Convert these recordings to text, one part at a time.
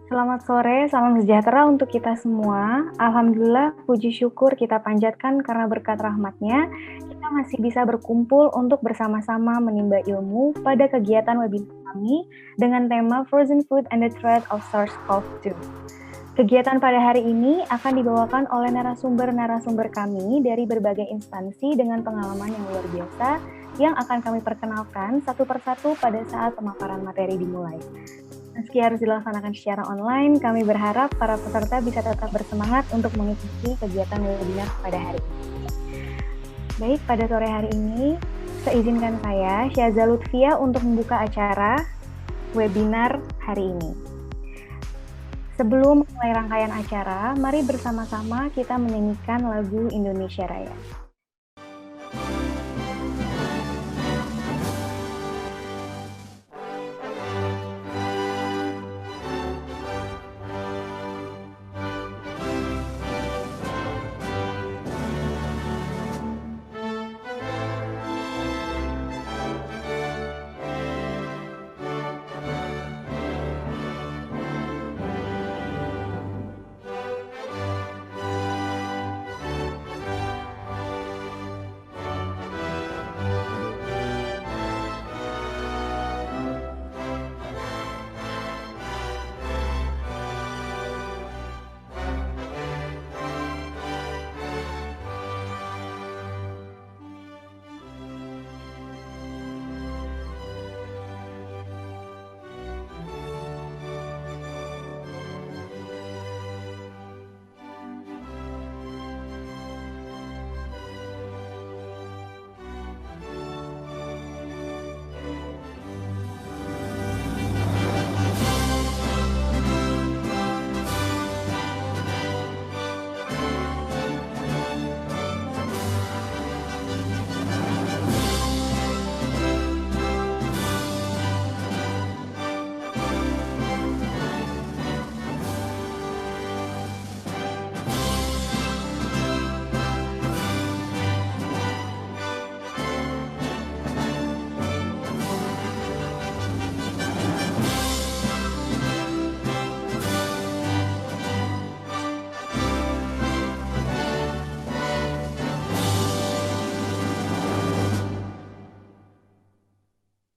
Selamat sore, salam sejahtera untuk kita semua. Alhamdulillah, puji syukur kita panjatkan karena berkat rahmatnya, kita masih bisa berkumpul untuk bersama-sama menimba ilmu pada kegiatan webinar kami dengan tema Frozen Food and the Threat of SARS-CoV-2. Kegiatan pada hari ini akan dibawakan oleh narasumber-narasumber kami dari berbagai instansi dengan pengalaman yang luar biasa yang akan kami perkenalkan satu persatu pada saat pemaparan materi dimulai. Meski harus dilaksanakan secara online, kami berharap para peserta bisa tetap bersemangat untuk mengikuti kegiatan webinar pada hari ini. Baik, pada sore hari ini, seizinkan saya, Syaza Lutfia, untuk membuka acara webinar hari ini. Sebelum mulai rangkaian acara, mari bersama-sama kita menyanyikan lagu Indonesia Raya.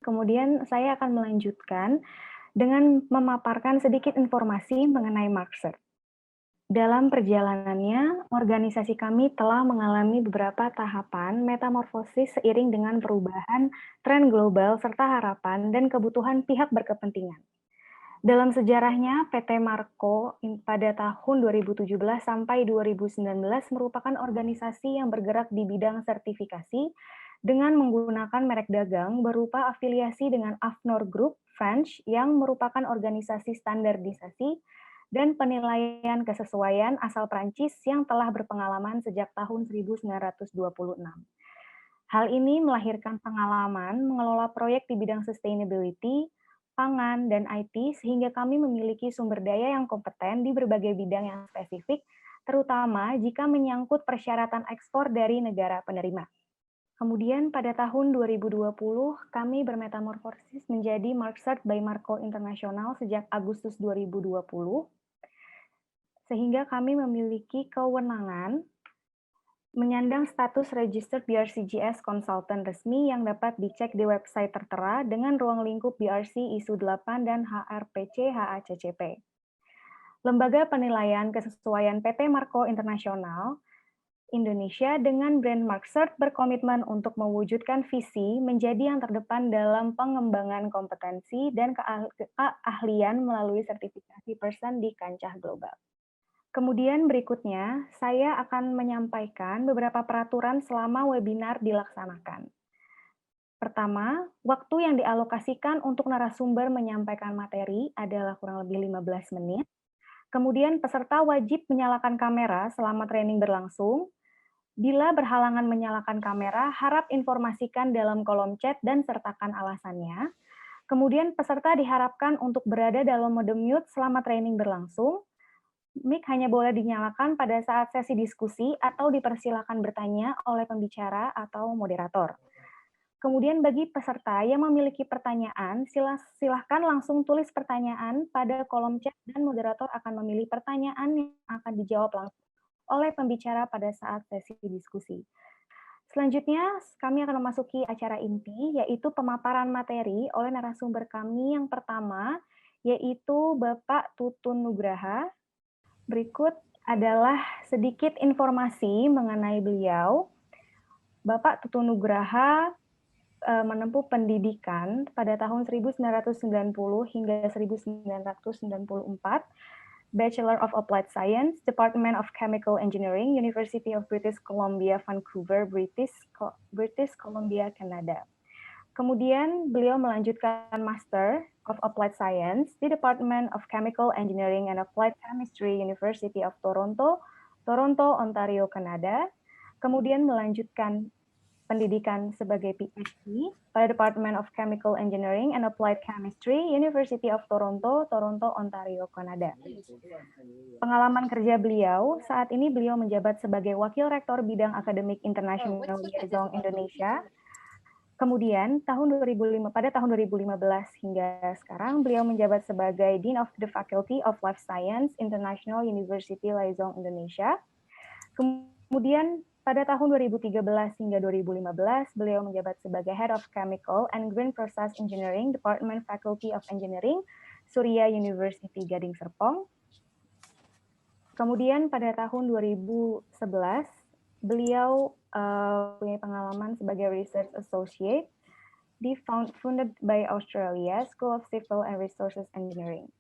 Kemudian saya akan melanjutkan dengan memaparkan sedikit informasi mengenai Markser. Dalam perjalanannya, organisasi kami telah mengalami beberapa tahapan metamorfosis seiring dengan perubahan tren global serta harapan dan kebutuhan pihak berkepentingan. Dalam sejarahnya, PT Marko pada tahun 2017 sampai 2019 merupakan organisasi yang bergerak di bidang sertifikasi dengan menggunakan merek dagang berupa afiliasi dengan AFNOR Group French yang merupakan organisasi standarisasi dan penilaian kesesuaian asal Prancis yang telah berpengalaman sejak tahun 1926. Hal ini melahirkan pengalaman mengelola proyek di bidang sustainability, pangan, dan IT sehingga kami memiliki sumber daya yang kompeten di berbagai bidang yang spesifik, terutama jika menyangkut persyaratan ekspor dari negara penerima. Kemudian pada tahun 2020, kami bermetamorfosis menjadi Markcert by Marco International sejak Agustus 2020, sehingga kami memiliki kewenangan menyandang status Registered BRCGS Consultant resmi yang dapat dicek di website tertera dengan ruang lingkup BRC ISU 8 dan HRPC HACCP. Lembaga penilaian kesesuaian PT Marko Internasional Indonesia dengan brand Markcert berkomitmen untuk mewujudkan visi menjadi yang terdepan dalam pengembangan kompetensi dan keahlian melalui sertifikasi person di kancah global. Kemudian berikutnya, saya akan menyampaikan beberapa peraturan selama webinar dilaksanakan. Pertama, waktu yang dialokasikan untuk narasumber menyampaikan materi adalah kurang lebih 15 menit. Kemudian peserta wajib menyalakan kamera selama training berlangsung. Bila berhalangan menyalakan kamera, harap informasikan dalam kolom chat dan sertakan alasannya. Kemudian peserta diharapkan untuk berada dalam mode mute selama training berlangsung. Mic hanya boleh dinyalakan pada saat sesi diskusi atau dipersilakan bertanya oleh pembicara atau moderator. Kemudian bagi peserta yang memiliki pertanyaan, silahkan langsung tulis pertanyaan pada kolom chat dan moderator akan memilih pertanyaan yang akan dijawab langsung oleh pembicara pada saat sesi diskusi. Selanjutnya, kami akan memasuki acara inti, yaitu pemaparan materi oleh narasumber kami yang pertama, yaitu Bapak Tutun Nugraha. Berikut adalah sedikit informasi mengenai beliau. Bapak Tutun Nugraha menempuh pendidikan pada tahun 1990 hingga 1994, Bachelor of Applied Science, Department of Chemical Engineering, University of British Columbia, Vancouver, British Columbia, Canada. Kemudian beliau melanjutkan Master of Applied Science di Department of Chemical Engineering and Applied Chemistry, University of Toronto, Ontario, Kanada. Kemudian melanjutkan pendidikan sebagai PhD pada Department of Chemical Engineering and Applied Chemistry, University of Toronto, Ontario, Kanada. Pengalaman kerja beliau, saat ini beliau menjabat sebagai Wakil Rektor Bidang Akademik International Liaison Indonesia. Kemudian pada tahun 2015 hingga sekarang, beliau menjabat sebagai Dean of the Faculty of Life Science, International University Liaison Indonesia. Kemudian pada tahun 2013 hingga 2015, beliau menjabat sebagai Head of Chemical and Green Process Engineering, Department Faculty of Engineering, Surya University Gading Serpong. Kemudian pada tahun 2011, beliau punya pengalaman sebagai Research Associate di founded by Australia School of Civil and Resources Engineering.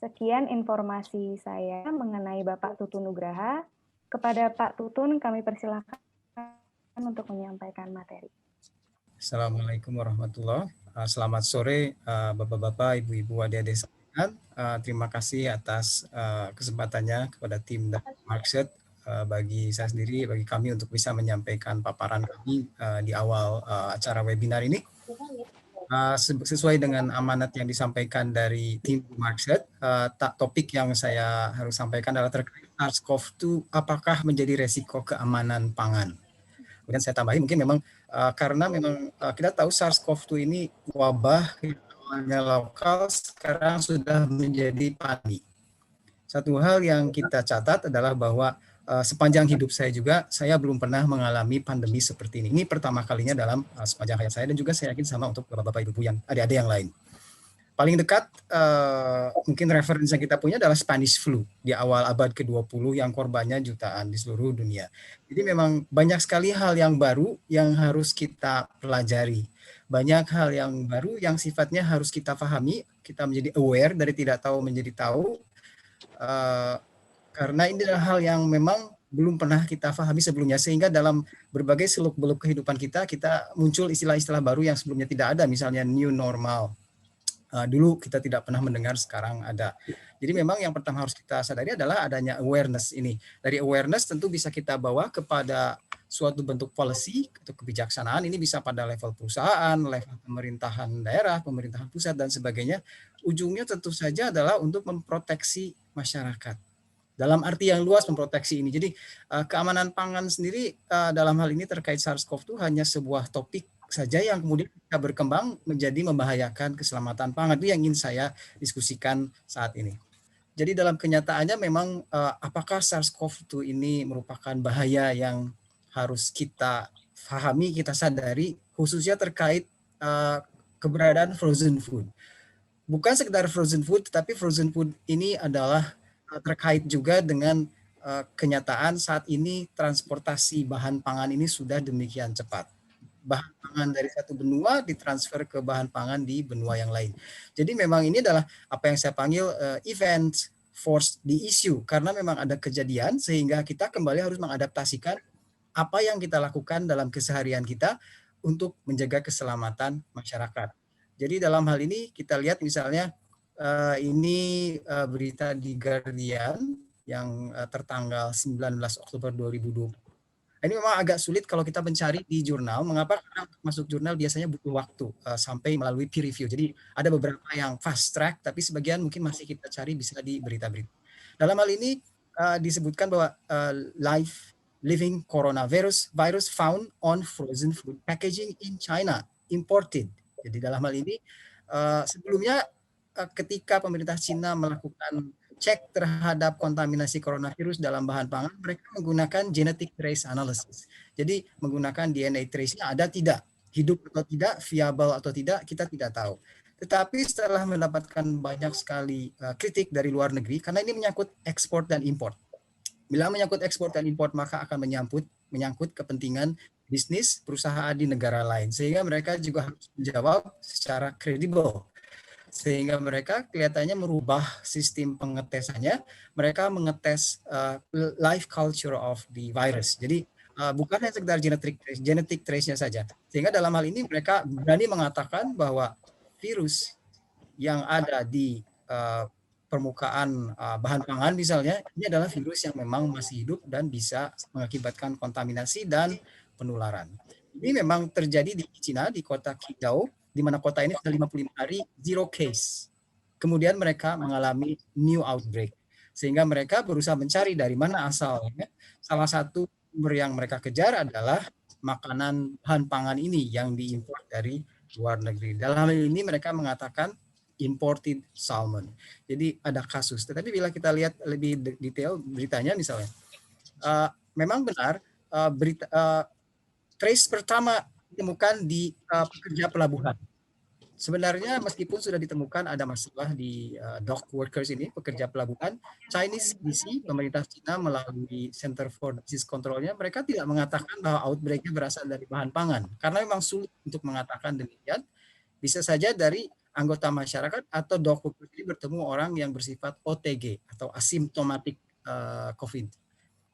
Sekian informasi saya mengenai Bapak Tutun Nugraha. Kepada Pak Tutun, kami persilakan untuk menyampaikan materi. Assalamualaikum warahmatullahi wabarakatuh. Selamat sore Bapak-Bapak, Ibu-Ibu, adik-adik sekalian. Terima kasih atas kesempatannya kepada tim dari Markset, bagi saya sendiri, bagi kami untuk bisa menyampaikan paparan kami di awal acara webinar ini. Sesuai dengan amanat yang disampaikan dari tim Markset, topik yang saya harus sampaikan adalah terkait SARS-CoV-2, apakah menjadi resiko keamanan pangan. Kemudian saya tambahin mungkin memang karena memang kita tahu SARS-CoV-2 ini wabah yang awalnya lokal sekarang sudah menjadi pandemi. Satu hal yang kita catat adalah bahwa sepanjang hidup saya juga, saya belum pernah mengalami pandemi seperti ini. Ini pertama kalinya dalam sepanjang hayat saya, dan juga saya yakin sama untuk bapak-bapak, ibu-ibu yang adik-adik yang lain. Paling dekat mungkin referensi yang kita punya adalah Spanish flu di awal abad ke-20 yang korbannya jutaan di seluruh dunia. Jadi memang banyak sekali hal yang baru yang harus kita pelajari. Banyak hal yang baru yang sifatnya harus kita pahami, kita menjadi aware dari tidak tahu menjadi tahu. Karena ini adalah hal yang memang belum pernah kita pahami sebelumnya, sehingga dalam berbagai seluk-beluk kehidupan kita muncul istilah-istilah baru yang sebelumnya tidak ada, misalnya new normal. Dulu kita tidak pernah mendengar, sekarang ada. Jadi memang yang pertama harus kita sadari adalah adanya awareness ini. Dari awareness tentu bisa kita bawa kepada suatu bentuk policy atau kebijaksanaan. Ini bisa pada level perusahaan, level pemerintahan daerah, pemerintahan pusat, dan sebagainya. Ujungnya tentu saja adalah untuk memproteksi masyarakat. Dalam arti yang luas memproteksi ini. Jadi keamanan pangan sendiri dalam hal ini terkait SARS-CoV-2 hanya sebuah topik saja yang kemudian bisa berkembang menjadi membahayakan keselamatan pangan. Itu yang ingin saya diskusikan saat ini. Jadi dalam kenyataannya memang apakah SARS-CoV-2 ini merupakan bahaya yang harus kita pahami, kita sadari, khususnya terkait keberadaan frozen food. Bukan sekedar frozen food, tetapi frozen food ini adalah terkait juga dengan kenyataan saat ini transportasi bahan pangan ini sudah demikian cepat. Bahan pangan dari satu benua ditransfer ke bahan pangan di benua yang lain. Jadi memang ini adalah apa yang saya panggil event force the issue, karena memang ada kejadian sehingga kita kembali harus mengadaptasikan apa yang kita lakukan dalam keseharian kita untuk menjaga keselamatan masyarakat. Jadi dalam hal ini kita lihat misalnya ini berita di Guardian yang tertanggal 19 Oktober 2020. Ini memang agak sulit kalau kita mencari di jurnal. Mengapa? Karena untuk masuk jurnal biasanya butuh waktu sampai melalui peer review. Jadi ada beberapa yang fast track, tapi sebagian mungkin masih kita cari bisa di berita-berita. Dalam hal ini disebutkan bahwa live living coronavirus found on frozen food packaging in China, imported. Jadi dalam hal ini sebelumnya ketika pemerintah Cina melakukan cek terhadap kontaminasi coronavirus dalam bahan pangan, mereka menggunakan genetic trace analysis. Jadi menggunakan DNA trace-nya ada tidak, hidup atau tidak, viable atau tidak, kita tidak tahu. Tetapi setelah mendapatkan banyak sekali kritik dari luar negeri, karena ini menyangkut ekspor dan impor. Bila menyangkut ekspor dan impor, maka akan menyangkut kepentingan bisnis perusahaan di negara lain. Sehingga mereka juga harus menjawab secara kredibel. Sehingga mereka kelihatannya merubah sistem pengetesannya. Mereka mengetes life culture of the virus. Jadi bukan hanya sekedar genetic trace-nya saja. Sehingga dalam hal ini mereka berani mengatakan bahwa virus yang ada di permukaan bahan pangan misalnya, ini adalah virus yang memang masih hidup dan bisa mengakibatkan kontaminasi dan penularan. Ini memang terjadi di Cina, di kota Qingdao, di mana kota ini sudah 55 hari zero case. Kemudian mereka mengalami new outbreak. Sehingga mereka berusaha mencari dari mana asalnya. Salah satu sumber yang mereka kejar adalah makanan bahan pangan ini yang diimpor dari luar negeri. Dalam hal ini mereka mengatakan imported salmon. Jadi ada kasus. Tetapi bila kita lihat lebih detail beritanya misalnya, memang benar trace pertama ditemukan di pekerja pelabuhan. Sebenarnya meskipun sudah ditemukan ada masalah di dock workers ini, pekerja pelabuhan, Chinese CDC, pemerintah Cina melalui Center for Disease Control-nya, mereka tidak mengatakan bahwa outbreak-nya berasal dari bahan pangan. Karena memang sulit untuk mengatakan demikian. Bisa saja dari anggota masyarakat atau dock workers ini bertemu orang yang bersifat OTG atau asymptomatic COVID.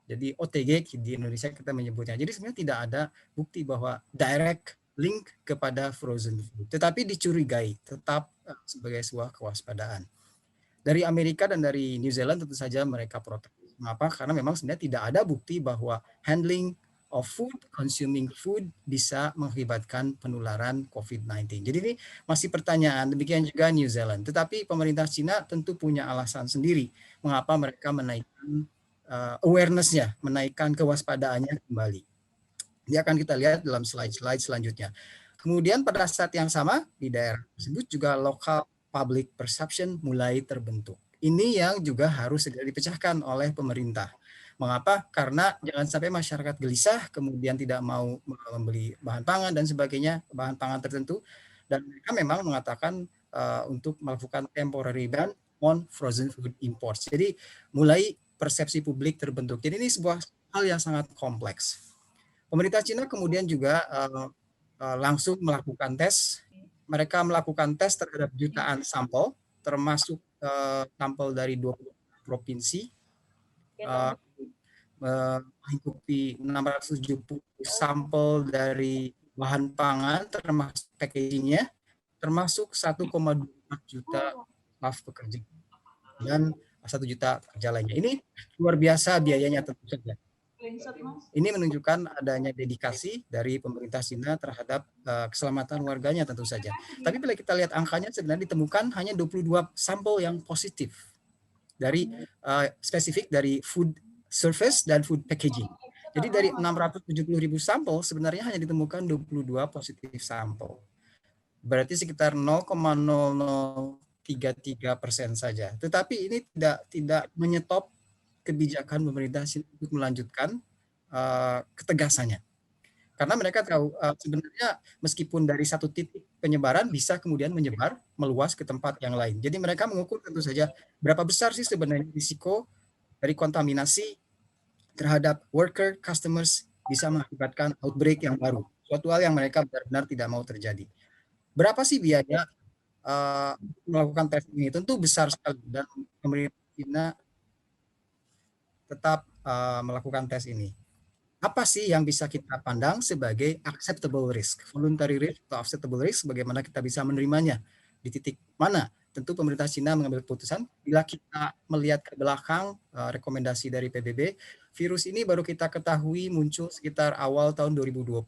Jadi OTG di Indonesia kita menyebutnya. Jadi sebenarnya tidak ada bukti bahwa direct link kepada frozen food. Tetapi dicurigai tetap sebagai sebuah kewaspadaan. Dari Amerika dan dari New Zealand tentu saja mereka protes. Mengapa? Karena memang sebenarnya tidak ada bukti bahwa handling of food, consuming food bisa mengakibatkan penularan COVID-19. Jadi ini masih pertanyaan, demikian juga New Zealand. Tetapi pemerintah Cina tentu punya alasan sendiri mengapa mereka menaikkan awareness-nya, menaikkan kewaspadaannya kembali. Ini akan kita lihat dalam slide-slide selanjutnya. Kemudian pada saat yang sama di daerah tersebut juga local public perception mulai terbentuk. Ini yang juga harus segera dipecahkan oleh pemerintah. Mengapa? Karena jangan sampai masyarakat gelisah, kemudian tidak mau membeli bahan pangan dan sebagainya, bahan pangan tertentu. Dan mereka memang mengatakan untuk melakukan temporary ban on frozen food imports. Jadi mulai persepsi publik terbentuk. Jadi ini sebuah hal yang sangat kompleks. Pemerintah Cina kemudian juga langsung melakukan tes. Mereka melakukan tes terhadap jutaan sampel, termasuk sampel dari 20 provinsi, mengikuti 670 sampel dari bahan pangan, termasuk packagingnya, termasuk 1,2 juta staf pekerja dan 1 juta pekerja lainnya. Ini luar biasa biayanya tentu saja. Ini menunjukkan adanya dedikasi dari pemerintah Cina terhadap keselamatan warganya tentu saja. Tapi bila kita lihat angkanya sebenarnya ditemukan hanya 22 sampel yang positif dari spesifik dari food surface dan food packaging. Jadi dari 670.000 sampel sebenarnya hanya ditemukan 22 positif sampel. Berarti sekitar 0,0033% saja. Tetapi ini tidak menyetop kebijakan pemerintah untuk melanjutkan ketegasannya. Karena mereka tahu sebenarnya meskipun dari satu titik penyebaran bisa kemudian menyebar meluas ke tempat yang lain. Jadi mereka mengukur tentu saja berapa besar sih sebenarnya risiko dari kontaminasi terhadap worker, customers bisa mengakibatkan outbreak yang baru. Suatu hal yang mereka benar-benar tidak mau terjadi. Berapa sih biaya melakukan tes ini? Tentu besar sekali dan pemerintah China tetap melakukan tes ini. Apa sih yang bisa kita pandang sebagai acceptable risk? Voluntary risk atau acceptable risk, bagaimana kita bisa menerimanya? Di titik mana? Tentu pemerintah Cina mengambil keputusan. Bila kita melihat ke belakang rekomendasi dari PBB, virus ini baru kita ketahui muncul sekitar awal tahun 2020.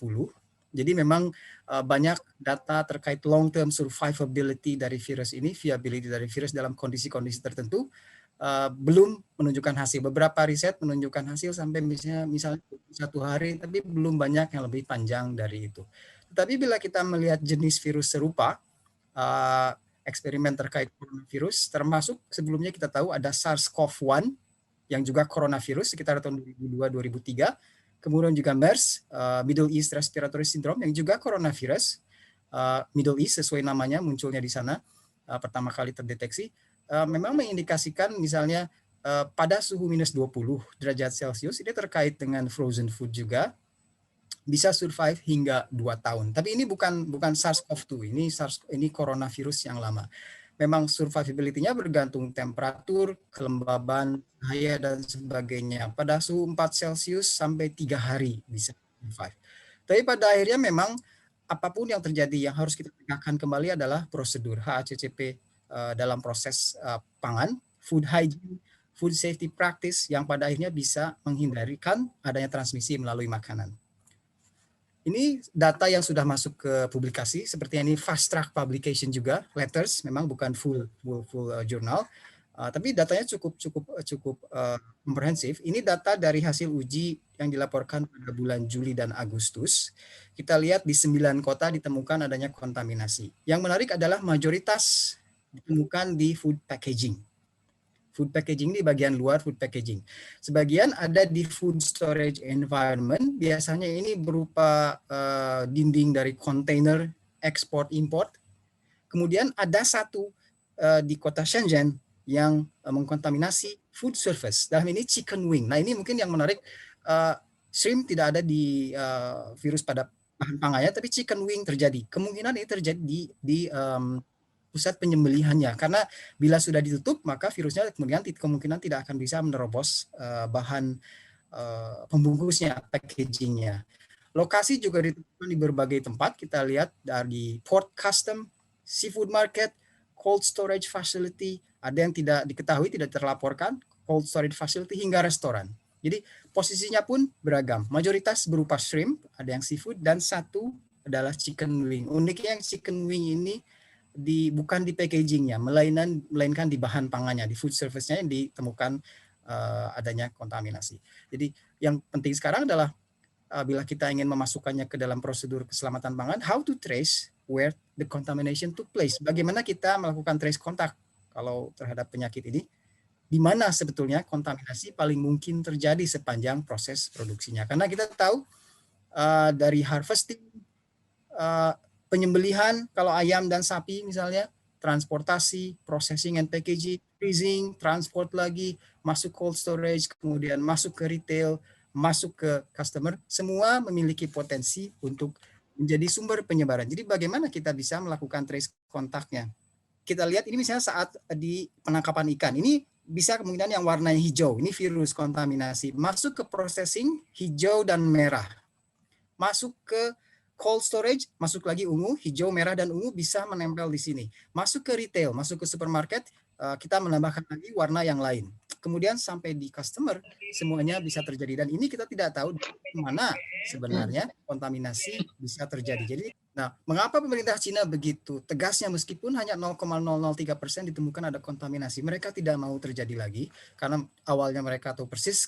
Jadi memang banyak data terkait long term survivability dari virus ini, viability dari virus dalam kondisi-kondisi tertentu belum menunjukkan hasil. Beberapa riset menunjukkan hasil sampai misalnya 1 hari, tapi belum banyak yang lebih panjang dari itu. Tetapi bila kita melihat jenis virus serupa, eksperimen terkait coronavirus, termasuk sebelumnya kita tahu ada SARS-CoV-1 yang juga coronavirus sekitar tahun 2002-2003, kemudian juga MERS, Middle East Respiratory Syndrome, yang juga coronavirus, Middle East sesuai namanya munculnya di sana, pertama kali terdeteksi, memang mengindikasikan misalnya pada suhu minus 20 derajat Celcius, ini terkait dengan frozen food juga, bisa survive hingga 2 tahun. Tapi ini bukan SARS-CoV-2, ini coronavirus yang lama. Memang survivability-nya bergantung temperatur, kelembaban, cahaya, dan sebagainya. Pada suhu 4 Celcius sampai 3 hari bisa survive. Tapi pada akhirnya memang apapun yang terjadi, yang harus kita tegakkan kembali adalah prosedur HACCP dalam proses pangan, food hygiene, food safety practice, yang pada akhirnya bisa menghindarkan adanya transmisi melalui makanan. Ini data yang sudah masuk ke publikasi, seperti ini fast track publication juga, letters, memang bukan full journal, tapi datanya cukup komprehensif. Ini data dari hasil uji yang dilaporkan pada bulan Juli dan Agustus. Kita lihat di 9 kota ditemukan adanya kontaminasi. Yang menarik adalah mayoritas ditemukan di food packaging. Food packaging di bagian luar food packaging. Sebagian ada di food storage environment, biasanya ini berupa dinding dari kontainer ekspor-import. Kemudian ada satu di kota Shenzhen yang mengkontaminasi food surface. Dalam ini chicken wing. Nah ini mungkin yang menarik, shrimp tidak ada di virus pada bahan pangannya, tapi chicken wing terjadi. Kemungkinan ini terjadi di pusat penyembelihannya, karena bila sudah ditutup maka virusnya kemungkinan tidak akan bisa menerobos bahan pembungkusnya, packagingnya. Lokasi juga ditemukan di berbagai tempat. Kita lihat dari port custom, seafood market, cold storage facility, ada yang tidak diketahui, tidak terlaporkan, cold storage facility, hingga restoran. Jadi posisinya pun beragam. Mayoritas berupa shrimp, ada yang seafood, dan satu adalah chicken wing. Uniknya yang chicken wing ini bukan di packagingnya, melainkan di bahan pangannya, di food service-nya yang ditemukan adanya kontaminasi. Jadi yang penting sekarang adalah bila kita ingin memasukkannya ke dalam prosedur keselamatan pangan, how to trace where the contamination took place. Bagaimana kita melakukan trace kontak kalau terhadap penyakit ini, di mana sebetulnya kontaminasi paling mungkin terjadi sepanjang proses produksinya. Karena kita tahu dari harvesting, penyembelihan, kalau ayam dan sapi misalnya, transportasi, processing and packaging, freezing, transport lagi, masuk cold storage, kemudian masuk ke retail, masuk ke customer, semua memiliki potensi untuk menjadi sumber penyebaran. Jadi bagaimana kita bisa melakukan trace kontaknya? Kita lihat ini misalnya saat di penangkapan ikan, ini bisa kemungkinan yang warnanya hijau, ini virus kontaminasi, masuk ke processing hijau dan merah, masuk ke cold storage, masuk lagi ungu, hijau, merah, dan ungu bisa menempel di sini. Masuk ke retail, masuk ke supermarket, kita menambahkan lagi warna yang lain. Kemudian sampai di customer, semuanya bisa terjadi. Dan ini kita tidak tahu di mana sebenarnya kontaminasi bisa terjadi. Jadi, mengapa pemerintah Cina begitu tegasnya meskipun hanya 0,003% ditemukan ada kontaminasi? Mereka tidak mau terjadi lagi, karena awalnya mereka tahu persis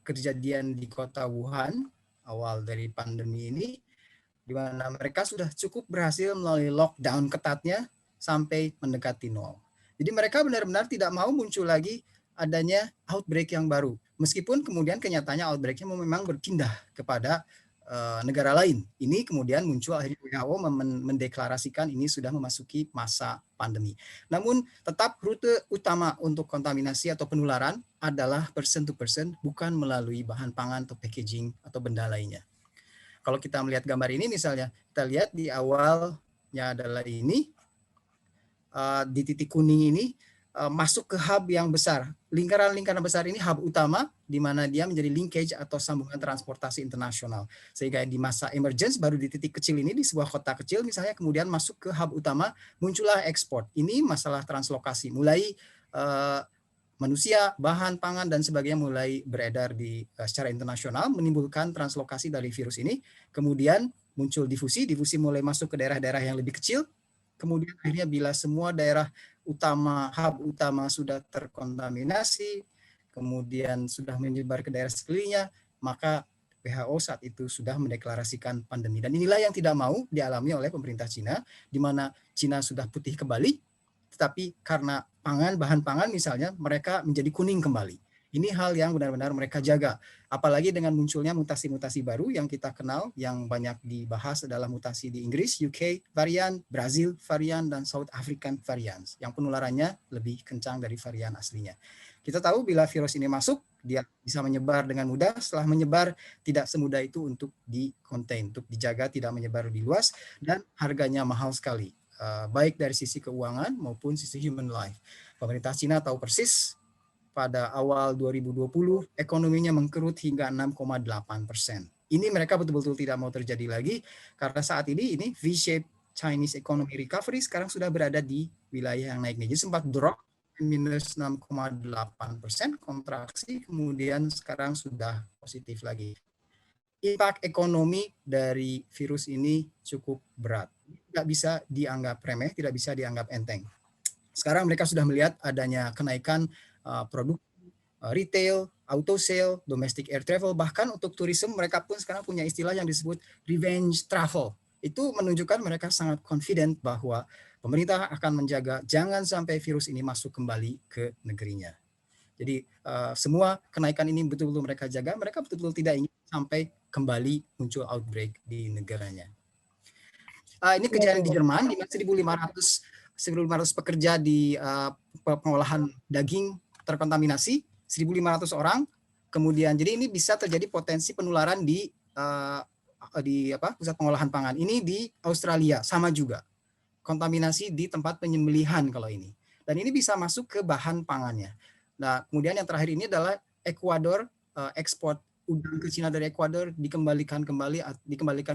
kejadian di kota Wuhan, awal dari pandemi ini, di mana mereka sudah cukup berhasil melalui lockdown ketatnya sampai mendekati nol. Jadi mereka benar-benar tidak mau muncul lagi adanya outbreak yang baru. Meskipun kemudian kenyataannya outbreak-nya memang berpindah kepada negara lain. Ini kemudian muncul akhirnya WHO mendeklarasikan ini sudah memasuki masa pandemi. Namun tetap rute utama untuk kontaminasi atau penularan adalah person to person, bukan melalui bahan pangan atau packaging atau benda lainnya. Kalau kita melihat gambar ini misalnya, kita lihat di awalnya adalah ini, di titik kuning ini, masuk ke hub yang besar. Lingkaran-lingkaran besar ini hub utama, di mana dia menjadi linkage atau sambungan transportasi internasional. Sehingga di masa emergence, baru di titik kecil ini, di sebuah kota kecil misalnya, kemudian masuk ke hub utama, muncullah ekspor. Ini masalah translokasi, mulai manusia, bahan pangan, dan sebagainya mulai beredar secara internasional, menimbulkan translokasi dari virus ini. Kemudian muncul difusi mulai masuk ke daerah-daerah yang lebih kecil. Kemudian akhirnya bila semua daerah hub utama sudah terkontaminasi, kemudian sudah menyebar ke daerah sekelilingnya, maka WHO saat itu sudah mendeklarasikan pandemi. Dan inilah yang tidak mau dialami oleh pemerintah Cina, di mana Cina sudah putih kembali, tetapi karena bahan pangan misalnya, mereka menjadi kuning kembali. Ini hal yang benar-benar mereka jaga. Apalagi dengan munculnya mutasi-mutasi baru yang kita kenal, yang banyak dibahas adalah mutasi di Inggris, UK varian, Brazil varian, dan South African variant, yang penularannya lebih kencang dari varian aslinya. Kita tahu bila virus ini masuk, dia bisa menyebar dengan mudah. Setelah menyebar, tidak semudah itu untuk di-contain, untuk dijaga tidak menyebar lebih luas, dan harganya mahal sekali, baik dari sisi keuangan maupun sisi human life. Pemerintah Cina tahu persis pada awal 2020 ekonominya mengkerut hingga 6,8%. Ini mereka betul-betul tidak mau terjadi lagi, karena saat ini V-shaped Chinese economy recovery sekarang sudah berada di wilayah yang naik nih. Jadi sempat drop minus 6,8% kontraksi, kemudian sekarang sudah positif lagi. Impact ekonomi dari virus ini cukup berat. Tidak bisa dianggap remeh, tidak bisa dianggap enteng. Sekarang mereka sudah melihat adanya kenaikan produk retail, auto sale, domestic air travel, bahkan untuk tourism mereka pun sekarang punya istilah yang disebut revenge travel. Itu menunjukkan mereka sangat confident bahwa pemerintah akan menjaga jangan sampai virus ini masuk kembali ke negerinya. Jadi semua kenaikan ini betul-betul mereka jaga, mereka betul-betul tidak ingin sampai kembali muncul outbreak di negaranya. Ini kejadian di Jerman, di mana 1.500 pekerja di pengolahan daging terkontaminasi, 1.500 orang. Kemudian, jadi ini bisa terjadi potensi penularan di pusat pengolahan pangan. Ini di Australia, sama juga. Kontaminasi di tempat penyembelihan kalau ini. Dan ini bisa masuk ke bahan pangannya. Nah, kemudian yang terakhir ini adalah Ekuador, ekspor udang ke Cina dari Ekuador dikembalikan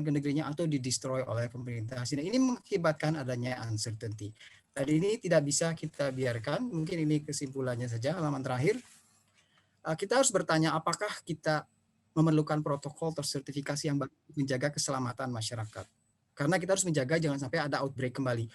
ke negerinya atau didestroy oleh pemerintah Cina. Ini mengakibatkan adanya uncertainty. Dan ini tidak bisa kita biarkan. Mungkin ini kesimpulannya saja, halaman terakhir. Kita harus bertanya apakah kita memerlukan protokol tersertifikasi yang baik untuk menjaga keselamatan masyarakat. Karena kita harus menjaga jangan sampai ada outbreak kembali.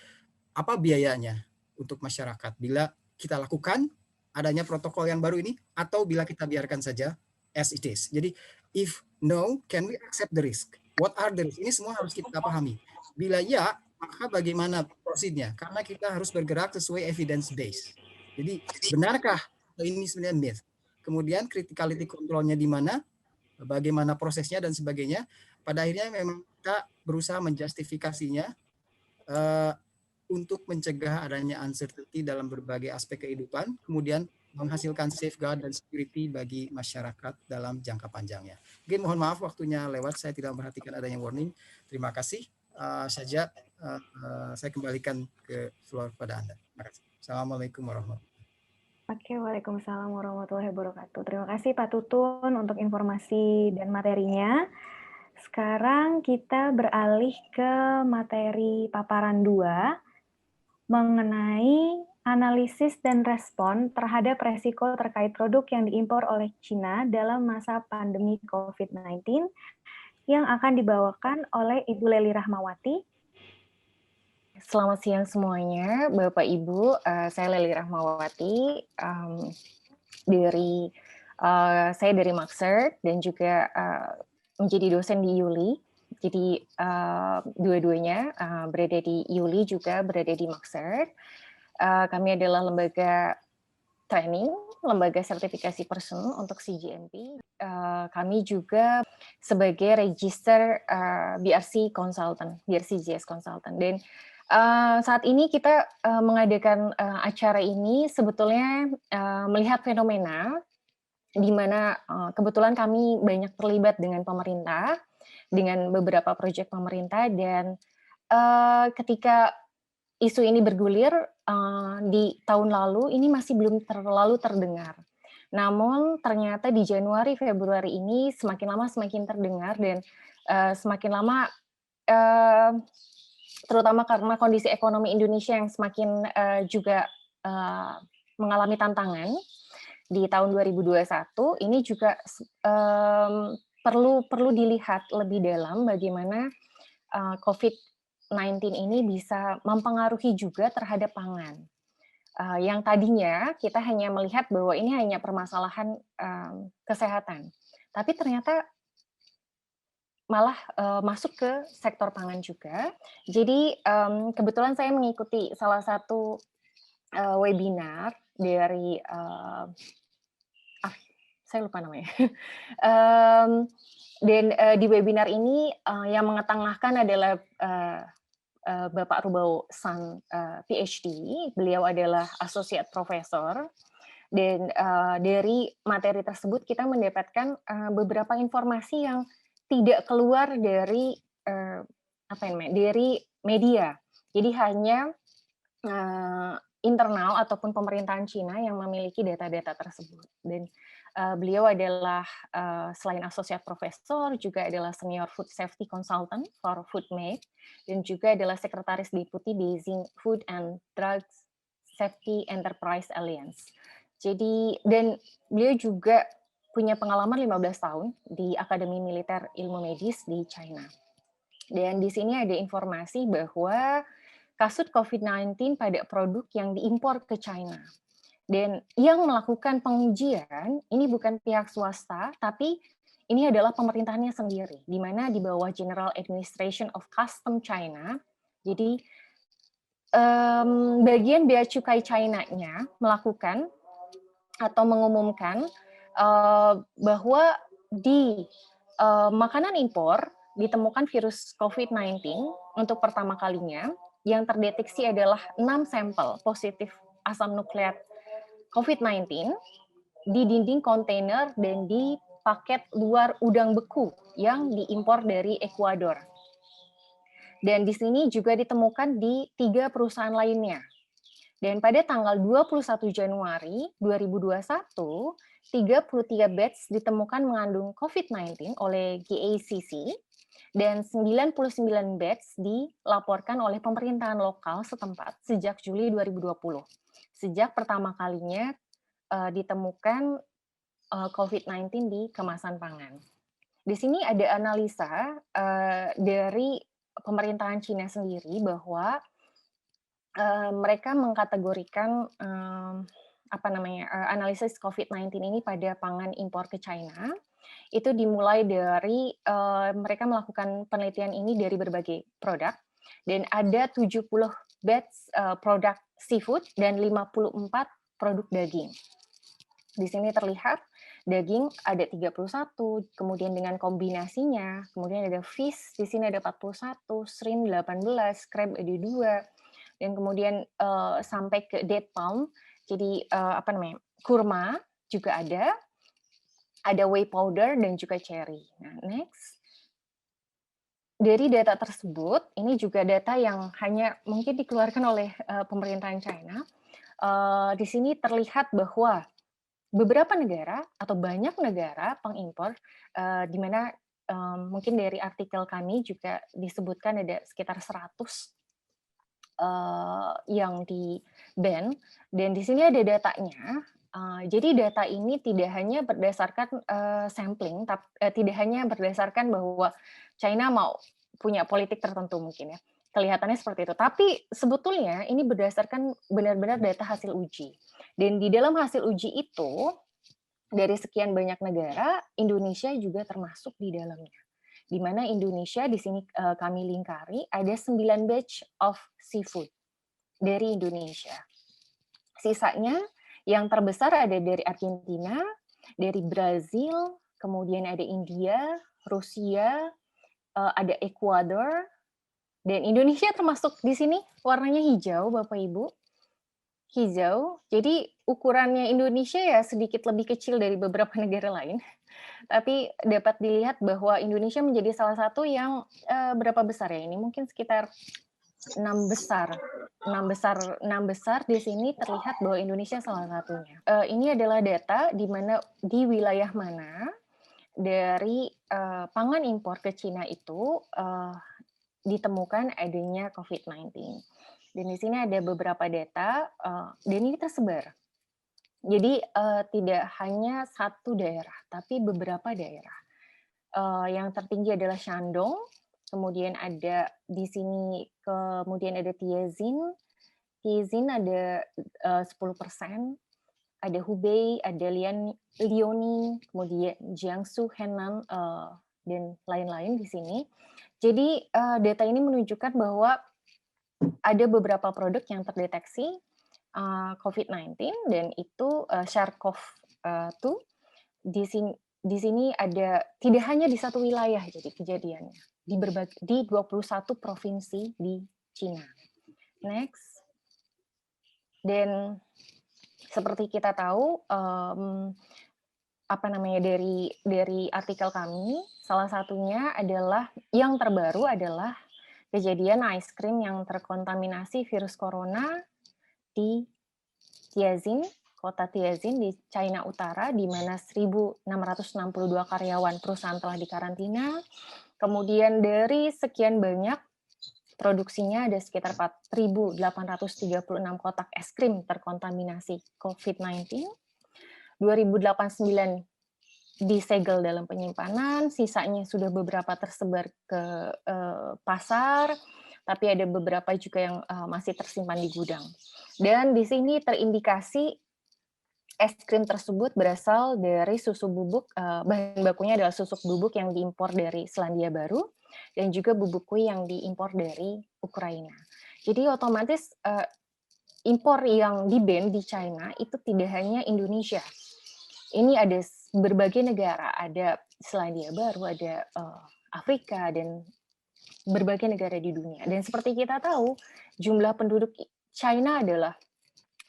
Apa biayanya untuk masyarakat bila kita lakukan adanya protokol yang baru ini, atau bila kita biarkan saja as it is. Jadi, if no, can we accept the risk? What are the risks? Ini semua harus kita pahami. Bila ya, maka bagaimana prosedurnya? Karena kita harus bergerak sesuai evidence base. Jadi, benarkah ini sebenarnya myth? Kemudian criticality control-nya di mana? Bagaimana prosesnya dan sebagainya. Pada akhirnya memang kita berusaha menjustifikasinya untuk mencegah adanya uncertainty dalam berbagai aspek kehidupan, kemudian menghasilkan safeguard dan security bagi masyarakat dalam jangka panjangnya. Mungkin mohon maaf waktunya lewat, saya tidak memperhatikan adanya warning. Terima kasih. Saja saya kembalikan ke floor pada Anda. Terima kasih. Assalamualaikum warahmatullahi wabarakatuh. Oke, waalaikumsalam warahmatullahi wabarakatuh. Terima kasih Pak Tutun untuk informasi dan materinya. Sekarang kita beralih ke materi paparan 2 mengenai analisis dan respon terhadap resiko terkait produk yang diimpor oleh China dalam masa pandemi COVID-19 yang akan dibawakan oleh Ibu Lely Rahmawati. Selamat siang semuanya, Bapak Ibu. Saya Lely Rahmawati saya dari Maxert dan juga menjadi dosen di Yuli. Jadi dua-duanya berada di Yuli juga berada di Maxert. Kami adalah lembaga training, lembaga sertifikasi person untuk CGMP. Kami juga sebagai register BRC Consultant, BRC GS Consultant. Dan saat ini kita mengadakan acara ini sebetulnya melihat fenomena di mana kebetulan kami banyak terlibat dengan pemerintah, dengan beberapa proyek pemerintah, dan ketika isu ini bergulir di tahun lalu, ini masih belum terlalu terdengar. Namun ternyata di Januari, Februari ini semakin lama semakin terdengar, dan semakin lama, terutama karena kondisi ekonomi Indonesia yang semakin juga mengalami tantangan di tahun 2021, ini juga perlu dilihat lebih dalam bagaimana COVID-19 ini bisa mempengaruhi juga terhadap pangan. Yang tadinya kita hanya melihat bahwa ini hanya permasalahan kesehatan, tapi ternyata malah masuk ke sektor pangan juga. Jadi kebetulan saya mengikuti salah satu webinar dari saya lupa namanya. Dan di webinar ini yang mengetengahkan adalah Bapak Rubao San, PhD. Beliau adalah associate professor. Dan dari materi tersebut kita mendapatkan beberapa informasi yang tidak keluar dari dari media. Jadi hanya internal ataupun pemerintahan Cina yang memiliki data-data tersebut. Dan beliau adalah selain associate professor juga adalah senior food safety consultant for FoodMate dan juga adalah sekretaris deputi Beijing Food and Drugs Safety Enterprise Alliance. Jadi dan beliau juga punya pengalaman 15 tahun di Akademi Militer Ilmu Medis di China. Dan di sini ada informasi bahwa kasus COVID-19 pada produk yang diimpor ke China. Dan yang melakukan pengujian ini bukan pihak swasta, tapi ini adalah pemerintahannya sendiri, di mana di bawah General Administration of Custom China. Jadi bagian bea cukai China-nya melakukan atau mengumumkan bahwa di makanan impor ditemukan virus COVID-19 untuk pertama kalinya, yang terdeteksi adalah 6 sampel positif asam nukleat COVID-19 di dinding kontainer dan di paket luar udang beku yang diimpor dari Ekuador. Dan di sini juga ditemukan di 3 perusahaan lainnya. Dan pada tanggal 21 Januari 2021, 33 batch ditemukan mengandung COVID-19 oleh GACC, dan 99 batch dilaporkan oleh pemerintahan lokal setempat sejak Juli 2020. Sejak pertama kalinya ditemukan COVID-19 di kemasan pangan. Di sini ada analisa dari pemerintahan Cina sendiri bahwa mereka mengkategorikan analisis COVID-19 ini pada pangan impor ke China. Itu dimulai dari mereka melakukan penelitian ini dari berbagai produk, dan ada 70 batch produk seafood dan 54 produk daging. Di sini terlihat daging ada 31, kemudian dengan kombinasinya, kemudian ada fish, di sini ada 41, shrimp 18, crab ada 2, dan kemudian sampai ke date palm, jadi kurma juga ada whey powder dan juga cherry. Nah, next. Dari data tersebut, ini juga data yang hanya mungkin dikeluarkan oleh pemerintahan China. Di sini terlihat bahwa beberapa negara atau banyak negara pengimpor, di mana mungkin dari artikel kami juga disebutkan ada sekitar 100 yang di-ban, dan di sini ada datanya. Jadi data ini tidak hanya berdasarkan sampling, tidak hanya berdasarkan bahwa China mau punya politik tertentu mungkin ya, kelihatannya seperti itu. Tapi sebetulnya ini berdasarkan benar-benar data hasil uji. Dan di dalam hasil uji itu, dari sekian banyak negara, Indonesia juga termasuk di dalamnya. Di mana Indonesia di sini kami lingkari ada 9 batch of seafood dari Indonesia. Sisanya yang terbesar ada dari Argentina, dari Brazil, kemudian ada India, Rusia, ada Ekuador, dan Indonesia termasuk di sini warnanya hijau, Bapak Ibu. Hijau, jadi ukurannya Indonesia ya sedikit lebih kecil dari beberapa negara lain. Tapi dapat dilihat bahwa Indonesia menjadi salah satu yang berapa besar ya ini? Mungkin sekitar 6 besar. 6 besar di sini terlihat bahwa Indonesia salah satunya. Ini adalah data di mana di wilayah mana dari pangan impor ke Cina itu ditemukan adanya COVID-19. Dan di sini ada beberapa data dan ini tersebar. Jadi tidak hanya satu daerah, tapi beberapa daerah. Yang tertinggi adalah Shandong, kemudian ada di sini, kemudian ada Tianjin, Tianjin ada 10%, ada Hubei, ada Liaoning, kemudian Jiangsu, Henan, dan lain-lain di sini. Jadi data ini menunjukkan bahwa ada beberapa produk yang terdeteksi COVID-19 dan itu SARS-CoV-2 di sini ada tidak hanya di satu wilayah jadi kejadiannya di 21 provinsi di Cina. Next. Dan seperti kita tahu dari artikel kami, salah satunya adalah yang terbaru adalah kejadian es krim yang terkontaminasi virus corona di Tianjin, kota Tianjin di China Utara, di mana 1.662 karyawan perusahaan telah dikarantina. Kemudian dari sekian banyak produksinya ada sekitar 4.836 kotak es krim terkontaminasi COVID-19. 2089 disegel dalam penyimpanan, sisanya sudah beberapa tersebar ke pasar, tapi ada beberapa juga yang masih tersimpan di gudang. Dan di sini terindikasi es krim tersebut berasal dari susu bubuk, bahan bakunya adalah susu bubuk yang diimpor dari Selandia Baru, dan juga bubuk kue yang diimpor dari Ukraina. Jadi otomatis impor yang di-ban di China itu tidak hanya Indonesia. Ini ada berbagai negara, ada Selandia Baru, ada Afrika, dan berbagai negara di dunia. Dan seperti kita tahu, jumlah penduduk China adalah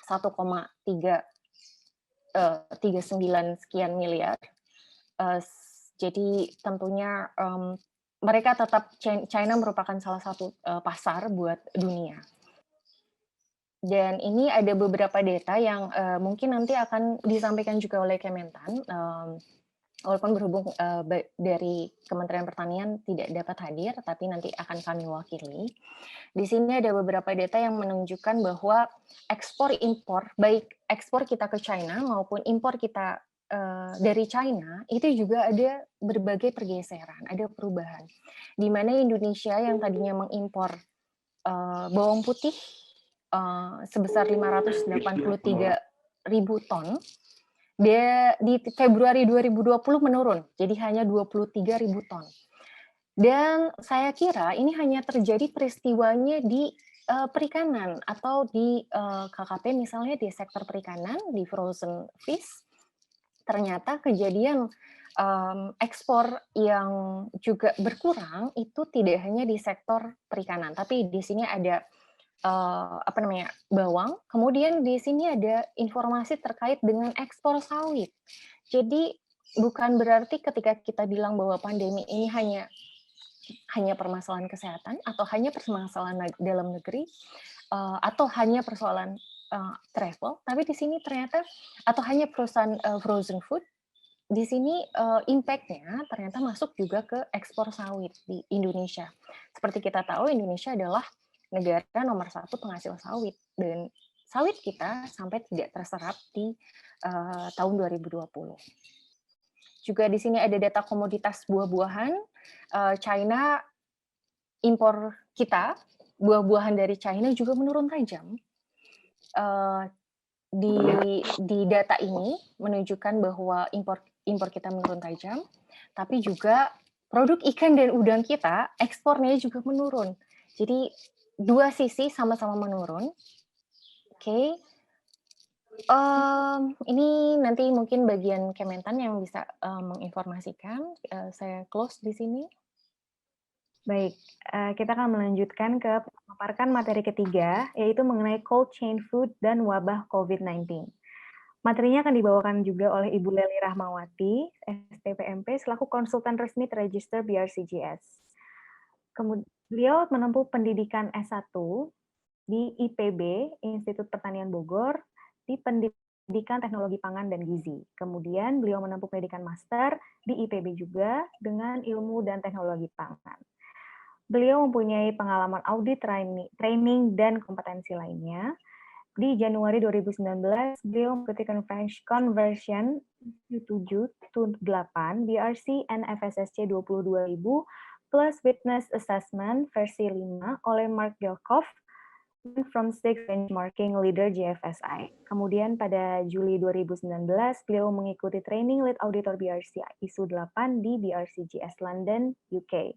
1,39 sekian miliar. Jadi tentunya mereka tetap China merupakan salah satu pasar buat dunia. Dan ini ada beberapa data yang mungkin nanti akan disampaikan juga oleh Kementan, walaupun berhubung dari Kementerian Pertanian tidak dapat hadir, tapi nanti akan kami wakili. Di sini ada beberapa data yang menunjukkan bahwa ekspor-impor, baik ekspor kita ke China maupun impor kita dari China, itu juga ada berbagai pergeseran, ada perubahan. Di mana Indonesia yang tadinya mengimpor bawang putih sebesar 583.000 ton, di Februari 2020 menurun, jadi hanya 23.000 ton. Dan saya kira ini hanya terjadi peristiwanya di perikanan atau di KKP misalnya di sektor perikanan, di frozen fish. Ternyata kejadian ekspor yang juga berkurang itu tidak hanya di sektor perikanan, tapi di sini ada bawang. Kemudian di sini ada informasi terkait dengan ekspor sawit. Jadi bukan berarti ketika kita bilang bahwa pandemi ini hanya permasalahan kesehatan atau hanya permasalahan dalam negeri atau hanya persoalan travel, tapi di sini ternyata atau hanya perusahaan frozen food. Di sini impact-nya ternyata masuk juga ke ekspor sawit di Indonesia. Seperti kita tahu, Indonesia adalah negara nomor 1 penghasil sawit, dan sawit kita sampai tidak terserap di tahun 2020. Juga di sini ada data komoditas buah-buahan. China, impor kita, buah-buahan dari China juga menurun tajam. Di data ini menunjukkan bahwa impor kita menurun tajam, tapi juga produk ikan dan udang kita, ekspornya juga menurun. Jadi dua sisi sama-sama menurun. Oke. Ini nanti mungkin bagian Kementan yang bisa menginformasikan. Saya close di sini. Baik, kita akan melanjutkan ke memaparkan materi ketiga, yaitu mengenai cold chain food dan wabah COVID-19. Materinya akan dibawakan juga oleh Ibu Lely Rahmawati, STPMP, selaku konsultan resmi terregister BRCGS. Kemudian beliau menempuh pendidikan S1 di IPB, Institut Pertanian Bogor, di Pendidikan Teknologi Pangan dan Gizi. Kemudian beliau menempuh pendidikan master di IPB juga dengan Ilmu dan Teknologi Pangan. Beliau mempunyai pengalaman audit, training, dan kompetensi lainnya. Di Januari 2019, beliau mengikuti Conversion 7-8 BRC and FSSC 22.000 plus Witness Assessment versi 5 oleh Mark Delkoff from Six Benchmarking Leader GFSI. Kemudian pada Juli 2019, beliau mengikuti training Lead Auditor BRC ISO 8 di BRCGS London, UK.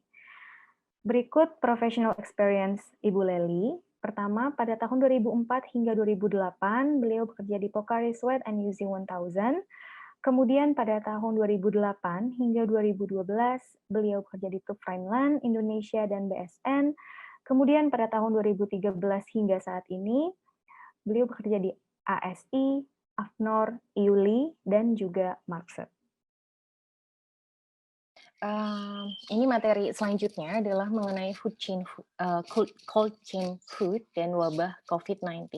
Berikut professional experience Ibu Lely. Pertama, pada tahun 2004 hingga 2008, beliau bekerja di Pocari Sweat and UZ 1000. Kemudian pada tahun 2008 hingga 2012, beliau bekerja di Tube Rhineland, Indonesia, dan BSN. Kemudian pada tahun 2013 hingga saat ini, beliau bekerja di ASI, AFNOR, IULI, dan juga Markset. Ini materi selanjutnya adalah mengenai cold chain food dan wabah COVID-19.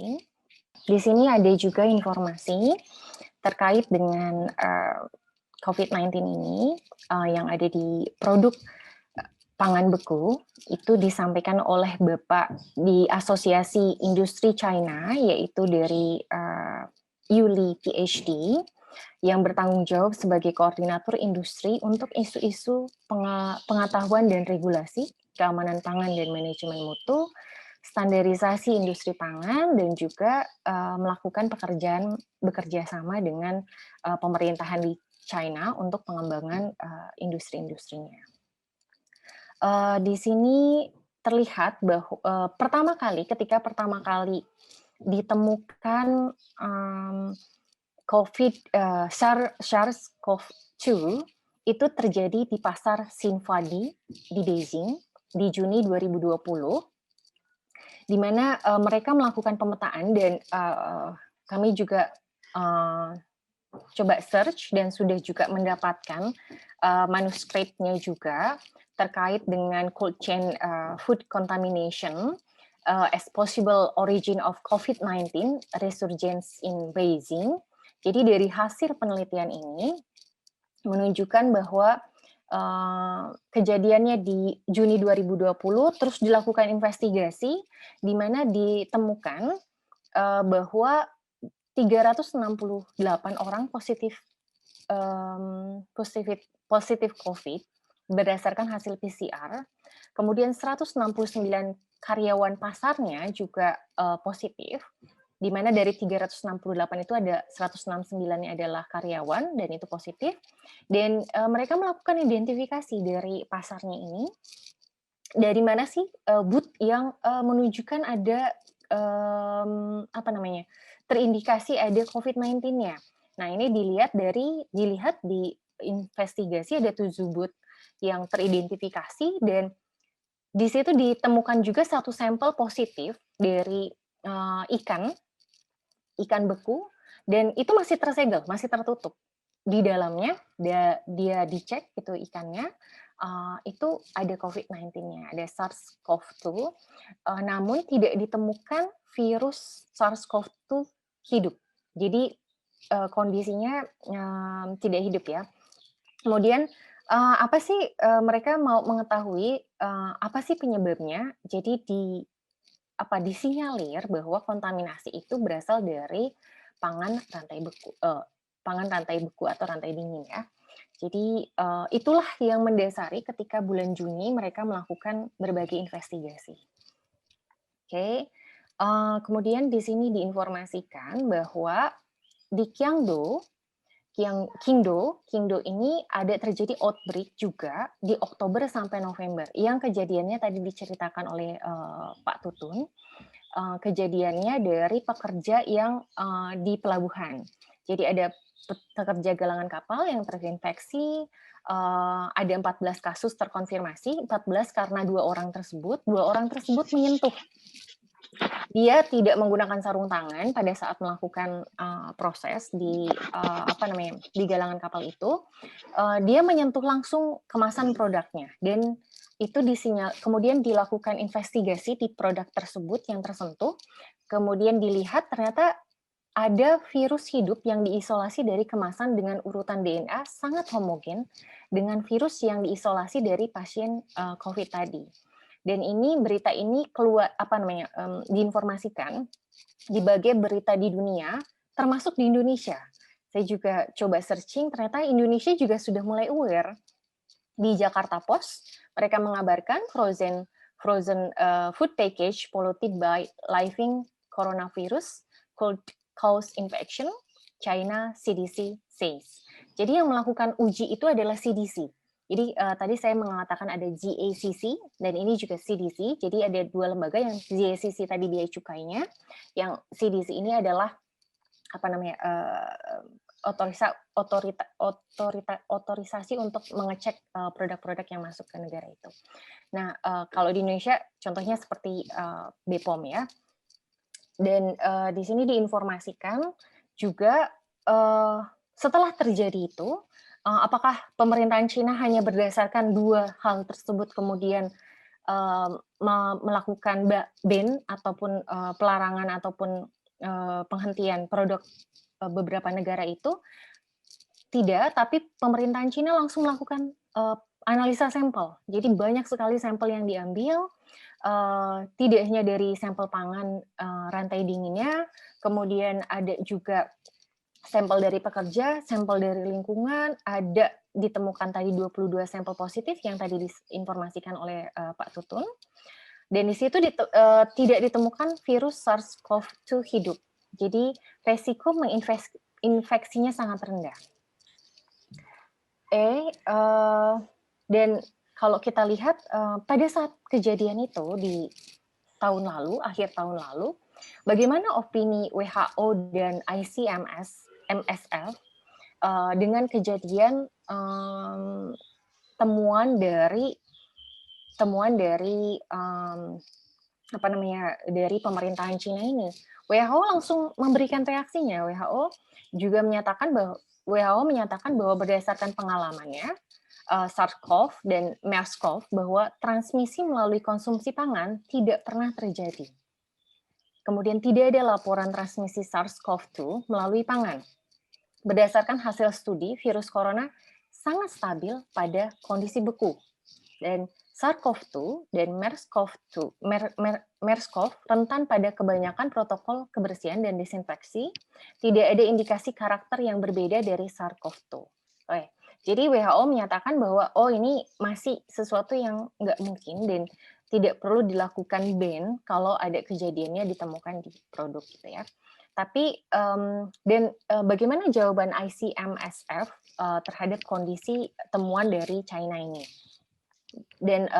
Di sini ada juga informasi terkait dengan COVID-19 ini yang ada di produk pangan beku, itu disampaikan oleh Bapak di Asosiasi Industri China, yaitu dari Yuli PhD, yang bertanggung jawab sebagai koordinator industri untuk isu-isu pengetahuan dan regulasi, keamanan pangan dan manajemen mutu, standarisasi industri pangan, dan juga melakukan bekerja sama dengan pemerintahan di China untuk pengembangan industri-industrinya. Di sini terlihat bahwa ketika pertama kali ditemukan SARS-CoV-2 itu terjadi di pasar Xinfadi di Beijing di Juni 2020, di mana mereka melakukan pemetaan dan kami juga coba search dan sudah juga mendapatkan manuskripnya juga terkait dengan cold chain food contamination as possible origin of COVID-19 resurgence in Beijing. Jadi dari hasil penelitian ini menunjukkan bahwa kejadiannya di Juni 2020 terus dilakukan investigasi di mana ditemukan bahwa 368 orang positif COVID berdasarkan hasil PCR. Kemudian 169 karyawan pasarnya juga positif, di mana dari 368 itu ada 169-nya adalah karyawan dan itu positif. Dan mereka melakukan identifikasi dari pasarnya ini, dari mana sih booth yang menunjukkan ada terindikasi ada COVID-19-nya. Nah, ini dilihat di investigasi ada 7 booth yang teridentifikasi, dan di situ ditemukan juga satu sampel positif dari ikan beku, dan itu masih tersegel, masih tertutup. Di dalamnya dia dicek itu ikannya, itu ada COVID-19-nya, ada SARS-CoV-2, namun tidak ditemukan virus SARS-CoV-2 hidup. Jadi kondisinya tidak hidup ya. Kemudian apa sih mereka mau mengetahui apa sih penyebabnya? Jadi disinyalir bahwa kontaminasi itu berasal dari pangan rantai beku atau rantai dingin ya. Jadi itulah yang mendasari ketika bulan Juni mereka melakukan berbagai investigasi. Oke. Kemudian di sini diinformasikan bahwa di Qingdao ini ada terjadi outbreak juga di Oktober sampai November. Yang kejadiannya tadi diceritakan oleh Pak Tutun, kejadiannya dari pekerja yang di pelabuhan. Jadi ada pekerja galangan kapal yang terinfeksi, ada 14 kasus terkonfirmasi, 14 karena 2 orang tersebut menyentuh. Dia tidak menggunakan sarung tangan pada saat melakukan proses di galangan kapal itu. Dia menyentuh langsung kemasan produknya, dan itu kemudian dilakukan investigasi di produk tersebut yang tersentuh. Kemudian dilihat ternyata ada virus hidup yang diisolasi dari kemasan dengan urutan DNA sangat homogen dengan virus yang diisolasi dari pasien COVID tadi. Dan berita ini keluar diinformasikan di berbagai berita di dunia, termasuk di Indonesia. Saya juga coba searching, ternyata Indonesia juga sudah mulai aware. Di Jakarta Post, mereka mengabarkan frozen frozen food package polluted by living coronavirus could cause infection, China CDC says. Jadi yang melakukan uji itu adalah CDC. Jadi tadi saya mengatakan ada GACC dan ini juga CDC. Jadi ada dua lembaga, yang GACC tadi biaya cukainya, yang CDC ini adalah apa namanya otorisasi untuk mengecek produk-produk yang masuk ke negara itu. Nah, kalau di Indonesia contohnya seperti BPOM ya. Dan di sini diinformasikan juga setelah terjadi itu, apakah pemerintahan Cina hanya berdasarkan dua hal tersebut kemudian melakukan ban ataupun pelarangan ataupun penghentian produk beberapa negara itu? Tidak, tapi pemerintahan Cina langsung melakukan analisa sampel. Jadi banyak sekali sampel yang diambil, tidak hanya dari sampel pangan rantai dinginnya, kemudian ada juga sampel dari pekerja, sampel dari lingkungan, ada ditemukan tadi 22 sampel positif yang tadi diinformasikan oleh Pak Tutun. Dan di situ tidak ditemukan virus SARS-CoV-2 hidup. Jadi resiko menginfeksinya sangat rendah. Dan kalau kita lihat pada saat kejadian itu di tahun lalu, akhir tahun lalu, bagaimana opini WHO dan ICMSF dengan kejadian temuan dari dari pemerintahan Cina ini? WHO langsung memberikan reaksinya. WHO menyatakan bahwa berdasarkan pengalamannya SARS-CoV dan MERS-CoV bahwa transmisi melalui konsumsi pangan tidak pernah terjadi. Kemudian tidak ada laporan transmisi SARS-CoV-2 melalui pangan. Berdasarkan hasil studi, virus corona sangat stabil pada kondisi beku. Dan SARS-CoV-2 dan MERS-CoV rentan pada kebanyakan protokol kebersihan dan desinfeksi, tidak ada indikasi karakter yang berbeda dari SARS-CoV-2. Oke. Jadi WHO menyatakan bahwa ini masih sesuatu yang nggak mungkin dan tidak perlu dilakukan ban kalau ada kejadiannya ditemukan di produk gitu ya. Tapi bagaimana jawaban ICMSF terhadap kondisi temuan dari China ini? Dan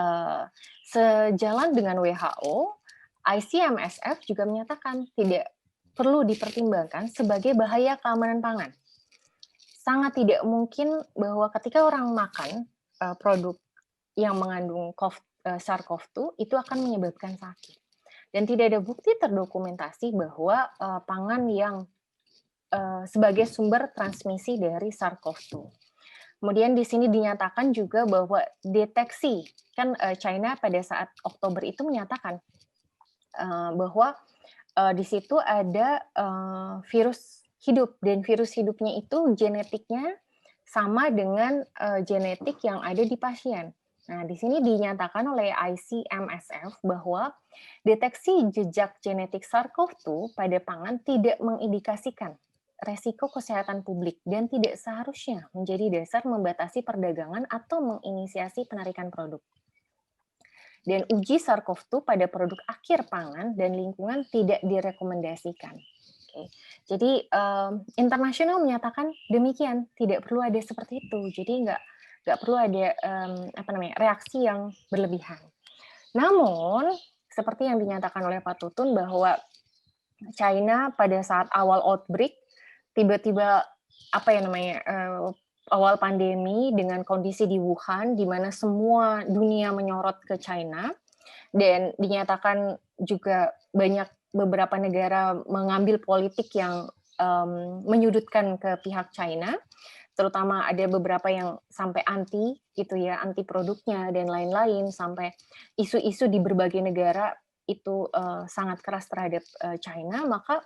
sejalan dengan WHO, ICMSF juga menyatakan tidak perlu dipertimbangkan sebagai bahaya keamanan pangan. Sangat tidak mungkin bahwa ketika orang makan produk yang mengandung SARS-CoV-2 itu akan menyebabkan sakit. Dan tidak ada bukti terdokumentasi bahwa pangan yang sebagai sumber transmisi dari SARS-CoV-2. Kemudian di sini dinyatakan juga bahwa deteksi, kan China pada saat Oktober itu menyatakan bahwa di situ ada virus hidup, dan virus hidupnya itu genetiknya sama dengan genetik yang ada di pasien. Nah, di sini dinyatakan oleh ICMSF bahwa deteksi jejak genetik SARS-CoV-2 pada pangan tidak mengindikasikan resiko kesehatan publik dan tidak seharusnya menjadi dasar membatasi perdagangan atau menginisiasi penarikan produk. Dan uji SARS-CoV-2 pada produk akhir pangan dan lingkungan tidak direkomendasikan. Oke. Jadi internasional menyatakan demikian, tidak perlu ada seperti itu. Jadi nggak perlu ada reaksi yang berlebihan. Namun seperti yang dinyatakan oleh Pak Tutun bahwa China pada saat awal outbreak tiba-tiba awal pandemi dengan kondisi di Wuhan di mana semua dunia menyorot ke China, dan dinyatakan juga beberapa negara mengambil politik yang menyudutkan ke pihak China, terutama ada beberapa yang sampai anti produknya dan lain-lain, sampai isu-isu di berbagai negara itu sangat keras terhadap China, maka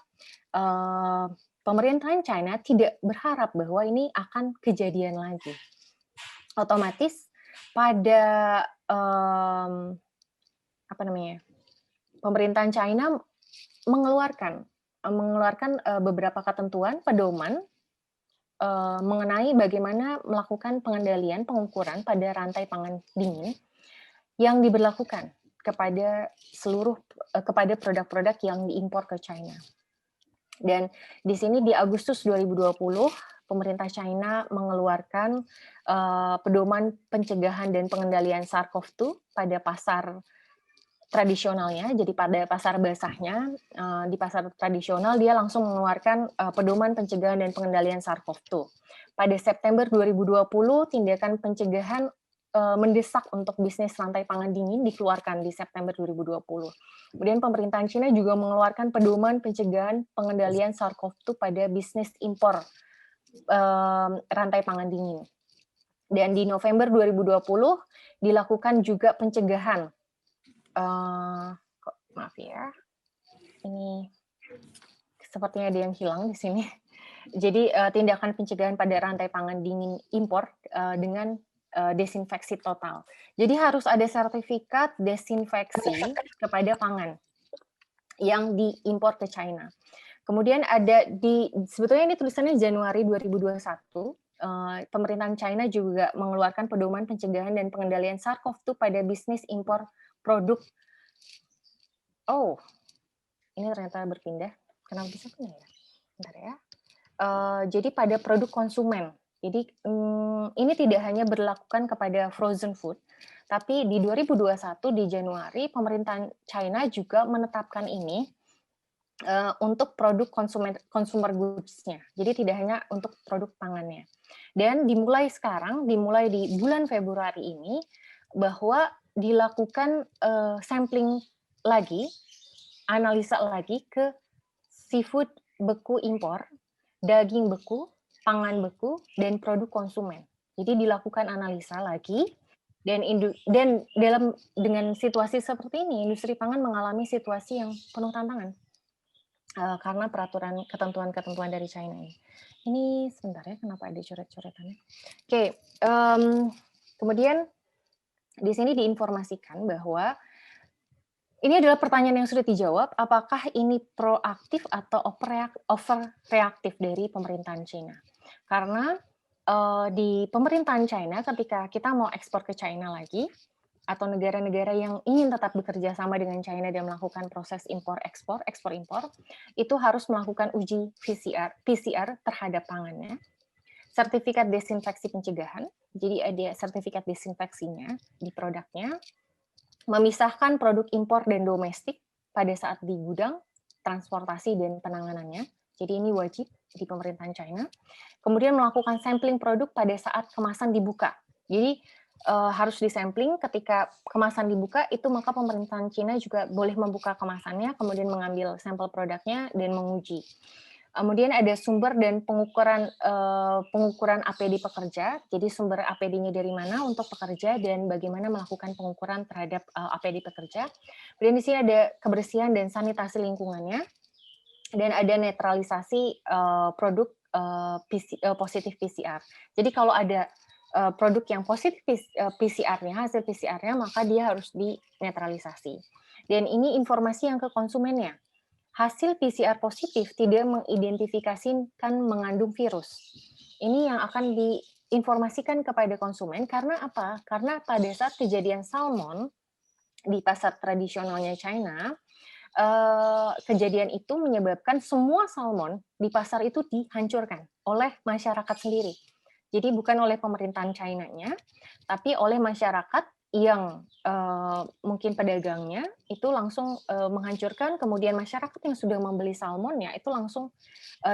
pemerintahan China tidak berharap bahwa ini akan kejadian lagi. Otomatis pada pemerintahan China mengeluarkan beberapa ketentuan pedoman mengenai bagaimana melakukan pengendalian pengukuran pada rantai pangan dingin yang diberlakukan kepada produk-produk yang diimpor ke China. Dan di sini di Agustus 2020 pemerintah China mengeluarkan pedoman pencegahan dan pengendalian SARS-CoV-2 pada pasar tradisionalnya. Jadi pada pasar basahnya, di pasar tradisional dia langsung mengeluarkan pedoman pencegahan dan pengendalian SARS-CoV-2. Pada September 2020 tindakan pencegahan mendesak untuk bisnis rantai pangan dingin dikeluarkan di September 2020. Kemudian pemerintahan Cina juga mengeluarkan pedoman pencegahan pengendalian SARS-CoV-2 pada bisnis impor rantai pangan dingin. Dan di November 2020 dilakukan juga pencegahan. Maaf ya, ini sepertinya ada yang hilang di sini. Jadi tindakan pencegahan pada rantai pangan dingin impor dengan desinfeksi total. Jadi harus ada sertifikat desinfeksi kepada pangan yang diimpor ke China. Kemudian ada sebetulnya ini tulisannya Januari 2021, pemerintahan China juga mengeluarkan pedoman pencegahan dan pengendalian SARS-CoV-2 pada bisnis impor produk. Oh, ini ternyata berpindah. Kenapa bisa pindah ya? Bentar ya. Jadi pada produk konsumen. Jadi ini tidak hanya berlakukan kepada frozen food, tapi di 2021 di Januari pemerintahan China juga menetapkan ini untuk produk consumer goods-nya. Jadi tidak hanya untuk produk pangannya. Dan dimulai di bulan Februari ini bahwa dilakukan sampling lagi, analisa lagi ke seafood beku impor, daging beku, pangan beku, dan produk konsumen. Jadi dilakukan analisa lagi, dan dengan situasi seperti ini, industri pangan mengalami situasi yang penuh tantangan karena peraturan ketentuan-ketentuan dari China ini. Ini sebentar ya, kenapa ada coret-coretannya? Oke, kemudian di sini diinformasikan bahwa ini adalah pertanyaan yang sudah dijawab, apakah ini proaktif atau overreaktif dari pemerintahan China? Karena di pemerintahan China, ketika kita mau ekspor ke China lagi, atau negara-negara yang ingin tetap bekerja sama dengan China dan melakukan proses impor-ekspor, ekspor-impor, itu harus melakukan uji PCR terhadap pangannya, sertifikat desinfeksi pencegahan, jadi ada sertifikat desinfeksinya di produknya, memisahkan produk impor dan domestik pada saat di gudang, transportasi, dan penanganannya. Jadi ini wajib di pemerintahan China. Kemudian melakukan sampling produk pada saat kemasan dibuka. Jadi harus disampling ketika kemasan dibuka, itu maka pemerintahan China juga boleh membuka kemasannya, kemudian mengambil sampel produknya, dan menguji. Kemudian ada sumber dan pengukuran APD pekerja. Jadi sumber APD-nya dari mana untuk pekerja dan bagaimana melakukan pengukuran terhadap APD pekerja. Kemudian di sini ada kebersihan dan sanitasi lingkungannya, dan ada netralisasi produk positif PCR. Jadi kalau ada produk yang positif PCR-nya, hasil PCR-nya, maka dia harus dinetralisasi. Dan ini informasi yang ke konsumennya. Hasil PCR positif tidak mengidentifikasikan mengandung virus. Ini yang akan diinformasikan kepada konsumen karena apa? Karena pada saat kejadian salmon di pasar tradisionalnya China, kejadian itu menyebabkan semua salmon di pasar itu dihancurkan oleh masyarakat sendiri. Jadi bukan oleh pemerintahan China-nya, tapi oleh masyarakat yang mungkin pedagangnya itu langsung menghancurkan, kemudian masyarakat yang sudah membeli salmonnya itu langsung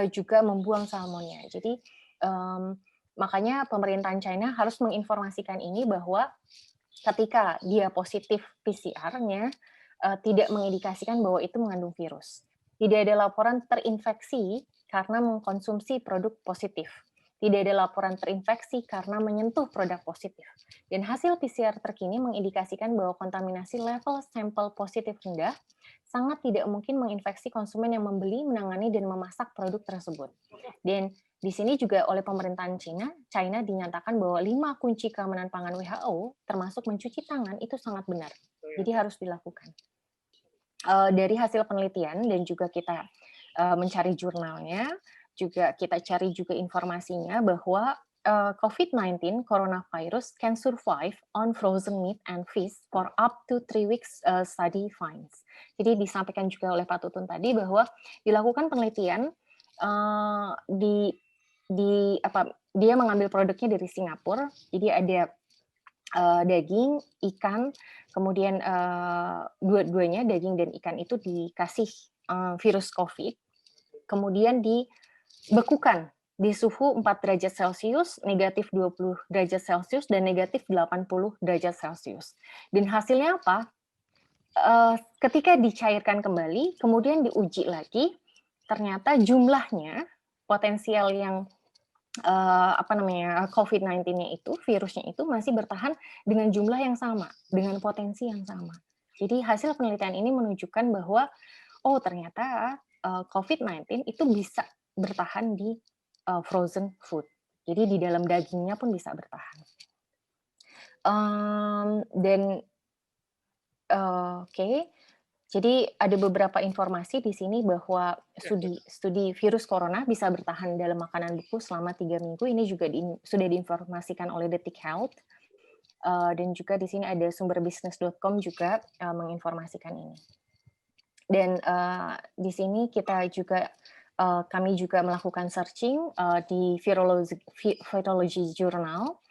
juga membuang salmonnya. Jadi makanya pemerintahan China harus menginformasikan ini bahwa ketika dia positif PCR-nya tidak mengindikasikan bahwa itu mengandung virus. Tidak ada laporan terinfeksi karena mengkonsumsi produk positif. Tidak ada laporan terinfeksi karena menyentuh produk positif. Dan hasil PCR terkini mengindikasikan bahwa kontaminasi level sampel positif rendah sangat tidak mungkin menginfeksi konsumen yang membeli, menangani, dan memasak produk tersebut. Dan di sini juga oleh pemerintahan China dinyatakan bahwa 5 kunci keamanan pangan WHO, termasuk mencuci tangan, itu sangat benar. Jadi harus dilakukan. Dari hasil penelitian dan juga kita mencari jurnalnya, juga kita cari juga informasinya bahwa COVID-19 coronavirus can survive on frozen meat and fish for up to 3 weeks, study finds. Jadi disampaikan juga oleh Pak Tutun tadi bahwa dilakukan penelitian dia mengambil produknya dari Singapura. Jadi ada daging, ikan, kemudian dua-duanya daging dan ikan itu dikasih virus COVID, kemudian dibekukan di suhu 4 derajat Celcius, negatif 20 derajat Celcius, dan negatif 80 derajat Celcius. Dan hasilnya apa? Ketika dicairkan kembali, kemudian diuji lagi, ternyata jumlahnya potensial yang COVID-19-nya itu, virusnya itu masih bertahan dengan jumlah yang sama, dengan potensi yang sama. Jadi hasil penelitian ini menunjukkan bahwa ternyata COVID-19 itu bisa bertahan di frozen food. Jadi di dalam dagingnya pun bisa bertahan. Jadi ada beberapa informasi di sini bahwa studi virus corona bisa bertahan dalam makanan beku selama 3 minggu. Ini juga sudah diinformasikan oleh Detik Health. Dan juga di sini ada sumberbisnis.com juga menginformasikan ini. Dan di sini kami juga melakukan searching di Virology Journal,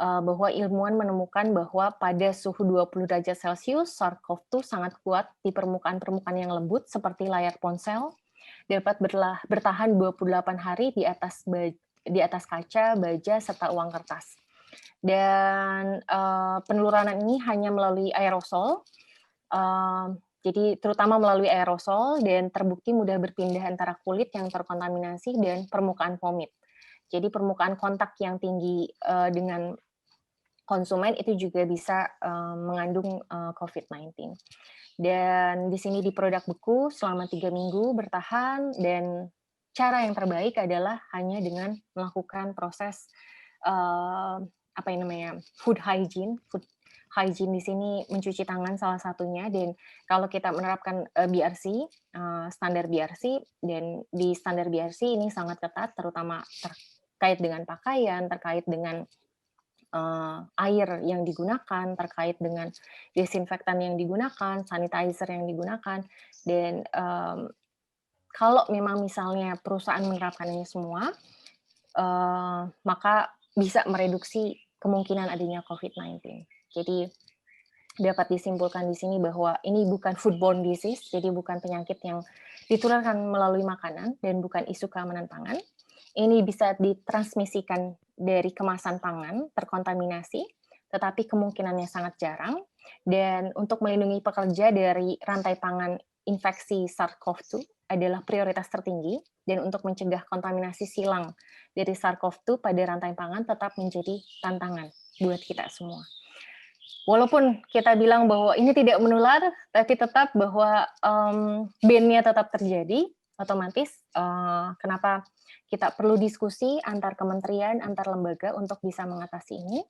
bahwa ilmuwan menemukan bahwa pada suhu 20 derajat Celcius, SARS-CoV-2 sangat kuat di permukaan-permukaan yang lembut seperti layar ponsel, dapat bertahan 28 hari di atas kaca, baja, serta uang kertas. Dan penularan ini hanya melalui aerosol, jadi terutama melalui aerosol, dan terbukti mudah berpindah antara kulit yang terkontaminasi dan permukaan vomit. Jadi permukaan kontak yang tinggi dengan konsumen itu juga bisa mengandung COVID-19. Dan di sini di produk beku selama 3 minggu bertahan, dan cara yang terbaik adalah hanya dengan melakukan proses food hygiene. Hygiene di sini mencuci tangan salah satunya, dan kalau kita menerapkan BRC, standar BRC, dan di standar BRC ini sangat ketat, terutama terkait dengan pakaian, terkait dengan air yang digunakan, terkait dengan desinfektan yang digunakan, sanitizer yang digunakan, dan kalau memang misalnya perusahaan menerapkan ini semua, maka bisa mereduksi kemungkinan adanya COVID-19. Jadi dapat disimpulkan di sini bahwa ini bukan foodborne disease, jadi bukan penyakit yang ditularkan melalui makanan dan bukan isu keamanan pangan. Ini bisa ditransmisikan dari kemasan pangan terkontaminasi, tetapi kemungkinannya sangat jarang. Dan untuk melindungi pekerja dari rantai pangan infeksi SARS-CoV-2 adalah prioritas tertinggi, dan untuk mencegah kontaminasi silang dari SARS-CoV-2 pada rantai pangan tetap menjadi tantangan buat kita semua. Walaupun kita bilang bahwa ini tidak menular, tapi tetap bahwa ban-nya tetap terjadi, otomatis kenapa kita perlu diskusi antar kementerian, antar lembaga untuk bisa mengatasi ini.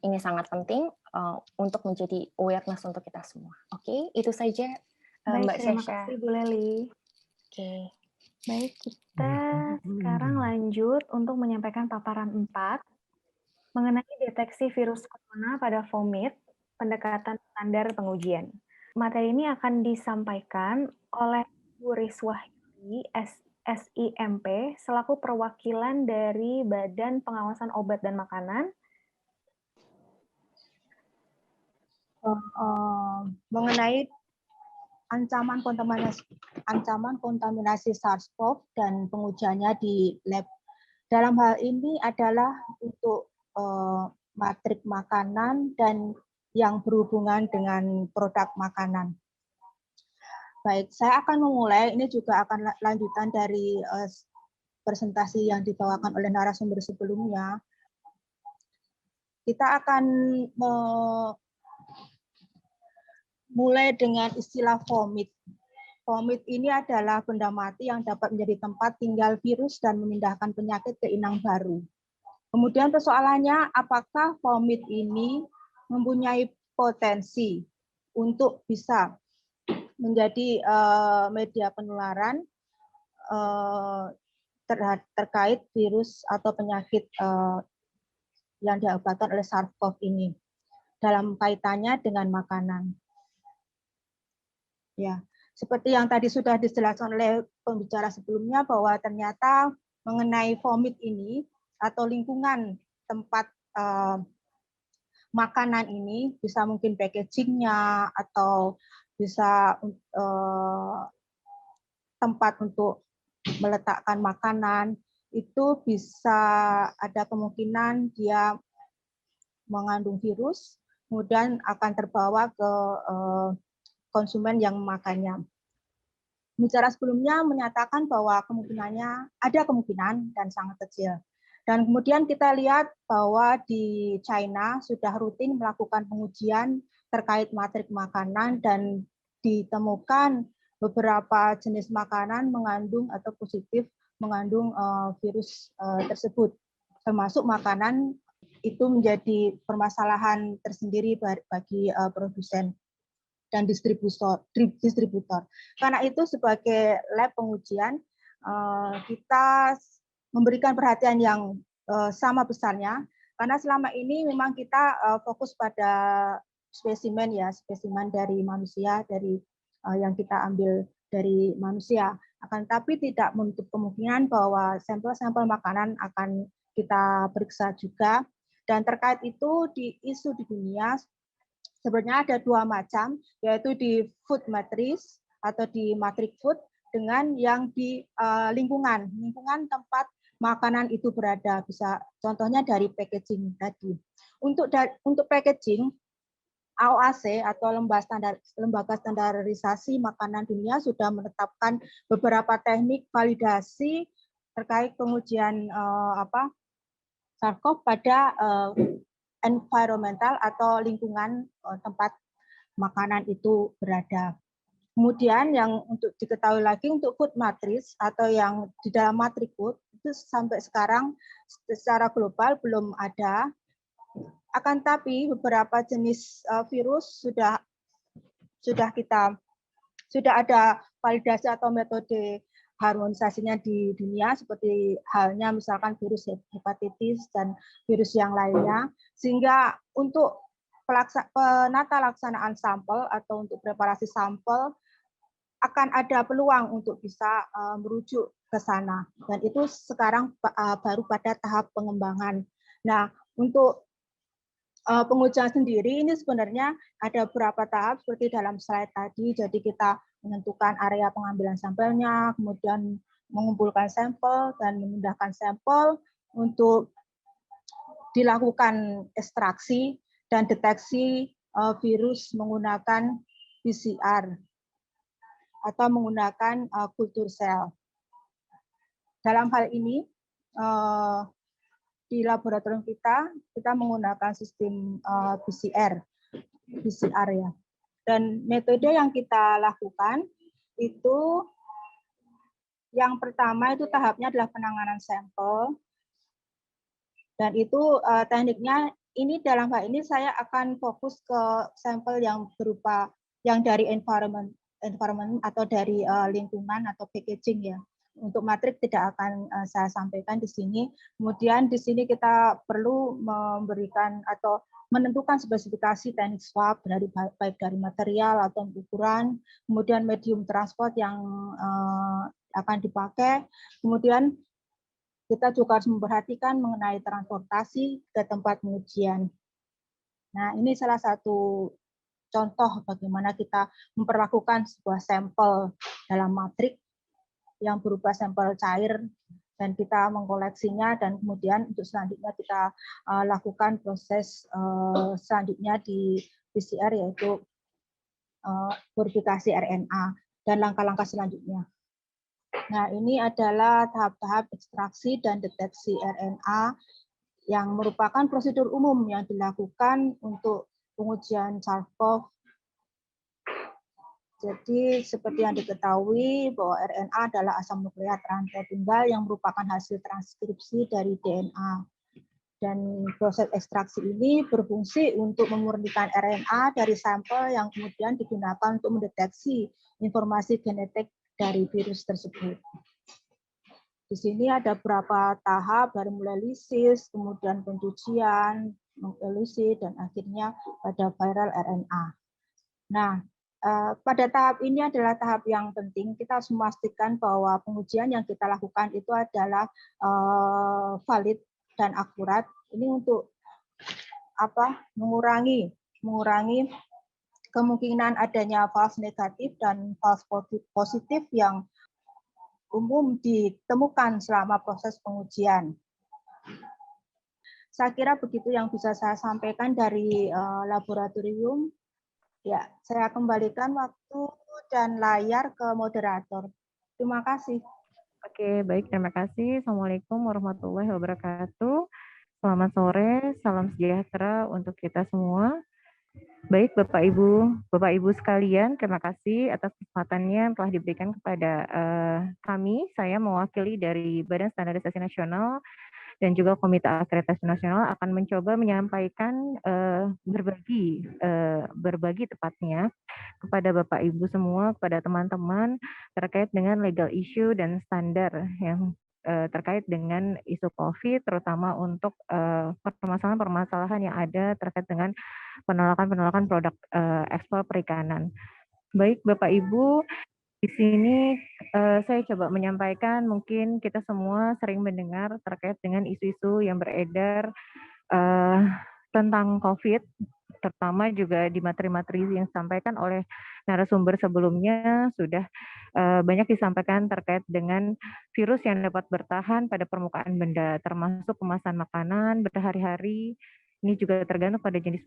Ini sangat penting untuk menjadi awareness untuk kita semua. Oke, itu saja Mbak Syasha. Terima kasih Bu Leli. Oke. Baik, kita sekarang lanjut untuk menyampaikan paparan 4 mengenai deteksi virus corona pada vomit, pendekatan standar pengujian. Materi ini akan disampaikan oleh Bu Riswahyuni, SIMP, selaku perwakilan dari Badan Pengawasan Obat dan Makanan. Mengenai ancaman kontaminasi SARS-CoV dan pengujiannya di lab. Dalam hal ini adalah untuk matrik makanan dan yang berhubungan dengan produk makanan. Baik, saya akan memulai. Ini juga akan lanjutan dari presentasi yang dibawakan oleh narasumber sebelumnya. Kita akan mulai dengan istilah vomit. Vomit ini adalah benda mati yang dapat menjadi tempat tinggal virus dan memindahkan penyakit ke inang baru. Kemudian persoalannya, apakah vomit ini mempunyai potensi untuk bisa menjadi media penularan terkait virus atau penyakit yang diakibatkan oleh SARS-CoV ini dalam kaitannya dengan makanan. Ya, seperti yang tadi sudah dijelaskan oleh pembicara sebelumnya bahwa ternyata mengenai vomit ini atau lingkungan tempat makanan ini bisa mungkin packagingnya atau bisa tempat untuk meletakkan makanan itu bisa ada kemungkinan dia mengandung virus, kemudian akan terbawa ke konsumen yang memakannya. Bicara sebelumnya menyatakan bahwa kemungkinannya ada kemungkinan dan sangat kecil. Dan kemudian kita lihat bahwa di China sudah rutin melakukan pengujian terkait matrik makanan dan ditemukan beberapa jenis makanan mengandung atau positif mengandung virus tersebut. Termasuk makanan itu menjadi permasalahan tersendiri bagi produsen dan distributor. Karena itu sebagai lab pengujian kita memberikan perhatian yang sama besarnya karena selama ini memang kita fokus pada spesimen dari manusia dari yang kita ambil dari manusia. Akan tapi tidak menutup kemungkinan bahwa sampel-sampel makanan akan kita periksa juga. Dan terkait itu di isu di dunia sebenarnya ada dua macam, yaitu di food matrix atau di matrix food dengan yang di lingkungan tempat makanan itu berada. Bisa contohnya dari packaging tadi. Untuk packaging, AOAC atau Lembaga Standarisasi Makanan Dunia sudah menetapkan beberapa teknik validasi terkait pengujian SARS-CoV pada environmental atau lingkungan tempat makanan itu berada. Kemudian yang untuk diketahui lagi untuk food matrix atau yang di dalam matrix food itu sampai sekarang secara global belum ada. Akan tapi beberapa jenis virus sudah ada validasi atau metode harmonisasinya di dunia seperti halnya misalkan virus hepatitis dan virus yang lainnya, sehingga untuk penata laksanaan sampel atau untuk preparasi sampel akan ada peluang untuk bisa merujuk ke sana, dan itu sekarang baru pada tahap pengembangan. Nah, untuk pengujian sendiri ini sebenarnya ada beberapa tahap seperti dalam slide tadi. Jadi kita menentukan area pengambilan sampelnya, kemudian mengumpulkan sampel dan memindahkan sampel untuk dilakukan ekstraksi dan deteksi virus menggunakan PCR atau menggunakan kultur sel. Dalam hal ini di laboratorium kita menggunakan sistem PCR ya. Dan metode yang kita lakukan itu yang pertama itu tahapnya adalah penanganan sampel. Dan itu tekniknya ini dalam hal ini saya akan fokus ke sampel yang berupa yang dari environment atau dari lingkungan atau packaging ya. Untuk matrik tidak akan saya sampaikan di sini. Kemudian di sini kita perlu memberikan atau menentukan spesifikasi teknik swab baik dari material atau ukuran, kemudian medium transport yang akan dipakai, kemudian kita juga harus memperhatikan mengenai transportasi ke tempat pengujian. Nah, ini salah satu contoh bagaimana kita memperlakukan sebuah sampel dalam matrik yang berupa sampel cair dan kita mengkoleksinya dan kemudian untuk selanjutnya kita lakukan proses selanjutnya di PCR yaitu verifikasi RNA dan langkah-langkah selanjutnya. Nah, ini adalah tahap-tahap ekstraksi dan deteksi RNA yang merupakan prosedur umum yang dilakukan untuk pengujian SARS-CoV. Jadi seperti yang diketahui bahwa RNA adalah asam nukleat rantai tunggal yang merupakan hasil transkripsi dari DNA. Dan proses ekstraksi ini berfungsi untuk memurnikan RNA dari sampel yang kemudian digunakan untuk mendeteksi informasi genetik dari virus tersebut. Di sini ada beberapa tahap dari mulai lisis, kemudian pencucian, mengelusi, dan akhirnya pada viral RNA. Nah, pada tahap ini adalah tahap yang penting. Kita harus memastikan bahwa pengujian yang kita lakukan itu adalah valid dan akurat. Ini untuk mengurangi kemungkinan adanya false negatif dan false positif yang umum ditemukan selama proses pengujian. Saya kira begitu yang bisa saya sampaikan dari laboratorium. Ya, saya kembalikan waktu dan layar ke moderator. Terima kasih. Oke, baik, terima kasih. Assalamualaikum warahmatullahi wabarakatuh. Selamat sore, salam sejahtera untuk kita semua. Baik, Bapak Ibu sekalian, terima kasih atas kesempatannya yang telah diberikan kepada kami. Saya mewakili dari Badan Standarisasi Nasional dan juga Komite Akreditasi Nasional akan mencoba menyampaikan berbagi tepatnya kepada Bapak Ibu semua, kepada teman-teman terkait dengan legal issue dan standar yang terkait dengan isu COVID, terutama untuk permasalahan-permasalahan yang ada terkait dengan penolakan produk ekspor perikanan. Baik, Bapak Ibu, di sini saya coba menyampaikan, mungkin kita semua sering mendengar terkait dengan isu-isu yang beredar tentang COVID, terutama juga di materi-materi yang disampaikan oleh narasumber sebelumnya sudah banyak disampaikan terkait dengan virus yang dapat bertahan pada permukaan benda, termasuk kemasan makanan berhari-hari. Ini juga tergantung pada jenis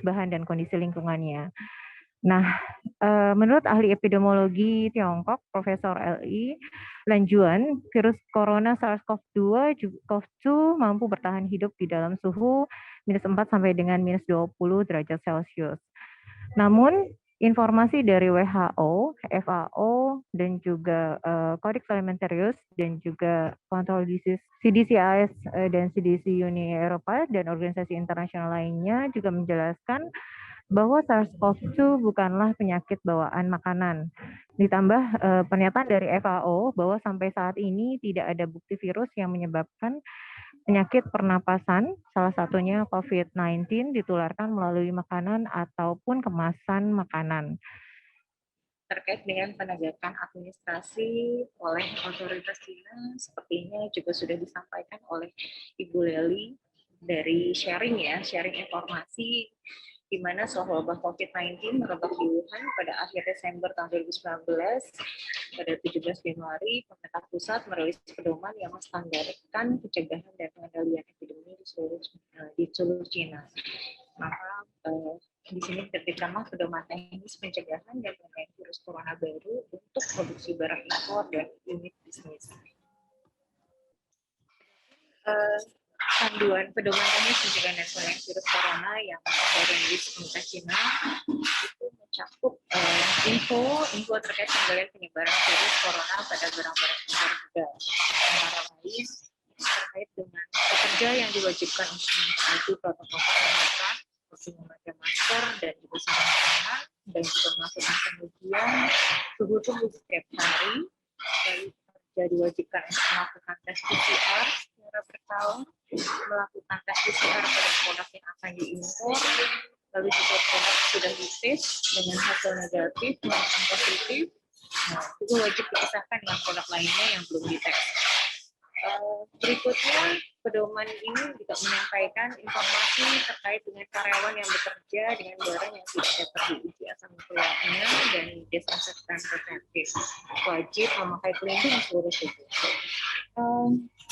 bahan dan kondisi lingkungannya. Nah, menurut ahli epidemiologi Tiongkok, Profesor Li Lanjuan, virus corona SARS-CoV-2 mampu bertahan hidup di dalam suhu -4 sampai dengan -20 derajat Celcius. Namun, informasi dari WHO, FAO, dan juga Codex Alimentarius, dan juga Control Disease CDC-AS dan CDC Uni Eropa, dan organisasi internasional lainnya juga menjelaskan bahwa SARS-CoV-2 bukanlah penyakit bawaan makanan. Ditambah pernyataan dari FAO bahwa sampai saat ini tidak ada bukti virus yang menyebabkan penyakit pernapasan, salah satunya COVID-19, ditularkan melalui makanan ataupun kemasan makanan. Terkait dengan penegakan administrasi oleh otoritas Cina, sepertinya juga sudah disampaikan oleh Ibu Leli dari sharing informasi di mana soal wabah COVID-19 merebak di Wuhan pada akhir Desember tahun 2019. Pada 17 Januari, pemerintah pusat merilis pedoman yang menstandarkan pencegahan dan pengendalian epidemi di seluruh Cina. Maka di sini diterbitkanlah pedoman teknis pencegahan dan pengendalian virus corona baru untuk produksi barang impor dan unit bisnis. Panduan pedoman teknis pencegahan dan pengendalian virus corona yang dirilis pemerintah Cina itu mencakup info terkait pengendalian penyebaran virus corona pada barang-barang impor juga, antara lain terkait dengan pekerja yang diwajibkan untuk mentaati protokol kesehatan seperti memakai masker dan juga sarung tangan, dan juga melakukan pengujian suhu tubuh setiap hari. Lalu pekerja diwajibkan untuk melakukan tes PCR secara berkala, melakukan tes PCR pada produk yang akan diimpor, lalu jika produk sudah dites dengan hasil negatif maupun positif, itu wajib dipisahkan dengan produk lainnya yang belum dites. Berikutnya, pedoman ini juga menyampaikan informasi terkait dengan karyawan yang bekerja dengan barang yang tidak dapat diuji asal usulnya dan desinfektan preventif. Wajib memakai pelindung seluruh tubuh.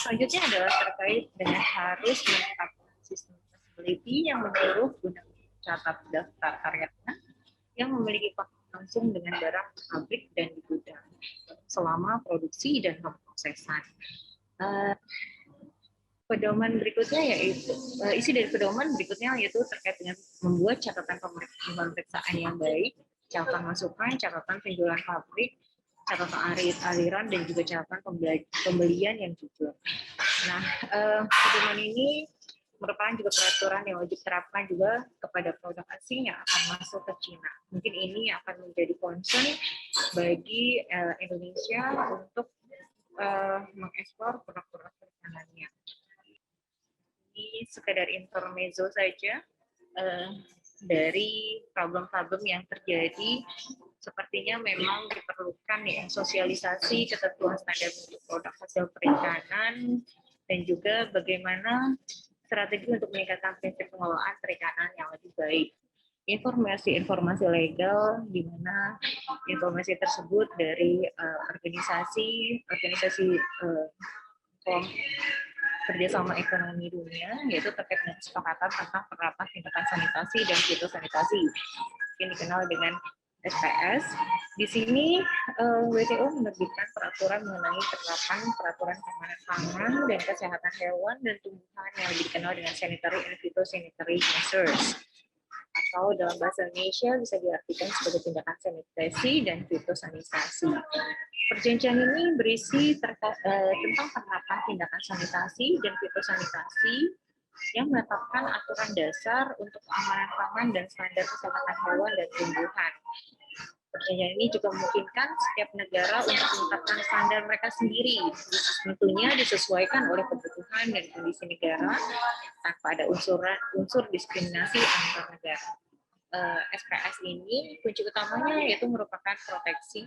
Selanjutnya adalah terkait dengan harus menetapkan sistem traceability yang menyeluruh guna mencatat daftar karyawan yang memiliki kontak langsung dengan barang pabrik dan di gudang selama produksi dan pemrosesan. Pedoman berikutnya yaitu isi dari pedoman berikutnya yaitu terkait dengan membuat catatan pemeriksaan yang baik, catatan masukan, catatan penjualan pabrik, catatan aliran, dan juga catatan pembelian yang jujur. Nah, pedoman ini merupakan juga peraturan yang wajib terapkan juga kepada produk asing yang akan masuk ke Cina. Mungkin ini akan menjadi concern bagi Indonesia untuk mengekspor produk-produk perikanannya. Ini sekedar intermezzo saja dari problem-problem yang terjadi. Sepertinya memang diperlukan ya sosialisasi ketentuan standar untuk produk hasil perikanan dan juga bagaimana strategi untuk meningkatkan prinsip pengelolaan perikanan yang lebih baik. Informasi-informasi legal di mana informasi tersebut dari organisasi kerjasama ekonomi dunia, yaitu terkait dengan kesepakatan tentang penerapan tindakan sanitasi dan fitosanitasi yang dikenal dengan SPS. Di sini WTO menerbitkan peraturan mengenai penerapan peraturan keamanan pangan dan kesehatan hewan dan tumbuhan yang lebih dikenal dengan sanitary and phytosanitary measures, atau dalam bahasa Indonesia bisa diartikan sebagai tindakan sanitasi dan fitosanitasi. Perjanjian ini berisi tentang penerapan tindakan sanitasi dan fitosanitasi yang menetapkan aturan dasar untuk keamanan pangan dan standar kesehatan hewan dan tumbuhan. Perjanjian ini juga memungkinkan setiap negara untuk menetapkan standar mereka sendiri, tentunya disesuaikan oleh kebutuhan dan kondisi negara tanpa ada unsur diskriminasi antar negara. SPS ini kunci utamanya yaitu merupakan proteksi,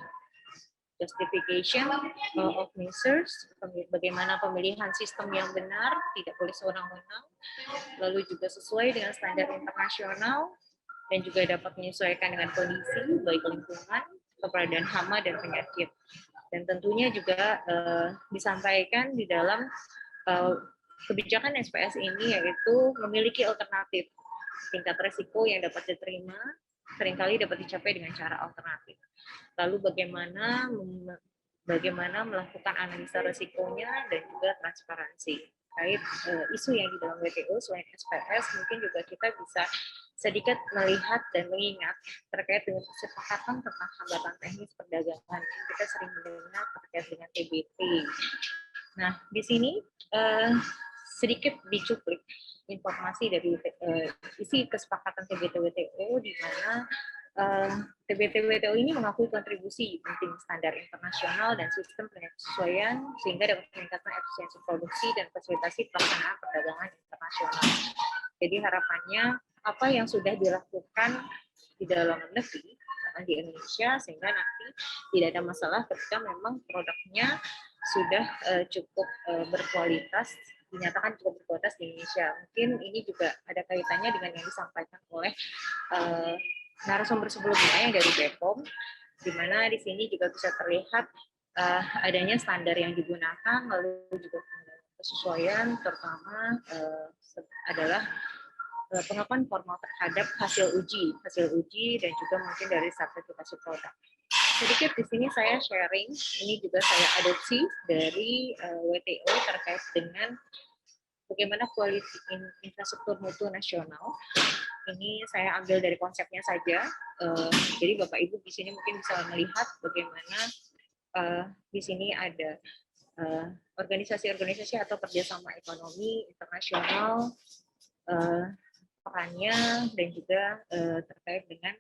justification of measures, bagaimana pemilihan sistem yang benar, tidak boleh sewenang-wenang, lalu juga sesuai dengan standar internasional, dan juga dapat menyesuaikan dengan kondisi, baik lingkungan, keberadaan hama, dan penyakit. Dan tentunya juga disampaikan di dalam kebijakan SPS ini, yaitu memiliki alternatif. Tingkat resiko yang dapat diterima seringkali dapat dicapai dengan cara alternatif. Lalu bagaimana melakukan analisa resikonya dan juga transparansi. Terkait isu yang di dalam WTO selain SPS, mungkin juga kita bisa sedikit melihat dan mengingat terkait dengan kesepakatan tentang hambatan teknis perdagangan yang kita sering mendengar terkait dengan TBT. Nah, di sini sedikit dicuplik informasi dari isi kesepakatan TBT-WTO di mana TBT-WTO ini mengakui kontribusi penting standar internasional dan sistem penyesuaian sehingga dapat meningkatkan efisiensi produksi dan fasilitasi pelaksanaan perdagangan internasional. Jadi harapannya apa yang sudah dilakukan di dalam negeri di Indonesia sehingga nanti tidak ada masalah ketika memang produknya sudah cukup berkualitas, dinyatakan cukup berkualitas di Indonesia. Mungkin ini juga ada kaitannya dengan yang disampaikan oleh narasumber sebelumnya yang dari BPOM, di mana di sini juga bisa terlihat adanya standar yang digunakan, lalu juga kesesuaian terutama adalah pengakuan formal terhadap hasil uji dan juga mungkin dari sertifikasi produk. Sedikit di sini saya sharing, ini juga saya adopsi dari WTO terkait dengan bagaimana kualitas infrastruktur mutu nasional. Ini saya ambil dari konsepnya saja. Jadi Bapak Ibu di sini mungkin bisa melihat bagaimana di sini ada organisasi-organisasi atau kerjasama ekonomi internasional, perannya dan juga terkait dengan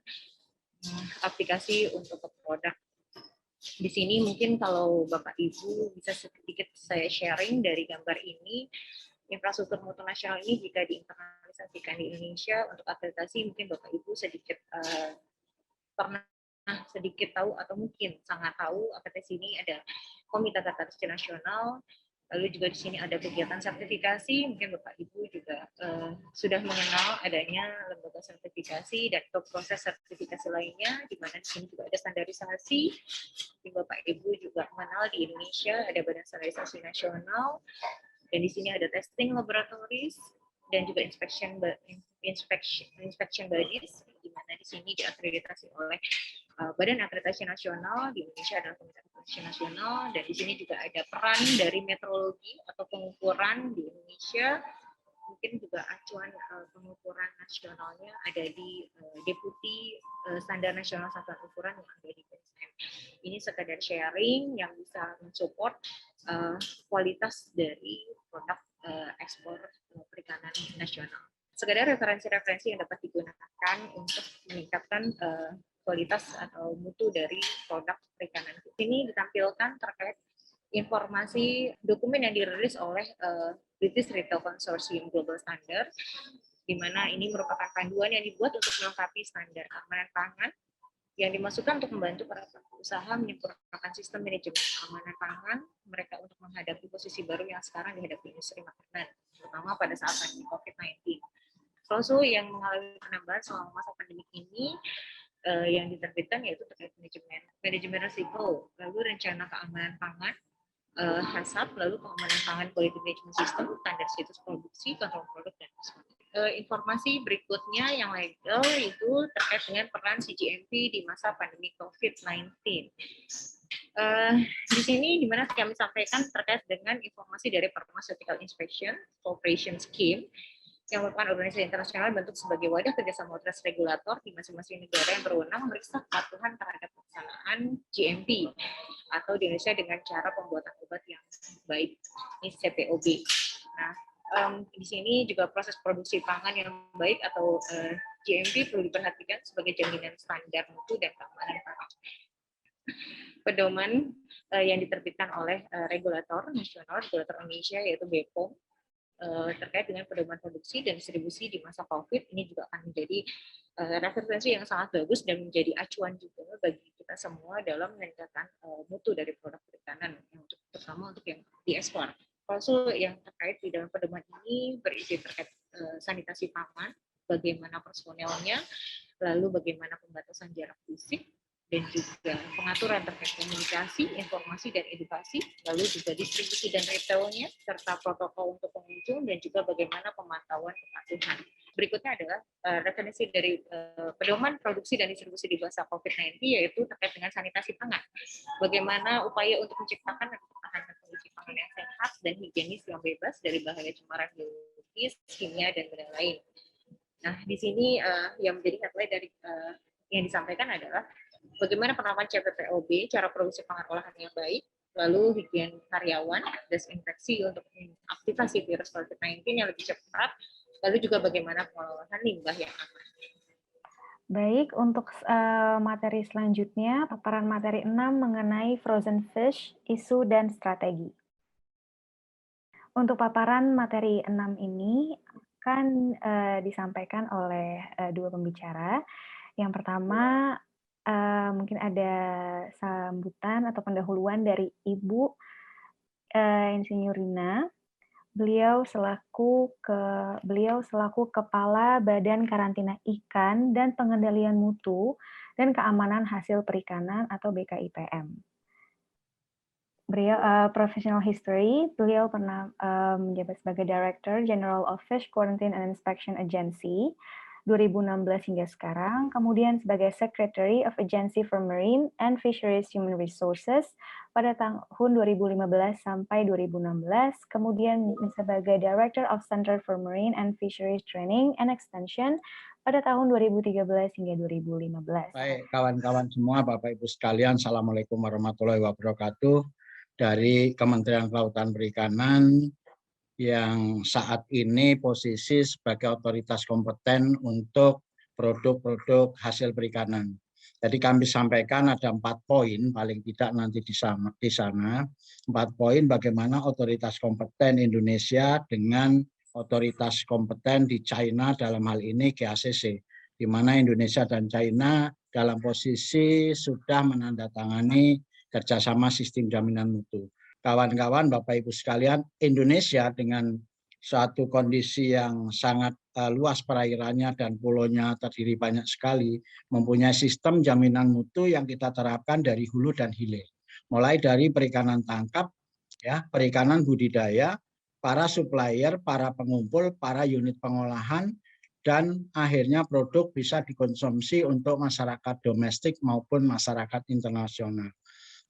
aplikasi untuk produk. Di sini mungkin kalau Bapak Ibu bisa sedikit saya sharing dari gambar ini, infrastruktur mutu nasional ini jika diinternalisasikan di Indonesia untuk akreditasi, mungkin Bapak Ibu sedikit pernah sedikit tahu atau mungkin sangat tahu akreditasi ini ada Komite Akreditasi Nasional. Lalu juga di sini ada kegiatan sertifikasi, mungkin Bapak Ibu juga sudah mengenal adanya lembaga sertifikasi dan proses sertifikasi lainnya, di mana di sini juga ada standarisasi. Bapak Ibu juga mengenal di Indonesia ada Badan Standarisasi Nasional, dan di sini ada testing laboratories dan juga inspection bodies, di mana di sini diakreditasi oleh Badan Akreditasi Nasional. Di Indonesia adalah Komite Akreditasi Nasional, dan di sini juga ada peran dari metrologi atau pengukuran di Indonesia. Mungkin juga acuan pengukuran nasionalnya ada di Deputi Standar Nasional Satuan Ukuran yang ada di BSN. Ini sekedar sharing yang bisa mensupport kualitas dari produk ekspor perikanan nasional. Sekedar referensi-referensi yang dapat digunakan untuk meningkatkan kualitas atau mutu dari produk perikanan. Ini ditampilkan terkait informasi dokumen yang dirilis oleh British Retail Consortium Global Standard, di mana ini merupakan panduan yang dibuat untuk melengkapi standar keamanan pangan yang dimasukkan untuk membantu para pelaku usaha menyempurnakan sistem manajemen keamanan pangan mereka untuk menghadapi posisi baru yang sekarang dihadapi industri makanan, terutama pada saat pandemi COVID-19. Klausul yang mengalami penambahan selama masa pandemi ini yang diterbitkan yaitu terkait manajemen risiko, lalu rencana keamanan pangan, HACCP, lalu pengamanan pangan quality management system, standar situs produksi, kontrol produk, dan sebagainya. Informasi berikutnya yang legal itu terkait dengan peran CGMP di masa pandemi COVID-19. Di sini di mana kami sampaikan terkait dengan informasi dari Pharmaceutical Inspection Cooperation Scheme yang merupakan organisasi internasional bentuk sebagai wadah kerjasama otoritas regulator di masing-masing negara yang berwenang memeriksa kepatuhan terhadap pelaksanaan GMP atau di Indonesia dengan cara pembuatan obat yang baik, ini CPOB. Nah, di sini juga proses produksi pangan yang baik atau GMP perlu diperhatikan sebagai jaminan standar mutu dan keamanan pangan. Pedoman yang diterbitkan oleh regulator nasional, regulator Indonesia yaitu BPOM, terkait dengan pedoman produksi dan distribusi di masa COVID, ini juga akan menjadi referensi yang sangat bagus dan menjadi acuan juga bagi kita semua dalam meningkatkan mutu dari produk perikanan, terutama untuk yang diekspor. Klausul yang terkait di dalam pedoman ini berisi terkait sanitasi pangan, bagaimana personelnya, lalu bagaimana pembatasan jarak fisik, dan juga pengaturan terkait komunikasi, informasi, dan edukasi, lalu juga distribusi dan retailnya, serta protokol untuk pengunjung, dan juga bagaimana pemantauan kepatuhan. Berikutnya adalah referensi dari pedoman produksi dan distribusi di masa COVID-19, yaitu terkait dengan sanitasi pangan. Bagaimana upaya untuk menciptakan dan mempertahankan kondisi pangan yang sehat dan higienis yang bebas dari bahaya cemaran biologis, kimia, dan benda lain. Nah, di sini yang menjadi headline dari yang disampaikan adalah bagaimana penerapan CPPOB, cara produksi pangan olahan yang baik, lalu higien karyawan, desinfeksi untuk aktivasi virus COVID-19 yang lebih cepat, lalu juga bagaimana pengelolaan limbah yang aman. Baik, untuk materi selanjutnya, paparan materi 6 mengenai frozen fish, isu dan strategi. Untuk paparan materi 6 ini akan disampaikan oleh dua pembicara. Yang pertama, mungkin ada sambutan atau pendahuluan dari Ibu Insinyur Rina. Beliau selaku Kepala Badan Karantina Ikan dan Pengendalian Mutu dan Keamanan Hasil Perikanan atau BKIPM. Beliau professional history, beliau pernah menjabat sebagai Director General of Fish Quarantine and Inspection Agency 2016 hingga sekarang, kemudian sebagai Secretary of Agency for Marine and Fisheries Human Resources pada tahun 2015 sampai 2016, kemudian sebagai Director of Center for Marine and Fisheries Training and Extension pada tahun 2013 hingga 2015. Baik, kawan-kawan semua, Bapak Ibu sekalian, Assalamualaikum warahmatullahi wabarakatuh. Dari Kementerian Kelautan Perikanan yang saat ini posisi sebagai otoritas kompeten untuk produk-produk hasil perikanan. Jadi kami sampaikan ada 4 poin, paling tidak nanti di sana 4 poin bagaimana otoritas kompeten Indonesia dengan otoritas kompeten di China, dalam hal ini GACC, di mana Indonesia dan China dalam posisi sudah menandatangani kerjasama sistem jaminan mutu. Kawan-kawan, Bapak Ibu sekalian, Indonesia dengan suatu kondisi yang sangat luas perairannya dan pulaunya terdiri banyak sekali, mempunyai sistem jaminan mutu yang kita terapkan dari hulu dan hilir. Mulai dari perikanan tangkap, ya, perikanan budidaya, para supplier, para pengumpul, para unit pengolahan, dan akhirnya produk bisa dikonsumsi untuk masyarakat domestik maupun masyarakat internasional.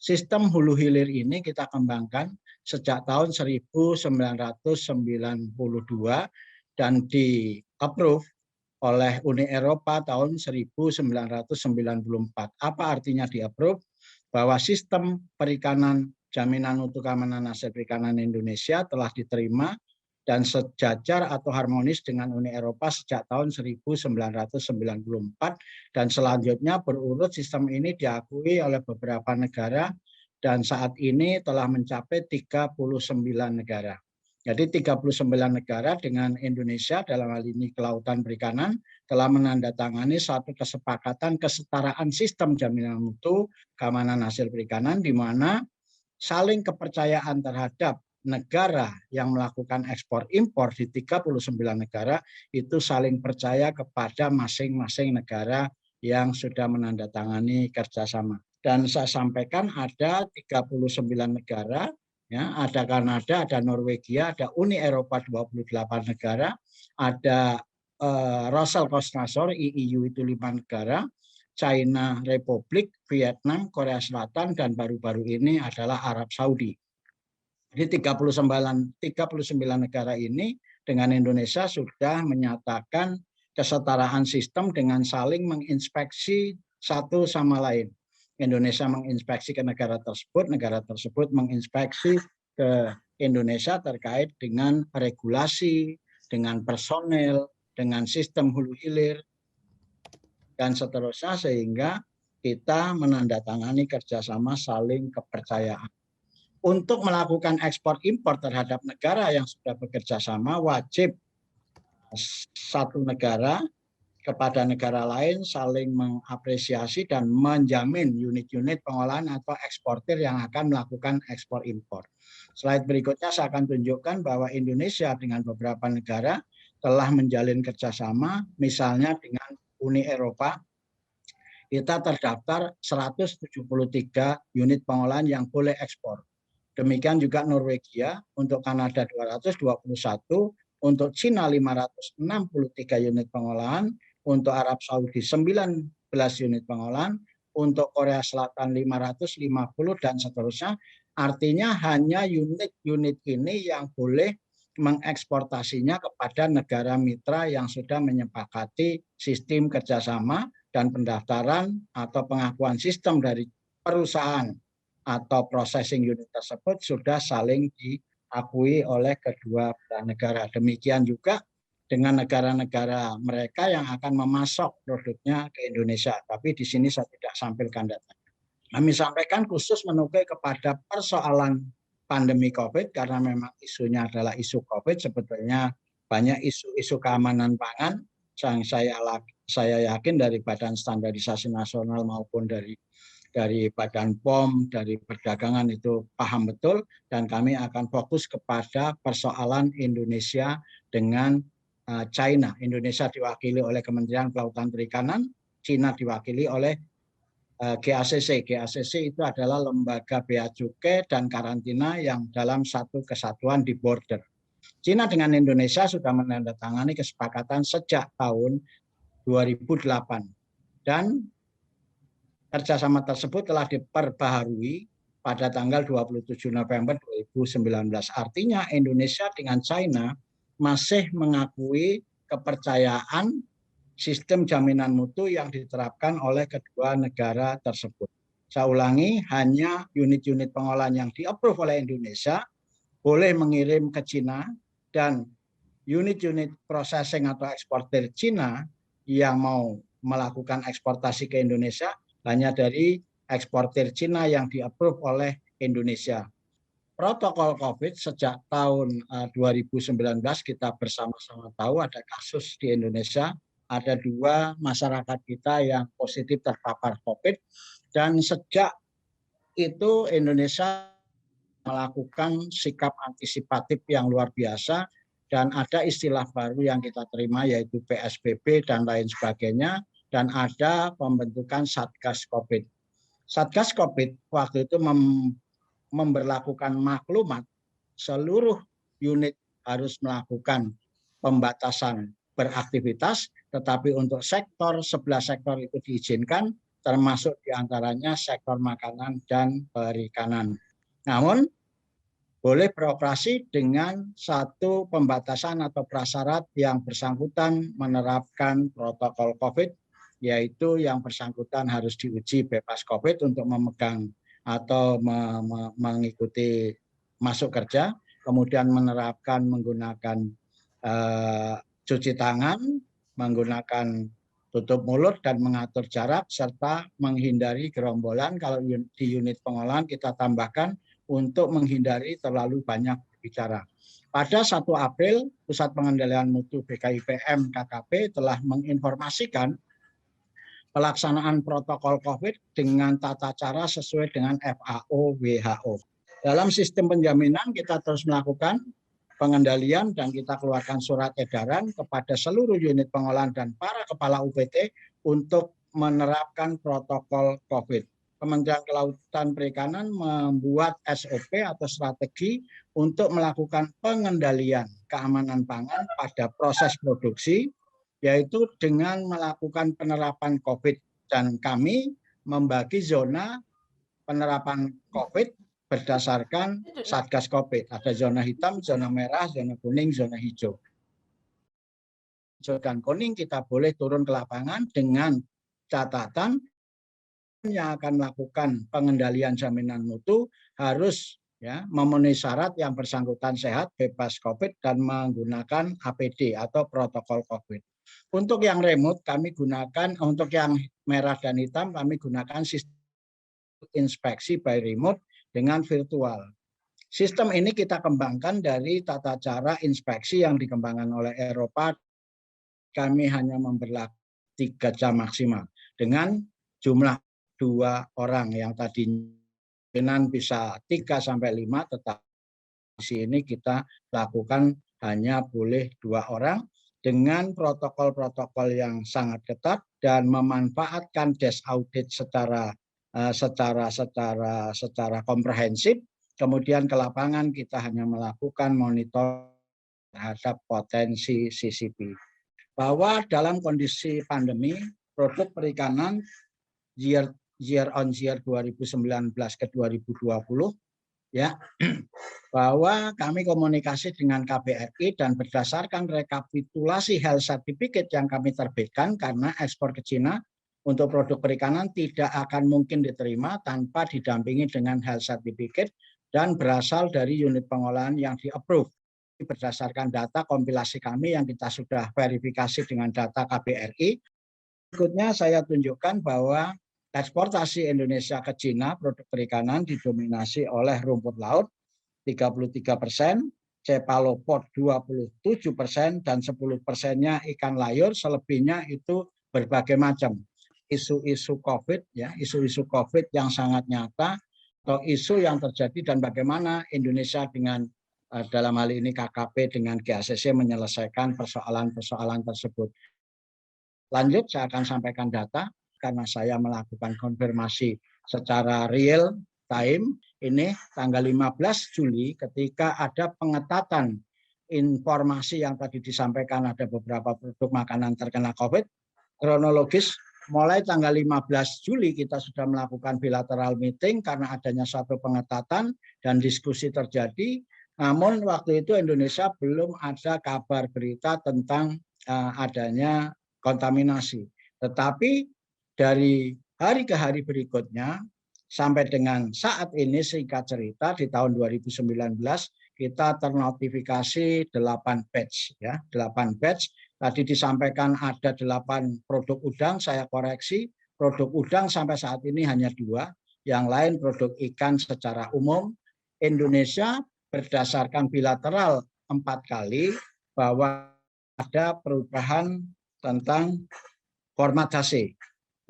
Sistem hulu hilir ini kita kembangkan sejak tahun 1992 dan di-approve oleh Uni Eropa tahun 1994. Apa artinya di-approve? Bahwa sistem perikanan jaminan mutu keamanan hasil perikanan Indonesia telah diterima dan sejajar atau harmonis dengan Uni Eropa sejak tahun 1994 dan selanjutnya berurut sistem ini diakui oleh beberapa negara dan saat ini telah mencapai 39 negara. Jadi 39 negara dengan Indonesia dalam hal ini Kelautan Perikanan telah menandatangani satu kesepakatan kesetaraan sistem jaminan mutu keamanan hasil perikanan di mana saling kepercayaan terhadap negara yang melakukan ekspor impor di 39 negara itu saling percaya kepada masing-masing negara yang sudah menandatangani kerjasama. Dan saya sampaikan ada 39 negara, ya, ada Kanada, ada Norwegia, ada Uni Eropa 28 negara, ada Russell Kosnasor, IIU itu 5 negara, China Republik, Vietnam, Korea Selatan, dan baru-baru ini adalah Arab Saudi. Jadi 39 negara ini dengan Indonesia sudah menyatakan kesetaraan sistem dengan saling menginspeksi satu sama lain. Indonesia menginspeksi ke negara tersebut menginspeksi ke Indonesia terkait dengan regulasi, dengan personel, dengan sistem hulu hilir, dan seterusnya sehingga kita menandatangani kerjasama saling kepercayaan. Untuk melakukan ekspor impor terhadap negara yang sudah bekerja sama, wajib satu negara kepada negara lain saling mengapresiasi dan menjamin unit-unit pengolahan atau eksportir yang akan melakukan ekspor impor. Slide berikutnya saya akan tunjukkan bahwa Indonesia dengan beberapa negara telah menjalin kerjasama, misalnya dengan Uni Eropa, kita terdaftar 173 unit pengolahan yang boleh ekspor. Demikian juga Norwegia, untuk Kanada 221, untuk Cina 563 unit pengolahan, untuk Arab Saudi 19 unit pengolahan, untuk Korea Selatan 550 dan seterusnya. Artinya hanya unit-unit ini yang boleh mengeksportasinya kepada negara mitra yang sudah menyepakati sistem kerjasama dan pendaftaran atau pengakuan sistem dari perusahaan atau processing unit tersebut sudah saling diakui oleh kedua belah negara. Demikian juga dengan negara-negara mereka yang akan memasok produknya ke Indonesia. Tapi di sini saya tidak sampaikan data. Kami sampaikan khusus menukil kepada persoalan pandemi COVID karena memang isunya adalah isu COVID. Sebetulnya banyak isu-isu keamanan pangan yang saya yakin dari Badan Standarisasi Nasional maupun dari Badan POM, dari perdagangan itu paham betul, dan kami akan fokus kepada persoalan Indonesia dengan China. Indonesia diwakili oleh Kementerian Kelautan Perikanan, China diwakili oleh GACC. GACC itu adalah lembaga bea cukai dan karantina yang dalam satu kesatuan di border. China dengan Indonesia sudah menandatangani kesepakatan sejak tahun 2008 dan kerjasama tersebut telah diperbaharui pada tanggal 27 November 2019. Artinya Indonesia dengan China masih mengakui kepercayaan sistem jaminan mutu yang diterapkan oleh kedua negara tersebut. Saya ulangi, hanya unit-unit pengolahan yang di-approve oleh Indonesia boleh mengirim ke China, dan unit-unit processing atau eksportir China yang mau melakukan eksportasi ke Indonesia hanya dari eksportir Cina yang di-approve oleh Indonesia. Protokol COVID sejak tahun 2019 kita bersama-sama tahu ada kasus di Indonesia, ada 2 masyarakat kita yang positif terpapar COVID, dan sejak itu Indonesia melakukan sikap antisipatif yang luar biasa, dan ada istilah baru yang kita terima yaitu PSBB dan lain sebagainya, dan ada pembentukan Satgas COVID. Satgas COVID waktu itu memberlakukan maklumat seluruh unit harus melakukan pembatasan beraktivitas, tetapi untuk 11 sektor itu diizinkan, termasuk diantaranya sektor makanan dan perikanan. Namun boleh beroperasi dengan satu pembatasan atau prasyarat yang bersangkutan menerapkan protokol COVID, yaitu yang bersangkutan harus diuji bebas COVID untuk memegang atau mengikuti masuk kerja, kemudian menerapkan menggunakan cuci tangan, menggunakan tutup mulut dan mengatur jarak, serta menghindari gerombolan. Kalau di unit pengolahan kita tambahkan untuk menghindari terlalu banyak bicara. Pada 1 April, Pusat Pengendalian Mutu BKIPM KKP telah menginformasikan pelaksanaan protokol COVID dengan tata cara sesuai dengan FAO WHO. Dalam sistem penjaminan kita terus melakukan pengendalian dan kita keluarkan surat edaran kepada seluruh unit pengolahan dan para kepala UPT untuk menerapkan protokol COVID. Kementerian Kelautan Perikanan membuat SOP atau strategi untuk melakukan pengendalian keamanan pangan pada proses produksi, yaitu dengan melakukan penerapan COVID. Dan kami membagi zona penerapan COVID berdasarkan Satgas COVID. Ada zona hitam, zona merah, zona kuning, zona hijau. Hijau dan kuning kita boleh turun ke lapangan dengan catatan yang akan melakukan pengendalian jaminan mutu harus memenuhi syarat yang bersangkutan sehat, bebas COVID, dan menggunakan APD atau protokol COVID. Untuk yang remote kami gunakan, untuk yang merah dan hitam kami gunakan sistem inspeksi by remote dengan virtual. Sistem ini kita kembangkan dari tata cara inspeksi yang dikembangkan oleh Eropa. Kami hanya memberlakukan 3 jam maksimal dengan jumlah 2 orang yang tadinya bisa 3-5, tetapi di sini kita lakukan hanya boleh 2 orang dengan protokol-protokol yang sangat ketat dan memanfaatkan desk audit secara komprehensif. Kemudian ke lapangan kita hanya melakukan monitor terhadap potensi CCP. Bahwa dalam kondisi pandemi, produk perikanan year on year 2019 ke 2020 bahwa kami komunikasi dengan KBRI dan berdasarkan rekapitulasi health certificate yang kami terbitkan, karena ekspor ke Cina untuk produk perikanan tidak akan mungkin diterima tanpa didampingi dengan health certificate dan berasal dari unit pengolahan yang di-approve. Berdasarkan data kompilasi kami yang kita sudah verifikasi dengan data KBRI. Berikutnya saya tunjukkan bahwa eksportasi Indonesia ke Cina produk perikanan didominasi oleh rumput laut 33%, cephalopod 27%, dan 10%-nya ikan layur, selebihnya itu berbagai macam. Isu-isu COVID, isu-isu COVID yang sangat nyata, atau isu yang terjadi dan bagaimana Indonesia dengan dalam hal ini KKP dengan GACC menyelesaikan persoalan-persoalan tersebut. Lanjut, saya akan sampaikan data karena saya melakukan konfirmasi secara real time. Ini tanggal 15 Juli ketika ada pengetatan informasi yang tadi disampaikan ada beberapa produk makanan terkena COVID. Kronologis mulai tanggal 15 Juli kita sudah melakukan bilateral meeting karena adanya satu pengetatan dan diskusi terjadi. Namun waktu itu Indonesia belum ada kabar berita tentang adanya kontaminasi. Tetapi dari hari ke hari berikutnya sampai dengan saat ini, singkat cerita, di tahun 2019 kita ternotifikasi 8 batch. 8 batch. Tadi disampaikan ada 8 produk udang, saya koreksi. Produk udang sampai saat ini hanya 2. Yang lain produk ikan secara umum. Indonesia berdasarkan bilateral 4 kali bahwa ada perubahan tentang formatasi.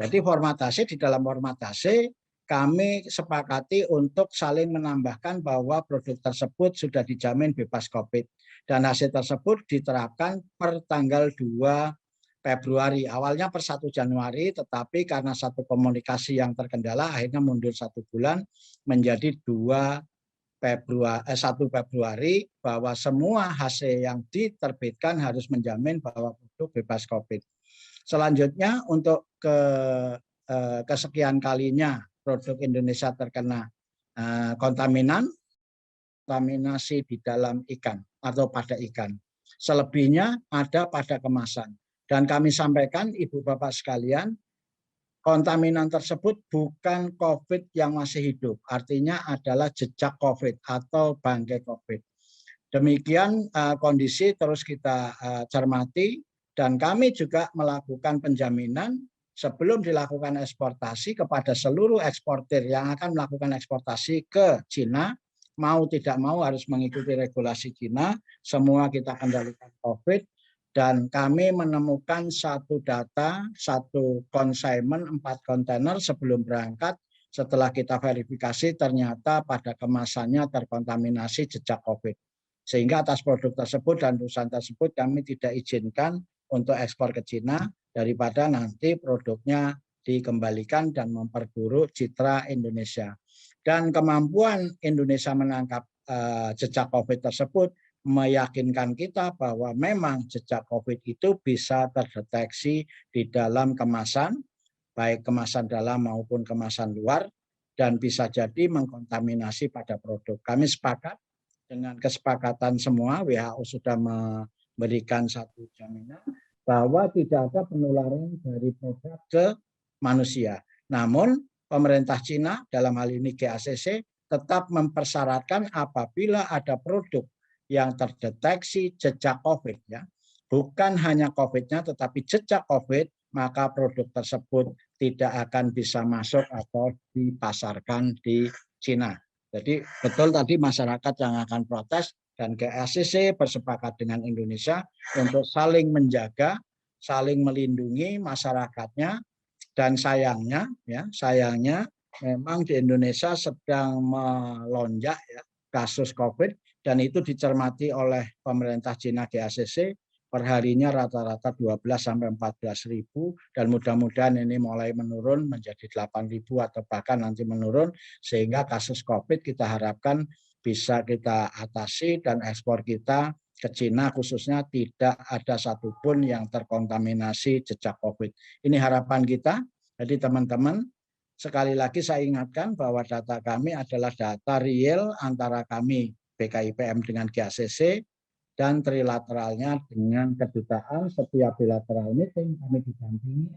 Jadi formatasi, di dalam formatasi kami sepakati untuk saling menambahkan bahwa produk tersebut sudah dijamin bebas COVID. Dan hasil tersebut diterapkan per tanggal 2 Februari. Awalnya per 1 Januari, tetapi karena satu komunikasi yang terkendala akhirnya mundur 1 bulan menjadi 1 Februari bahwa semua hasil yang diterbitkan harus menjamin bahwa produk bebas COVID. Selanjutnya untuk kesekian kalinya produk Indonesia terkena kontaminasi di dalam ikan atau pada ikan. Selebihnya ada pada kemasan. Dan kami sampaikan Ibu Bapak sekalian, kontaminan tersebut bukan COVID yang masih hidup, artinya adalah jejak COVID atau bangkai COVID. Demikian kondisi terus kita cermati Dan kami juga melakukan penjaminan sebelum dilakukan eksportasi kepada seluruh eksportir yang akan melakukan eksportasi ke Cina, mau tidak mau harus mengikuti regulasi Cina, semua kita kendalikan COVID, dan kami menemukan satu data, satu consignment 4 kontainer sebelum berangkat, setelah kita verifikasi ternyata pada kemasannya terkontaminasi jejak COVID. Sehingga atas produk tersebut dan perusahaan tersebut kami tidak izinkan untuk ekspor ke Cina, daripada nanti produknya dikembalikan dan memperburuk citra Indonesia. Dan kemampuan Indonesia menangkap jejak COVID tersebut meyakinkan kita bahwa memang jejak COVID itu bisa terdeteksi di dalam kemasan, baik kemasan dalam maupun kemasan luar, dan bisa jadi mengkontaminasi pada produk. Kami sepakat dengan kesepakatan semua, WHO sudah memberikan satu jaminan bahwa tidak ada penularan dari produk ke manusia. Namun pemerintah Cina dalam hal ini GACC tetap mempersyaratkan apabila ada produk yang terdeteksi jejak COVID, ya, bukan hanya COVID-nya tetapi jejak COVID, maka produk tersebut tidak akan bisa masuk atau dipasarkan di Cina. Jadi betul tadi masyarakat yang akan protes, dan GACC bersepakat dengan Indonesia untuk saling menjaga, saling melindungi masyarakatnya. Dan sayangnya memang di Indonesia sedang melonjak ya, kasus COVID, dan itu dicermati oleh pemerintah Cina GACC. Perharinya rata-rata 12 sampai 14 ribu, dan mudah-mudahan ini mulai menurun menjadi 8 ribu atau bahkan nanti menurun, sehingga kasus COVID kita harapkan bisa kita atasi dan ekspor kita ke Cina khususnya tidak ada satupun yang terkontaminasi jejak COVID. Ini harapan kita. Jadi teman-teman, sekali lagi saya ingatkan bahwa data kami adalah data real antara kami BKIPM dengan GACC, dan trilateralnya dengan kedutaan. Setiap bilateral meeting kami didampingi,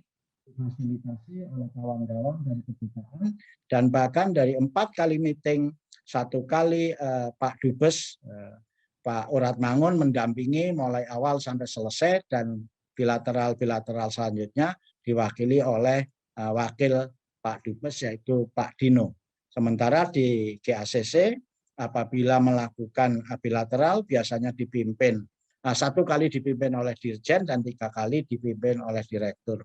difasilitasi oleh kawan-kawan dari kedutaan, dan bahkan dari 4 kali meeting, 1 kali Pak Dubes, Pak Uratmangun mendampingi mulai awal sampai selesai, dan bilateral selanjutnya diwakili oleh wakil Pak Dubes yaitu Pak Dino. Sementara di GACC apabila melakukan bilateral biasanya dipimpin 1 kali dipimpin oleh Dirjen dan 3 kali dipimpin oleh Direktur.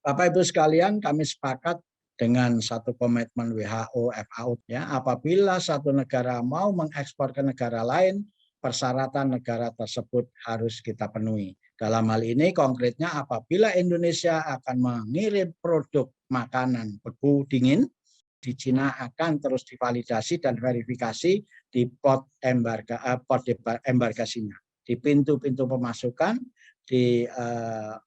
Bapak Ibu sekalian, kami sepakat dengan satu komitmen WHO, FAO, ya, apabila satu negara mau mengekspor ke negara lain, persyaratan negara tersebut harus kita penuhi. Dalam hal ini konkretnya apabila Indonesia akan mengirim produk makanan beku dingin, di Cina akan terus divalidasi dan verifikasi di port embarkasinya, di pintu-pintu pemasukan, di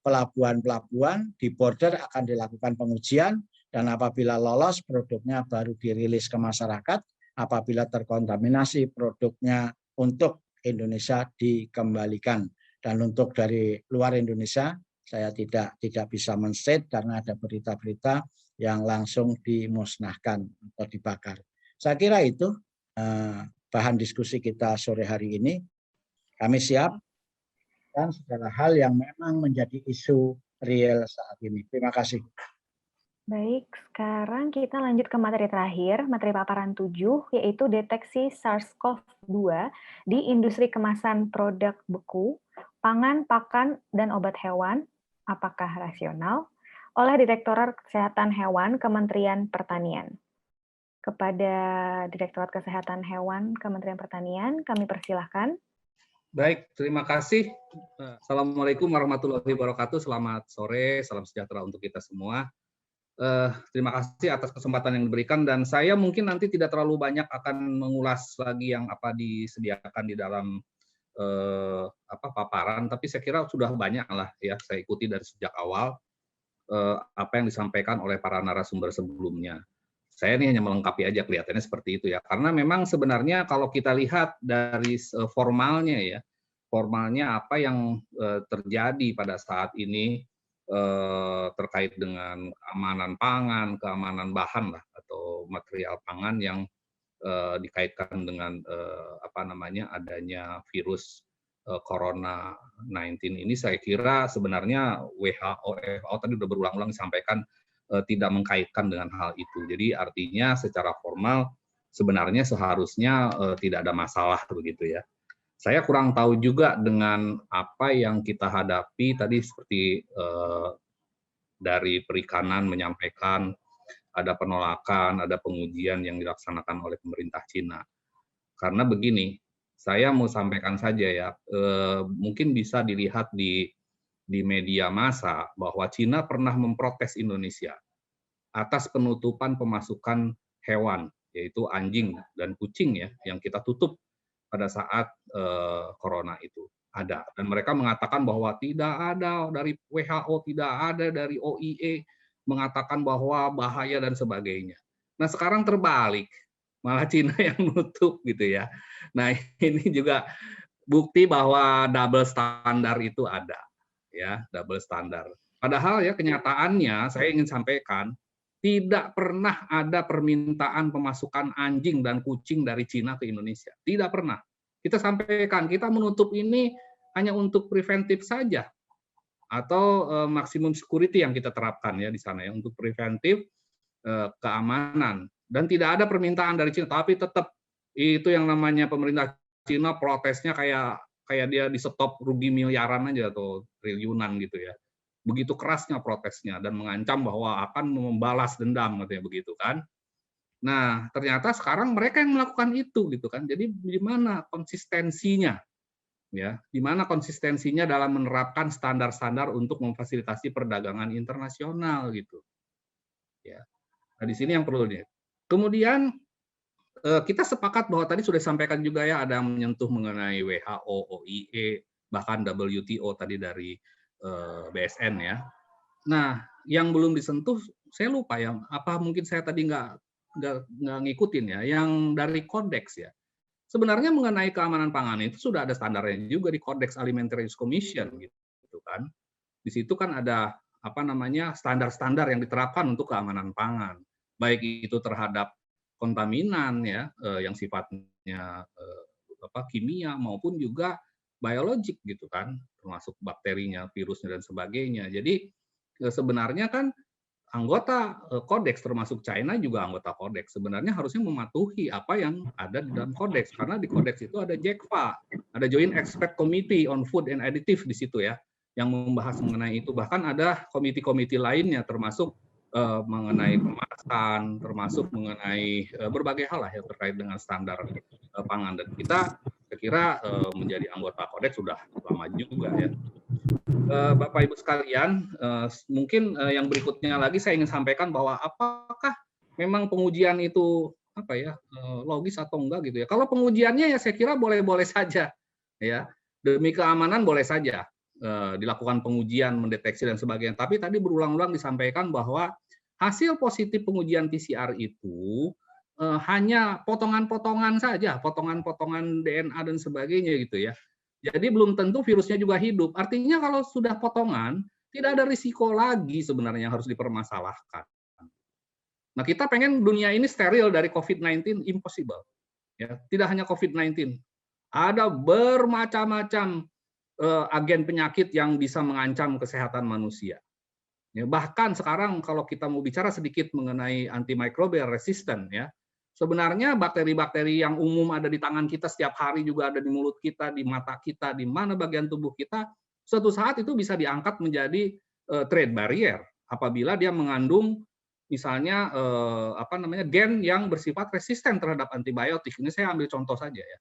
pelabuhan-pelabuhan, di border akan dilakukan pengujian, dan apabila lolos produknya baru dirilis ke masyarakat. Apabila terkontaminasi produknya untuk Indonesia dikembalikan, dan untuk dari luar Indonesia saya tidak bisa men-state karena ada berita-berita yang langsung dimusnahkan atau dibakar. Saya kira itu bahan diskusi kita sore hari ini. Kami siap dan segala hal yang memang menjadi isu real saat ini. Terima kasih. Baik, sekarang kita lanjut ke materi terakhir, materi paparan 7, yaitu deteksi SARS-CoV-2 di industri kemasan produk beku, pangan, pakan, dan obat hewan, apakah rasional? Oleh Direktorat Kesehatan Hewan Kementerian Pertanian. Kepada Direktorat Kesehatan Hewan Kementerian Pertanian, kami persilahkan. Baik, terima kasih. Assalamualaikum warahmatullahi wabarakatuh. Selamat sore, salam sejahtera untuk kita semua. Terima kasih atas kesempatan yang diberikan, dan saya mungkin nanti tidak terlalu banyak akan mengulas lagi yang apa disediakan di dalam paparan, tapi saya kira sudah banyak lah ya saya ikuti dari sejak awal apa yang disampaikan oleh para narasumber sebelumnya. Saya ini hanya melengkapi aja, kelihatannya seperti itu ya, karena memang sebenarnya kalau kita lihat dari formalnya apa yang terjadi pada saat ini terkait dengan keamanan pangan, keamanan bahan lah atau material pangan yang dikaitkan dengan adanya virus Corona 19 ini saya kira sebenarnya WHO tadi sudah berulang-ulang disampaikan tidak mengkaitkan dengan hal itu. Jadi artinya secara formal sebenarnya seharusnya tidak ada masalah begitu ya. Saya kurang tahu juga dengan apa yang kita hadapi tadi seperti dari perikanan menyampaikan ada penolakan, ada pengujian yang dilaksanakan oleh pemerintah Cina. Karena begini, saya mau sampaikan saja ya, mungkin bisa dilihat di media massa bahwa Cina pernah memprotes Indonesia atas penutupan pemasukan hewan, yaitu anjing dan kucing ya, yang kita tutup pada saat corona itu ada. Dan mereka mengatakan bahwa tidak ada dari WHO, tidak ada dari OIE, mengatakan bahwa bahaya dan sebagainya. Nah sekarang terbalik, malah Cina yang nutup gitu ya. Nah ini juga bukti bahwa double standar itu ada, ya double standar. Padahal ya kenyataannya saya ingin sampaikan tidak pernah ada permintaan pemasukan anjing dan kucing dari Cina ke Indonesia, tidak pernah. Kita sampaikan kita menutup ini hanya untuk preventif saja atau maksimum security yang kita terapkan ya di sana ya untuk preventif keamanan dan tidak ada permintaan dari Cina, tapi tetap itu yang namanya pemerintah Cina protesnya kayak dia di stop rugi miliaran aja atau triliunan gitu ya. Begitu kerasnya protesnya dan mengancam bahwa akan membalas dendam katanya begitu kan. Nah, ternyata sekarang mereka yang melakukan itu gitu kan. Jadi di mana konsistensinya? Ya, di mana konsistensinya dalam menerapkan standar-standar untuk memfasilitasi perdagangan internasional gitu. Ya. Nah, di sini yang perlu dilihat. Kemudian kita sepakat bahwa tadi sudah disampaikan juga ya ada yang menyentuh mengenai WHO, OIE, bahkan WTO tadi dari BSN ya. Nah, yang belum disentuh saya lupa ya, apa mungkin saya tadi nggak ngikutin ya, yang dari kodeks ya. Sebenarnya mengenai keamanan pangan itu sudah ada standarnya juga di Codex Alimentarius Commission gitu kan. Di situ kan ada apa namanya standar-standar yang diterapkan untuk keamanan pangan, baik itu terhadap kontaminan ya yang sifatnya kimia maupun juga biologik gitu kan, termasuk bakterinya, virusnya dan sebagainya. Jadi sebenarnya kan anggota kodeks termasuk China juga anggota kodeks sebenarnya harusnya mematuhi apa yang ada di dalam kodeks karena di kodeks itu ada JECFA, ada Joint Expert Committee on Food and Additive di situ ya yang membahas mengenai itu, bahkan ada komite-komite lainnya termasuk mengenai pemasakan, termasuk mengenai berbagai hal lah yang terkait dengan standar pangan dan kita saya kira menjadi anggota kodeks sudah lama juga ya. Bapak Ibu sekalian, mungkin yang berikutnya lagi saya ingin sampaikan bahwa apakah memang pengujian itu apa ya logis atau enggak gitu ya. Kalau pengujiannya ya saya kira boleh-boleh saja ya. Demi keamanan boleh saja dilakukan pengujian, mendeteksi dan sebagainya. Tapi tadi berulang-ulang disampaikan bahwa hasil positif pengujian PCR itu hanya potongan-potongan saja, potongan-potongan DNA dan sebagainya gitu ya. Jadi belum tentu virusnya juga hidup. Artinya kalau sudah potongan, tidak ada risiko lagi sebenarnya yang harus dipermasalahkan. Nah, kita pengen dunia ini steril dari COVID-19, impossible. Ya, tidak hanya COVID-19. Ada bermacam-macam agen penyakit yang bisa mengancam kesehatan manusia. Ya, bahkan sekarang kalau kita mau bicara sedikit mengenai antimicrobial resistant ya, sebenarnya bakteri-bakteri yang umum ada di tangan kita setiap hari juga ada di mulut kita, di mata kita, di mana bagian tubuh kita, suatu saat itu bisa diangkat menjadi trade barrier apabila dia mengandung misalnya gen yang bersifat resisten terhadap antibiotik. Ini saya ambil contoh saja ya.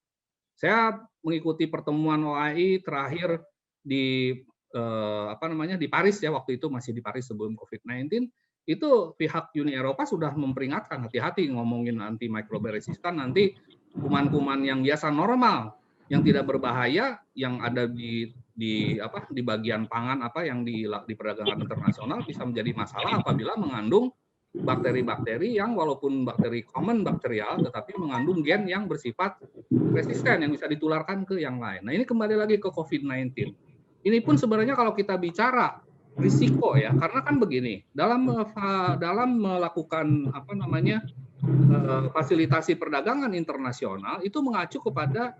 Saya mengikuti pertemuan OAI terakhir di di Paris ya, waktu itu masih di Paris sebelum COVID-19. Itu pihak Uni Eropa sudah memperingatkan hati-hati ngomongin antimicrobial resistant, nanti kuman-kuman yang biasa normal yang tidak berbahaya yang ada di bagian pangan yang di perdagangan internasional bisa menjadi masalah apabila mengandung bakteri-bakteri yang walaupun bakteri common bakterial tetapi mengandung gen yang bersifat resisten yang bisa ditularkan ke yang lain. Nah, ini kembali lagi ke COVID-19. Ini pun sebenarnya kalau kita bicara risiko ya, karena kan begini, dalam melakukan fasilitasi perdagangan internasional itu mengacu kepada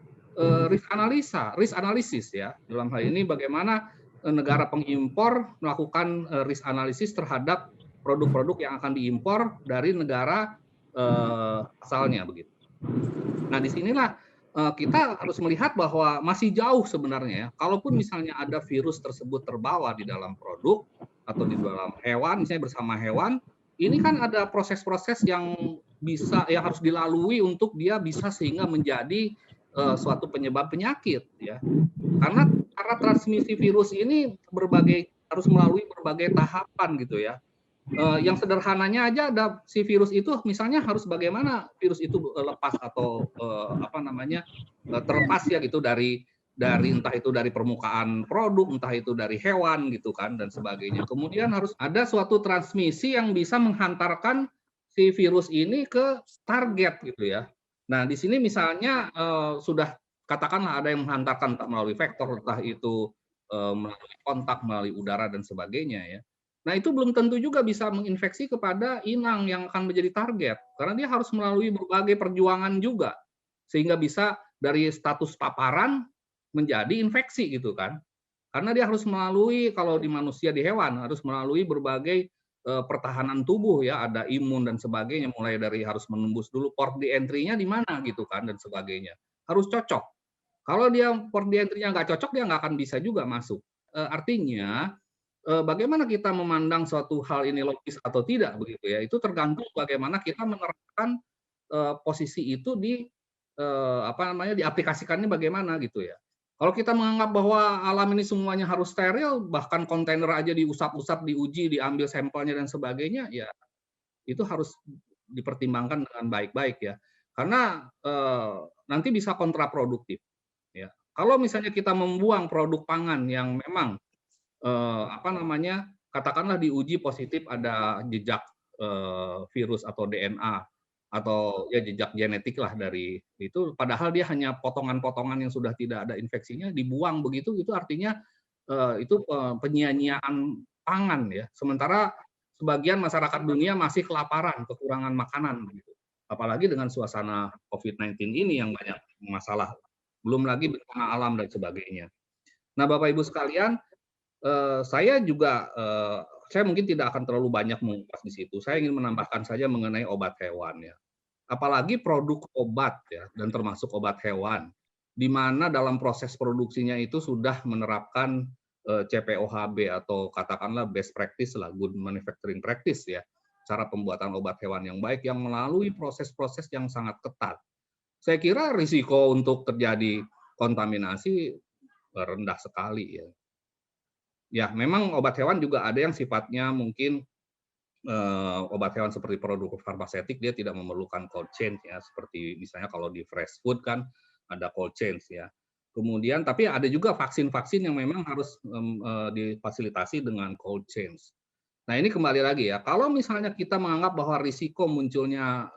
risk analysis ya. Dalam hal ini bagaimana negara pengimpor melakukan risk analysis terhadap produk-produk yang akan diimpor dari negara asalnya begitu. Nah, disinilah kita harus melihat bahwa masih jauh sebenarnya ya. Kalaupun misalnya ada virus tersebut terbawa di dalam produk atau di dalam hewan, misalnya bersama hewan, ini kan ada proses-proses yang harus dilalui untuk dia bisa sehingga menjadi suatu penyebab penyakit ya. Karena transmisi virus ini harus melalui berbagai tahapan gitu ya. Yang sederhananya aja ada si virus itu misalnya harus bagaimana virus itu lepas atau terlepas ya gitu dari entah itu dari permukaan produk, entah itu dari hewan gitu kan dan sebagainya. Kemudian harus ada suatu transmisi yang bisa menghantarkan si virus ini ke target gitu ya. Nah, di sini misalnya sudah katakanlah ada yang menghantarkan entah melalui vektor, entah itu melalui kontak, melalui udara dan sebagainya ya. Nah, itu belum tentu juga bisa menginfeksi kepada inang yang akan menjadi target, karena dia harus melalui berbagai perjuangan juga, sehingga bisa dari status paparan menjadi infeksi gitu kan. Karena dia harus melalui, kalau di manusia, di hewan, harus melalui berbagai pertahanan tubuh ya, ada imun dan sebagainya, mulai dari harus menembus dulu port di entry-nya di mana gitu kan, dan sebagainya. Harus cocok. Kalau dia port di entry-nya nggak cocok, dia nggak akan bisa juga masuk. Artinya, bagaimana kita memandang suatu hal ini logis atau tidak begitu ya, itu tergantung bagaimana kita menerapkan posisi itu diaplikasikannya bagaimana gitu ya. Kalau kita menganggap bahwa alam ini semuanya harus steril, bahkan kontainer aja diusap-usap, diuji, diambil sampelnya dan sebagainya, ya itu harus dipertimbangkan dengan baik-baik ya, karena nanti bisa kontraproduktif ya. Kalau misalnya kita membuang produk pangan yang memang katakanlah diuji positif ada jejak virus atau DNA atau ya jejak genetik lah dari itu, padahal dia hanya potongan-potongan yang sudah tidak ada infeksinya dibuang begitu, itu artinya itu penyia-nyiaan pangan ya. Sementara sebagian masyarakat dunia masih kelaparan, kekurangan makanan begitu. Apalagi dengan suasana COVID-19 ini yang banyak masalah, belum lagi bencana alam dan sebagainya. Nah, Bapak Ibu sekalian, saya juga saya mungkin tidak akan terlalu banyak mengupas di situ. Saya ingin menambahkan saja mengenai obat hewan ya. Apalagi produk obat ya, dan termasuk obat hewan, di mana dalam proses produksinya itu sudah menerapkan CPOHB atau katakanlah best practice lah, good manufacturing practice ya, cara pembuatan obat hewan yang baik yang melalui proses-proses yang sangat ketat. Saya kira risiko untuk terjadi kontaminasi rendah sekali ya. Ya, memang obat hewan juga ada yang sifatnya mungkin obat hewan seperti produk farmasetik dia tidak memerlukan cold chain ya, seperti misalnya kalau di fresh food kan ada cold chain ya. Kemudian tapi ada juga vaksin-vaksin yang memang harus difasilitasi dengan cold chain. Nah, ini kembali lagi ya, kalau misalnya kita menganggap bahwa risiko munculnya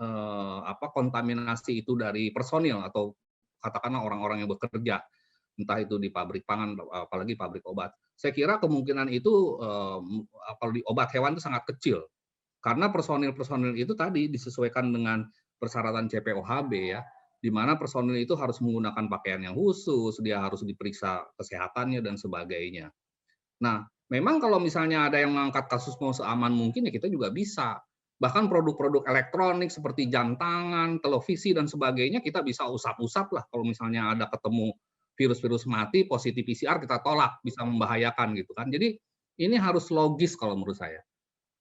kontaminasi itu dari personil atau katakanlah orang-orang yang bekerja, entah itu di pabrik pangan, apalagi pabrik obat. Saya kira kemungkinan itu kalau di obat hewan itu sangat kecil. Karena personil-personil itu tadi disesuaikan dengan persyaratan CPOHB ya, di mana personil itu harus menggunakan pakaian yang khusus, dia harus diperiksa kesehatannya dan sebagainya. Nah, memang kalau misalnya ada yang mengangkat kasus mau seaman mungkin ya kita juga bisa. Bahkan produk-produk elektronik seperti jam tangan, televisi dan sebagainya kita bisa usap-usap lah kalau misalnya ada ketemu virus-virus mati, positif PCR kita tolak, bisa membahayakan gitu kan. Jadi ini harus logis kalau menurut saya.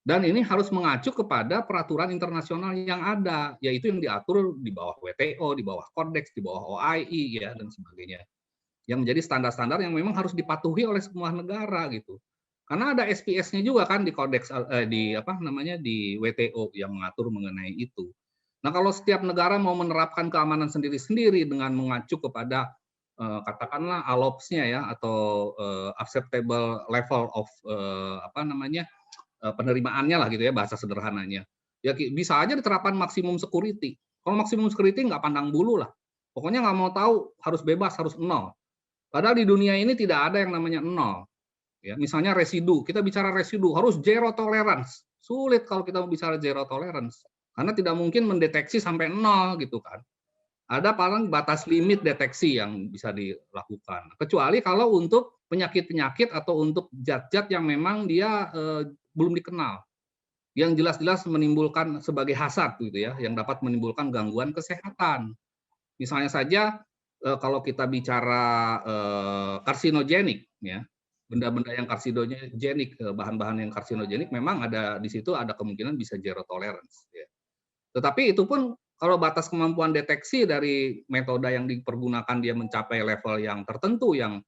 Dan ini harus mengacu kepada peraturan internasional yang ada, yaitu yang diatur di bawah WTO, di bawah Codex, di bawah OIE ya dan sebagainya. Yang menjadi standar-standar yang memang harus dipatuhi oleh semua negara gitu. Karena ada SPS-nya juga kan di Codex di WTO yang mengatur mengenai itu. Nah, kalau setiap negara mau menerapkan keamanan sendiri-sendiri dengan mengacu kepada katakanlah ALOPS-nya ya atau acceptable level of penerimaannya lah gitu ya bahasa sederhananya. Ya bisa aja diterapkan maksimum security. Kalau maksimum security nggak pandang bulu lah. Pokoknya nggak mau tahu, harus bebas, harus nol. Padahal di dunia ini tidak ada yang namanya nol. Ya, misalnya residu, kita bicara residu harus zero tolerance. Sulit kalau kita mau bicara zero tolerance karena tidak mungkin mendeteksi sampai nol gitu kan. ada paling batas limit deteksi yang bisa dilakukan. Kecuali kalau untuk penyakit-penyakit atau untuk zat-zat yang memang dia belum dikenal, yang jelas-jelas menimbulkan sebagai hazard gitu ya, yang dapat menimbulkan gangguan kesehatan. Misalnya saja kalau kita bicara karsinogenik, ya, benda-benda yang karsinogenik, bahan-bahan yang karsinogenik, memang ada di situ ada kemungkinan bisa zero tolerance. Ya. Tetapi itu pun kalau batas kemampuan deteksi dari metode yang dipergunakan dia mencapai level yang tertentu yang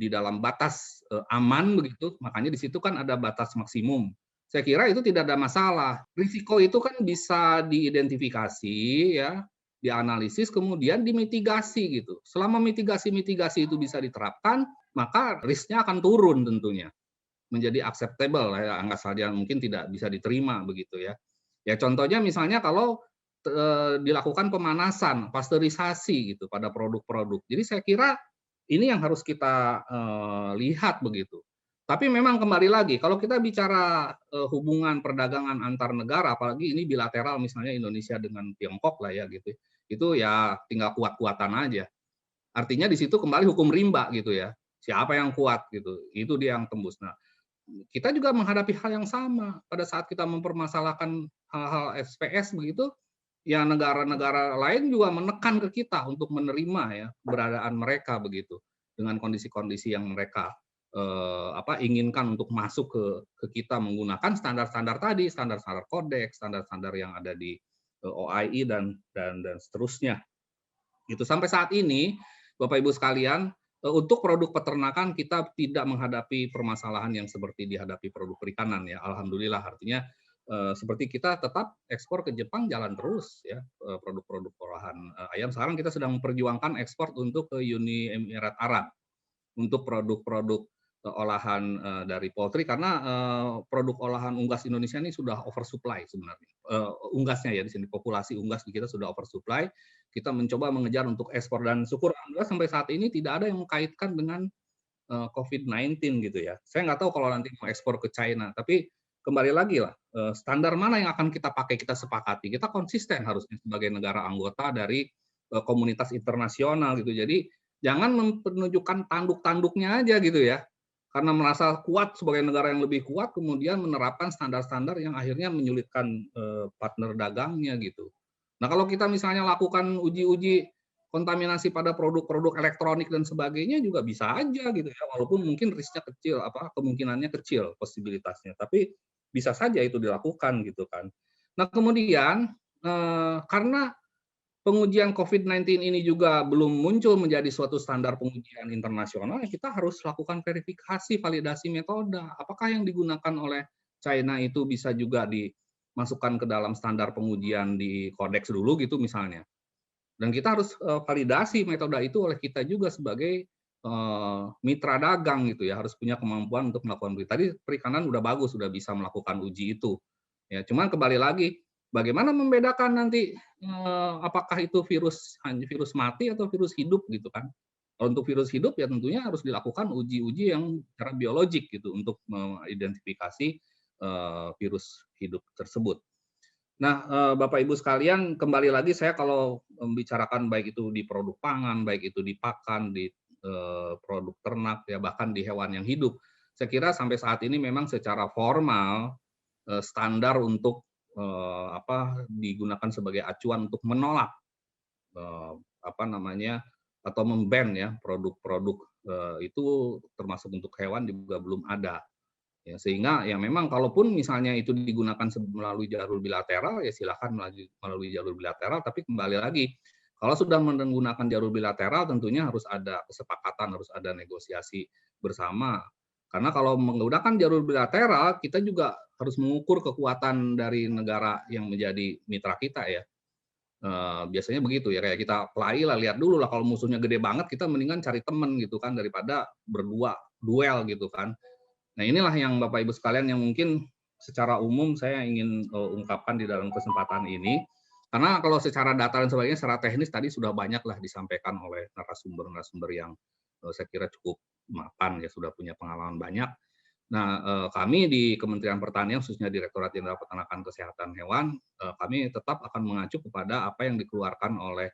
di dalam batas aman begitu, makanya di situ kan ada batas maksimum. Saya kira itu tidak ada masalah. Risiko itu kan bisa diidentifikasi ya, dianalisis kemudian dimitigasi gitu. Selama mitigasi itu bisa diterapkan, maka risknya akan turun tentunya. Menjadi acceptable ya, angka saja mungkin tidak bisa diterima begitu ya. Ya contohnya misalnya kalau dilakukan pemanasan, pasteurisasi gitu pada produk-produk. Jadi saya kira ini yang harus kita lihat begitu. Tapi memang kembali lagi, kalau kita bicara hubungan perdagangan antar negara, apalagi ini bilateral misalnya Indonesia dengan Tiongkok lah ya gitu, itu ya tinggal kuat-kuatan aja. Artinya di situ kembali hukum rimba gitu ya. Siapa yang kuat gitu, itu dia yang tembus. Nah, kita juga menghadapi hal yang sama pada saat kita mempermasalahkan hal-hal SPS begitu. Ya negara-negara lain juga menekan ke kita untuk menerima ya keberadaan mereka begitu dengan kondisi-kondisi yang mereka inginkan untuk masuk ke kita menggunakan standar-standar tadi, standar-standar kodeks, standar-standar yang ada di OIE dan seterusnya. Itu sampai saat ini Bapak Ibu sekalian, untuk produk peternakan kita tidak menghadapi permasalahan yang seperti dihadapi produk perikanan ya. Alhamdulillah, artinya seperti kita tetap ekspor ke Jepang jalan terus ya, produk-produk olahan ayam. Sekarang kita sedang memperjuangkan ekspor untuk ke Uni Emirat Arab untuk produk-produk olahan dari poultry karena produk olahan unggas Indonesia ini sudah oversupply sebenarnya. Unggasnya ya di sini populasi unggas di kita sudah oversupply. Kita mencoba mengejar untuk ekspor dan syukur alhamdulillah sampai saat ini tidak ada yang mengkaitkan dengan COVID-19 gitu ya. Saya nggak tahu kalau nanti mau ekspor ke China, tapi kembali lagi lah, standar mana yang akan kita pakai, kita sepakati. Kita konsisten harusnya sebagai negara anggota dari komunitas internasional gitu. Jadi jangan menunjukkan tanduk-tanduknya aja gitu ya. Karena merasa kuat sebagai negara yang lebih kuat, kemudian menerapkan standar-standar yang akhirnya menyulitkan partner dagangnya gitu. Nah kalau kita misalnya lakukan uji-uji kontaminasi pada produk-produk elektronik dan sebagainya juga bisa aja gitu ya, walaupun mungkin risknya kecil, kemungkinannya kecil, posibilitasnya, tapi bisa saja itu dilakukan gitu kan. Nah kemudian karena pengujian COVID-19 ini juga belum muncul menjadi suatu standar pengujian internasional, kita harus lakukan verifikasi, validasi metode. Apakah yang digunakan oleh China itu bisa juga dimasukkan ke dalam standar pengujian di kodeks dulu gitu misalnya. Dan kita harus validasi metode itu oleh kita juga sebagai mitra dagang gitu ya, harus punya kemampuan untuk melakukan itu. Tadi perikanan udah bagus, sudah bisa melakukan uji itu. Ya, cuman kembali lagi, bagaimana membedakan nanti apakah itu virus mati atau virus hidup gitu kan? Kalau untuk virus hidup ya tentunya harus dilakukan uji-uji yang secara biologik gitu untuk mengidentifikasi virus hidup tersebut. Nah, Bapak Ibu sekalian, kembali lagi saya kalau membicarakan baik itu di produk pangan, baik itu di pakan, di produk ternak, ya bahkan di hewan yang hidup, saya kira sampai saat ini memang secara formal standar untuk digunakan sebagai acuan untuk menolak atau memban ya produk-produk itu termasuk untuk hewan juga belum ada. Ya, sehingga ya memang kalaupun misalnya itu digunakan melalui jalur bilateral ya silakan melalui jalur bilateral, tapi kembali lagi kalau sudah menggunakan jalur bilateral tentunya harus ada kesepakatan, harus ada negosiasi bersama. Karena kalau menggunakan jalur bilateral kita juga harus mengukur kekuatan dari negara yang menjadi mitra kita ya. Biasanya begitu ya, kayak kita pelai lah, lihat dulu lah kalau musuhnya gede banget kita mendingan cari temen gitu kan daripada berdua duel gitu kan. Nah inilah yang Bapak Ibu sekalian yang mungkin secara umum saya ingin ungkapkan di dalam kesempatan ini. Karena kalau secara data dan sebagainya, secara teknis tadi sudah banyak lah disampaikan oleh narasumber-narasumber yang saya kira cukup mapan ya, sudah punya pengalaman banyak. Nah kami di Kementerian Pertanian khususnya Direktorat Jenderal Peternakan Kesehatan Hewan, kami tetap akan mengacu kepada apa yang dikeluarkan oleh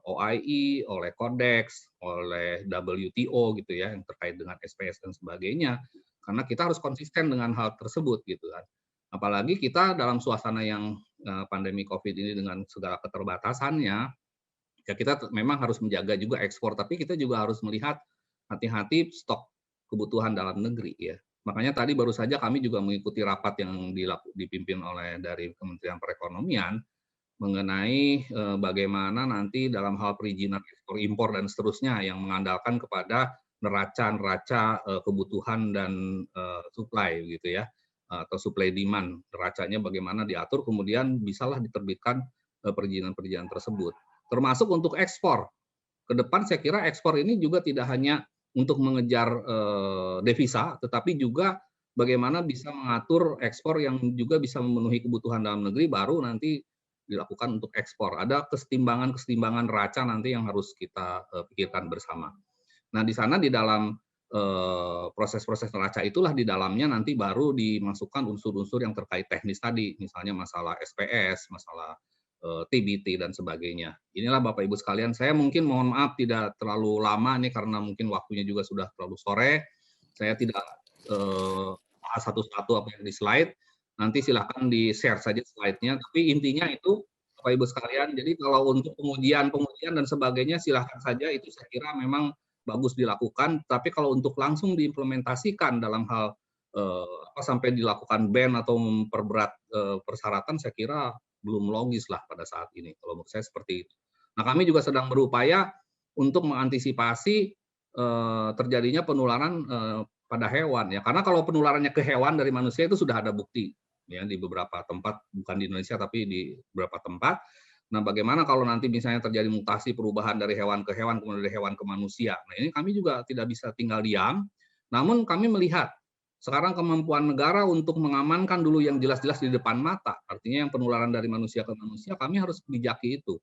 OIE, oleh Codex, oleh WTO gitu ya, yang terkait dengan SPS dan sebagainya. Karena kita harus konsisten dengan hal tersebut gitu kan. Apalagi kita dalam suasana yang pandemi COVID ini dengan segala keterbatasannya, ya kita memang harus menjaga juga ekspor, tapi kita juga harus melihat hati-hati stok kebutuhan dalam negeri ya. Makanya tadi baru saja kami juga mengikuti rapat yang dipimpin oleh dari Kementerian Perekonomian mengenai bagaimana nanti dalam hal perizinan ekspor impor dan seterusnya yang mengandalkan kepada neraca kebutuhan dan supply gitu ya, atau supply demand, neracanya bagaimana diatur kemudian bisalah diterbitkan perizinan-perizinan tersebut. Termasuk untuk ekspor. Ke depan saya kira ekspor ini juga tidak hanya untuk mengejar devisa, tetapi juga bagaimana bisa mengatur ekspor yang juga bisa memenuhi kebutuhan dalam negeri, baru nanti dilakukan untuk ekspor. Ada kesetimbangan neraca nanti yang harus kita pikirkan bersama. Nah, di sana di dalam proses-proses neraca itulah di dalamnya nanti baru dimasukkan unsur-unsur yang terkait teknis tadi, misalnya masalah SPS, masalah TBT dan sebagainya. Inilah Bapak Ibu sekalian, saya mungkin mohon maaf tidak terlalu lama nih karena mungkin waktunya juga sudah terlalu sore. Saya tidak bahas satu-satu apa yang di slide. Nanti silakan di-share saja slide-nya. Tapi intinya itu Bapak Ibu sekalian, jadi kalau untuk pengujian dan sebagainya silahkan saja, itu saya kira memang bagus dilakukan. Tapi kalau untuk langsung diimplementasikan dalam hal sampai dilakukan ban atau memperberat persyaratan, saya kira belum logis lah pada saat ini. Kalau menurut saya seperti itu. Nah, kami juga sedang berupaya untuk mengantisipasi terjadinya penularan pada hewan ya. Karena kalau penularannya ke hewan dari manusia itu sudah ada bukti ya di beberapa tempat, bukan di Indonesia tapi di beberapa tempat. Nah, bagaimana kalau nanti misalnya terjadi mutasi perubahan dari hewan ke hewan, kemudian dari hewan ke manusia. Nah, ini kami juga tidak bisa tinggal diam. Namun kami melihat sekarang kemampuan negara untuk mengamankan dulu yang jelas-jelas di depan mata. Artinya yang penularan dari manusia ke manusia, kami harus bijaki itu.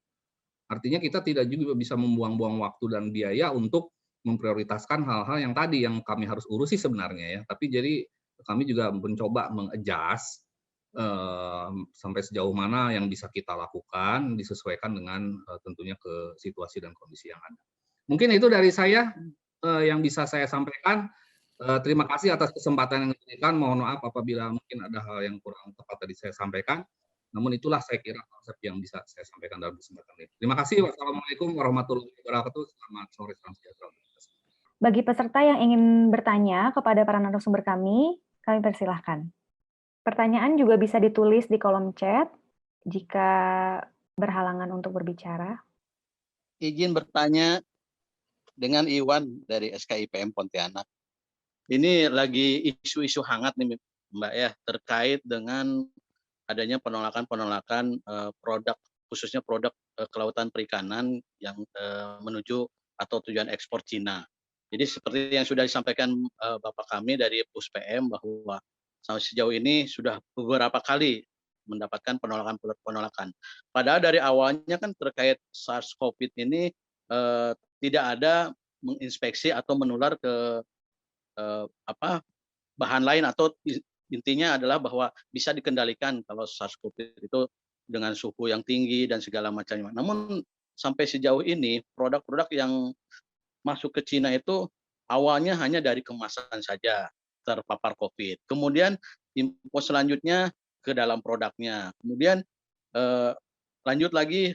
Artinya kita tidak juga bisa membuang-buang waktu dan biaya untuk memprioritaskan hal-hal yang tadi yang kami harus urusi sebenarnya ya. Tapi jadi kami juga mencoba mengadjust sampai sejauh mana yang bisa kita lakukan disesuaikan dengan tentunya ke situasi dan kondisi yang ada. Mungkin itu dari saya yang bisa saya sampaikan. Terima kasih atas kesempatan yang diberikan. Mohon maaf apabila mungkin ada hal yang kurang tepat tadi saya sampaikan. Namun itulah saya kira konsep yang bisa saya sampaikan dalam kesempatan ini. Terima kasih. Wassalamualaikum warahmatullahi wabarakatuh. Selamat sore, salam sejahtera. Bagi peserta yang ingin bertanya kepada para narasumber kami persilahkan. Pertanyaan juga bisa ditulis di kolom chat jika berhalangan untuk berbicara. Izin bertanya dengan Iwan dari SKIPM Pontianak. Ini lagi isu-isu hangat nih Mbak ya, terkait dengan adanya penolakan-penolakan produk, khususnya produk kelautan perikanan yang menuju atau tujuan ekspor Cina. Jadi seperti yang sudah disampaikan Bapak kami dari PUSPM bahwa sejauh ini sudah beberapa kali mendapatkan penolakan. Padahal dari awalnya kan terkait SARS-CoV ini tidak ada menginspeksi atau menular ke bahan lain, atau intinya adalah bahwa bisa dikendalikan kalau SARS-CoV itu dengan suhu yang tinggi dan segala macamnya. Namun sampai sejauh ini produk-produk yang masuk ke Cina itu awalnya hanya dari kemasan saja terpapar COVID. Kemudian impor selanjutnya ke dalam produknya. Kemudian lanjut lagi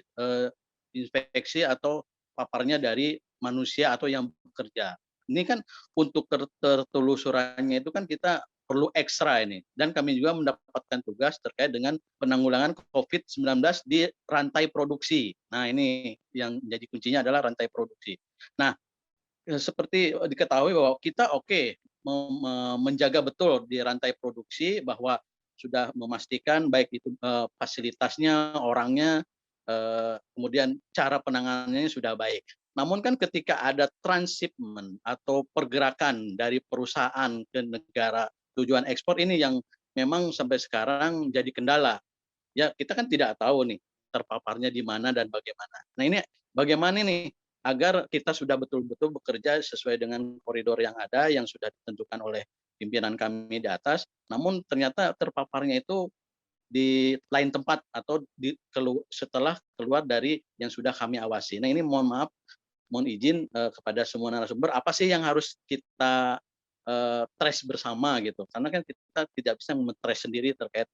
inspeksi atau paparnya dari manusia atau yang bekerja. Ini kan untuk tertelusurannya itu kan kita perlu ekstra ini. Dan kami juga mendapatkan tugas terkait dengan penanggulangan COVID-19 di rantai produksi. Nah, ini yang menjadi kuncinya adalah rantai produksi. Nah, seperti diketahui bahwa kita menjaga betul di rantai produksi, bahwa sudah memastikan baik itu fasilitasnya, orangnya, kemudian cara penanganannya sudah baik. Namun kan ketika ada transshipment atau pergerakan dari perusahaan ke negara tujuan ekspor, ini yang memang sampai sekarang jadi kendala. Ya, kita kan tidak tahu nih terpaparnya di mana dan bagaimana. Nah, ini bagaimana nih agar kita sudah betul-betul bekerja sesuai dengan koridor yang ada, yang sudah ditentukan oleh pimpinan kami di atas, namun ternyata terpaparnya itu di lain tempat atau setelah keluar dari yang sudah kami awasi. Nah ini mohon izin kepada semua narasumber, apa sih yang harus kita trace bersama gitu, karena kan kita tidak bisa men-trace sendiri terkait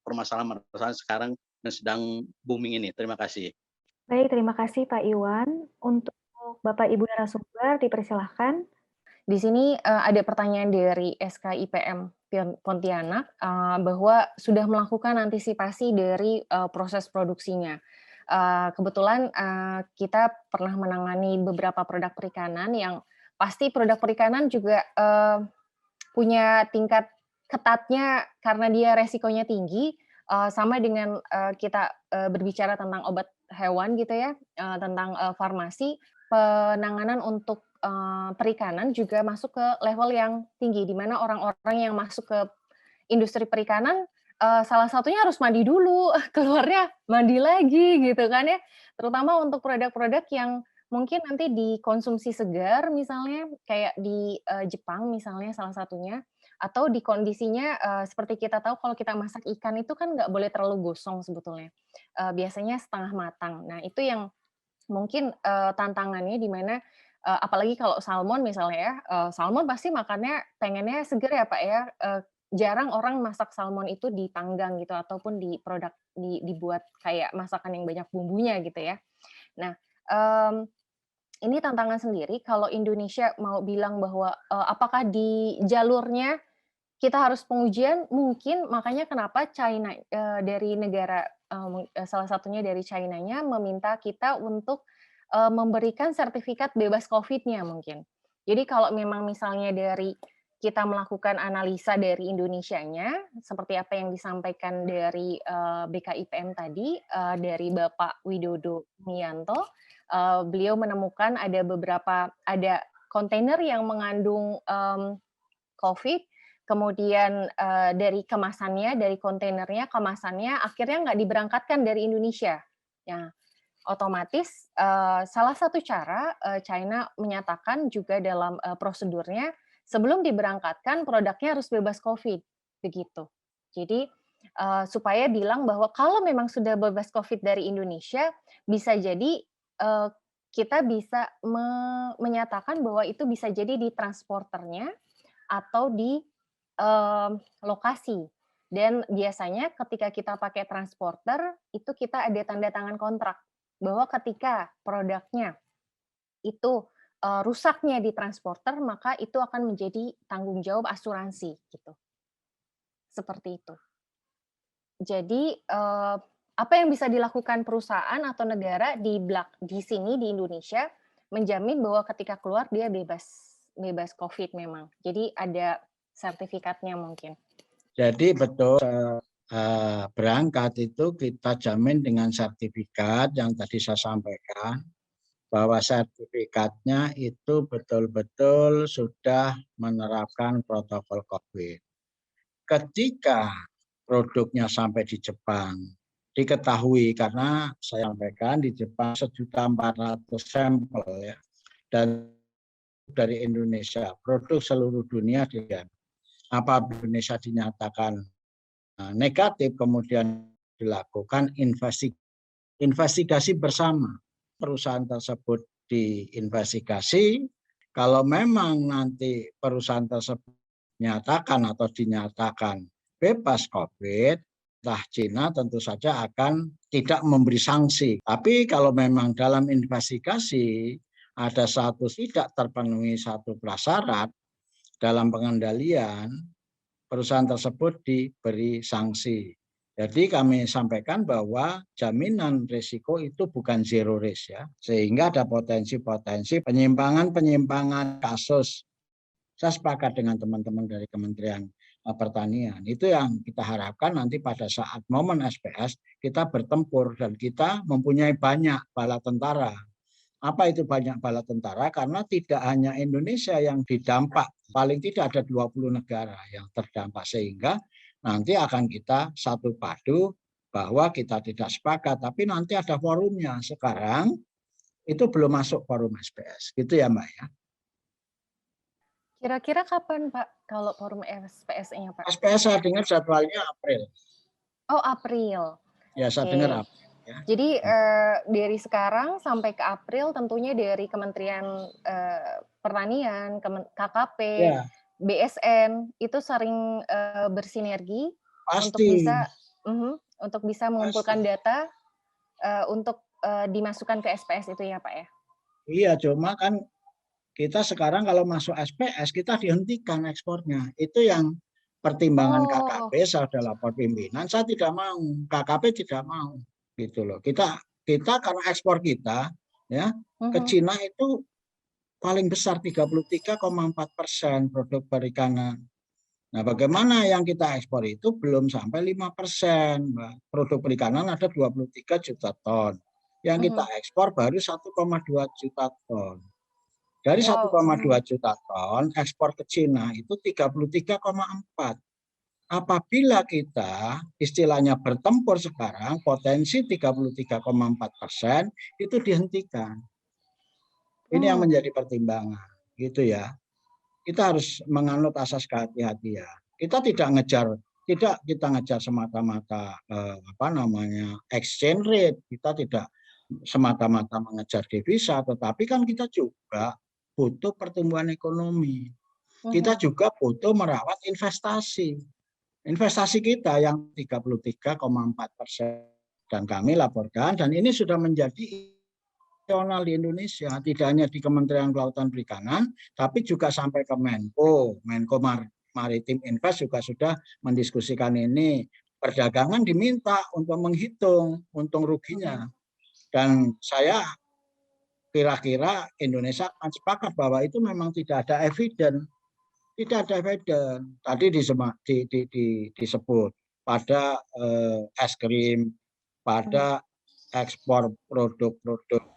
permasalahan sekarang yang sedang booming ini. Terima kasih. Baik, terima kasih Pak Iwan. Untuk Bapak Ibu narasumber dipersilahkan. Di sini ada pertanyaan dari SKIPM Pontianak bahwa sudah melakukan antisipasi dari proses produksinya. Kebetulan kita pernah menangani beberapa produk perikanan yang pasti produk perikanan juga punya tingkat ketatnya karena dia resikonya tinggi, sama dengan kita berbicara tentang obat hewan gitu ya, tentang farmasi, penanganan untuk perikanan juga masuk ke level yang tinggi, di mana orang-orang yang masuk ke industri perikanan salah satunya harus mandi dulu, keluarnya mandi lagi gitu kan ya. Terutama untuk produk-produk yang mungkin nanti dikonsumsi segar misalnya kayak di Jepang misalnya salah satunya, atau di kondisinya seperti kita tahu kalau kita masak ikan itu kan nggak boleh terlalu gosong sebetulnya, biasanya setengah matang. Nah itu yang mungkin tantangannya di mana apalagi kalau salmon misalnya ya, salmon pasti makannya pengennya seger ya Pak ya, jarang orang masak salmon itu dipanggang gitu ataupun di produk dibuat kayak masakan yang banyak bumbunya gitu ya. Nah, ini tantangan sendiri kalau Indonesia mau bilang bahwa apakah di jalurnya kita harus pengujian, mungkin makanya kenapa China dari negara salah satunya dari China-nya meminta kita untuk memberikan sertifikat bebas COVID-nya mungkin. Jadi kalau memang misalnya dari kita melakukan analisa dari Indonesianya, seperti apa yang disampaikan dari BKIPM tadi, dari Bapak Widodo Mianto, beliau menemukan ada kontainer yang mengandung COVID, kemudian dari kemasannya, dari kontainernya, kemasannya akhirnya nggak diberangkatkan dari Indonesia. Ya, otomatis salah satu cara China menyatakan juga dalam prosedurnya sebelum diberangkatkan produknya harus bebas COVID, begitu. Jadi supaya bilang bahwa kalau memang sudah bebas COVID dari Indonesia, bisa jadi kita bisa menyatakan bahwa itu bisa jadi di transporternya atau di lokasi. Dan biasanya ketika kita pakai transporter, itu kita ada tanda tangan kontrak bahwa ketika produknya itu rusaknya di transporter, maka itu akan menjadi tanggung jawab asuransi gitu. Seperti itu. Jadi apa yang bisa dilakukan perusahaan atau negara di sini di Indonesia menjamin bahwa ketika keluar dia bebas COVID memang. Jadi ada sertifikatnya mungkin. Jadi betul berangkat itu kita jamin dengan sertifikat yang tadi saya sampaikan, bahwa sertifikatnya itu betul-betul sudah menerapkan protokol COVID. Ketika produknya sampai di Jepang, diketahui karena saya sampaikan di Jepang 1.400.000 sampel ya, dan dari Indonesia, produk seluruh dunia dia. Apa Indonesia dinyatakan negatif, kemudian dilakukan investigasi bersama. Perusahaan tersebut diinvestigasi, kalau memang nanti perusahaan tersebut dinyatakan bebas COVID, China tentu saja akan tidak memberi sanksi. Tapi kalau memang dalam investigasi ada tidak terpenuhi satu prasyarat dalam pengendalian, perusahaan tersebut diberi sanksi. Jadi kami sampaikan bahwa jaminan risiko itu bukan zero risk ya, sehingga ada potensi-potensi penyimpangan kasus. Saya sepakat dengan teman-teman dari Kementerian Pertanian. Itu yang kita harapkan nanti pada saat momen SPS kita bertempur dan kita mempunyai banyak bala tentara. Apa itu banyak bala tentara? Karena tidak hanya Indonesia yang didampak, paling tidak ada 20 negara yang terdampak, sehingga nanti akan kita satu padu bahwa kita tidak sepakat, tapi nanti ada forumnya. Sekarang itu belum masuk forum SPS, gitu ya Mbak ya. Kira-kira kapan Pak kalau forum SPS-nya Pak? SPS saya dengar jadwalnya April. Oh, April. Ya, saya Oke. dengar April. Ya. Jadi dari sekarang sampai ke April tentunya dari Kementerian Pertanian, KKP, Ya, BSN itu sering bersinergi untuk pasti. bisa mengumpulkan Pasti. data untuk dimasukkan ke SPS itu ya Pak ya? Iya, cuma kan kita sekarang kalau masuk SPS kita dihentikan ekspornya. Itu yang pertimbangan Oh. KKP, saya sudah lapor pimpinan, saya tidak mau, KKP tidak mau, gitu loh. Kita karena ekspor kita ya ke Cina itu paling besar 33,4% produk perikanan. Nah, bagaimana yang kita ekspor itu belum sampai 5%. Produk perikanan ada 23 juta ton. Yang kita ekspor baru 1,2 juta ton. Dari 1,2 juta ton, ekspor ke Cina itu 33,4. Apabila kita istilahnya bertempur sekarang, potensi 33,4% itu dihentikan. Ini yang menjadi pertimbangan, gitu ya. Kita harus menganut asas kehati-hatian. Kita tidak kita ngejar semata-mata exchange rate. Kita tidak semata-mata mengejar devisa, tetapi kan kita juga butuh pertumbuhan ekonomi. Kita juga butuh merawat investasi. Investasi kita yang 33,4% dan kami laporkan, dan ini sudah menjadi nasional di Indonesia, tidak hanya di Kementerian Kelautan Perikanan, tapi juga sampai ke Menko Maritim Invest juga sudah mendiskusikan ini. Perdagangan diminta untuk menghitung untung ruginya. Dan saya kira-kira Indonesia akan sepakat bahwa itu memang tidak ada evidence. Tidak ada evidence. Tadi disebut pada es krim, pada ekspor produk-produk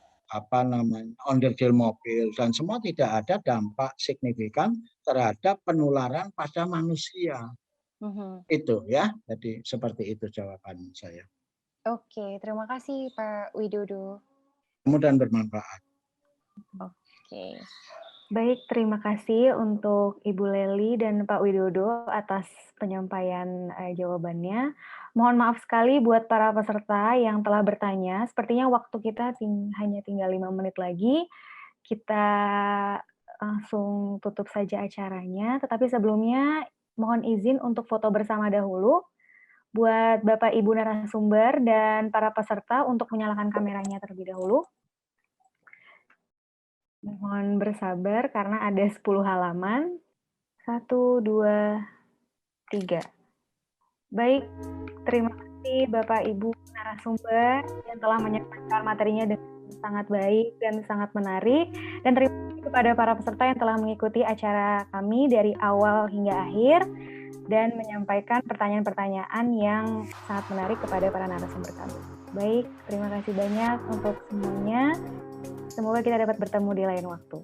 onderdil mobil, dan semua tidak ada dampak signifikan terhadap penularan pada manusia. Itu ya, jadi seperti itu jawaban saya. Oke, terima kasih Pak Widodo. Kemudian bermanfaat. Oke. Baik, terima kasih untuk Ibu Lely dan Pak Widodo atas penyampaian jawabannya. Mohon maaf sekali buat para peserta yang telah bertanya. Sepertinya waktu kita hanya tinggal 5 menit lagi. Kita langsung tutup saja acaranya. Tetapi sebelumnya mohon izin untuk foto bersama dahulu. Buat Bapak Ibu narasumber dan para peserta untuk menyalakan kameranya terlebih dahulu. Mohon bersabar karena ada 10 halaman. 1, 2, 3. Baik, terima kasih Bapak Ibu narasumber yang telah menyampaikan materinya dengan sangat baik dan sangat menarik. Dan terima kasih kepada para peserta yang telah mengikuti acara kami dari awal hingga akhir dan menyampaikan pertanyaan-pertanyaan yang sangat menarik kepada para narasumber kami. Baik, terima kasih banyak untuk semuanya. Semoga kita dapat bertemu di lain waktu.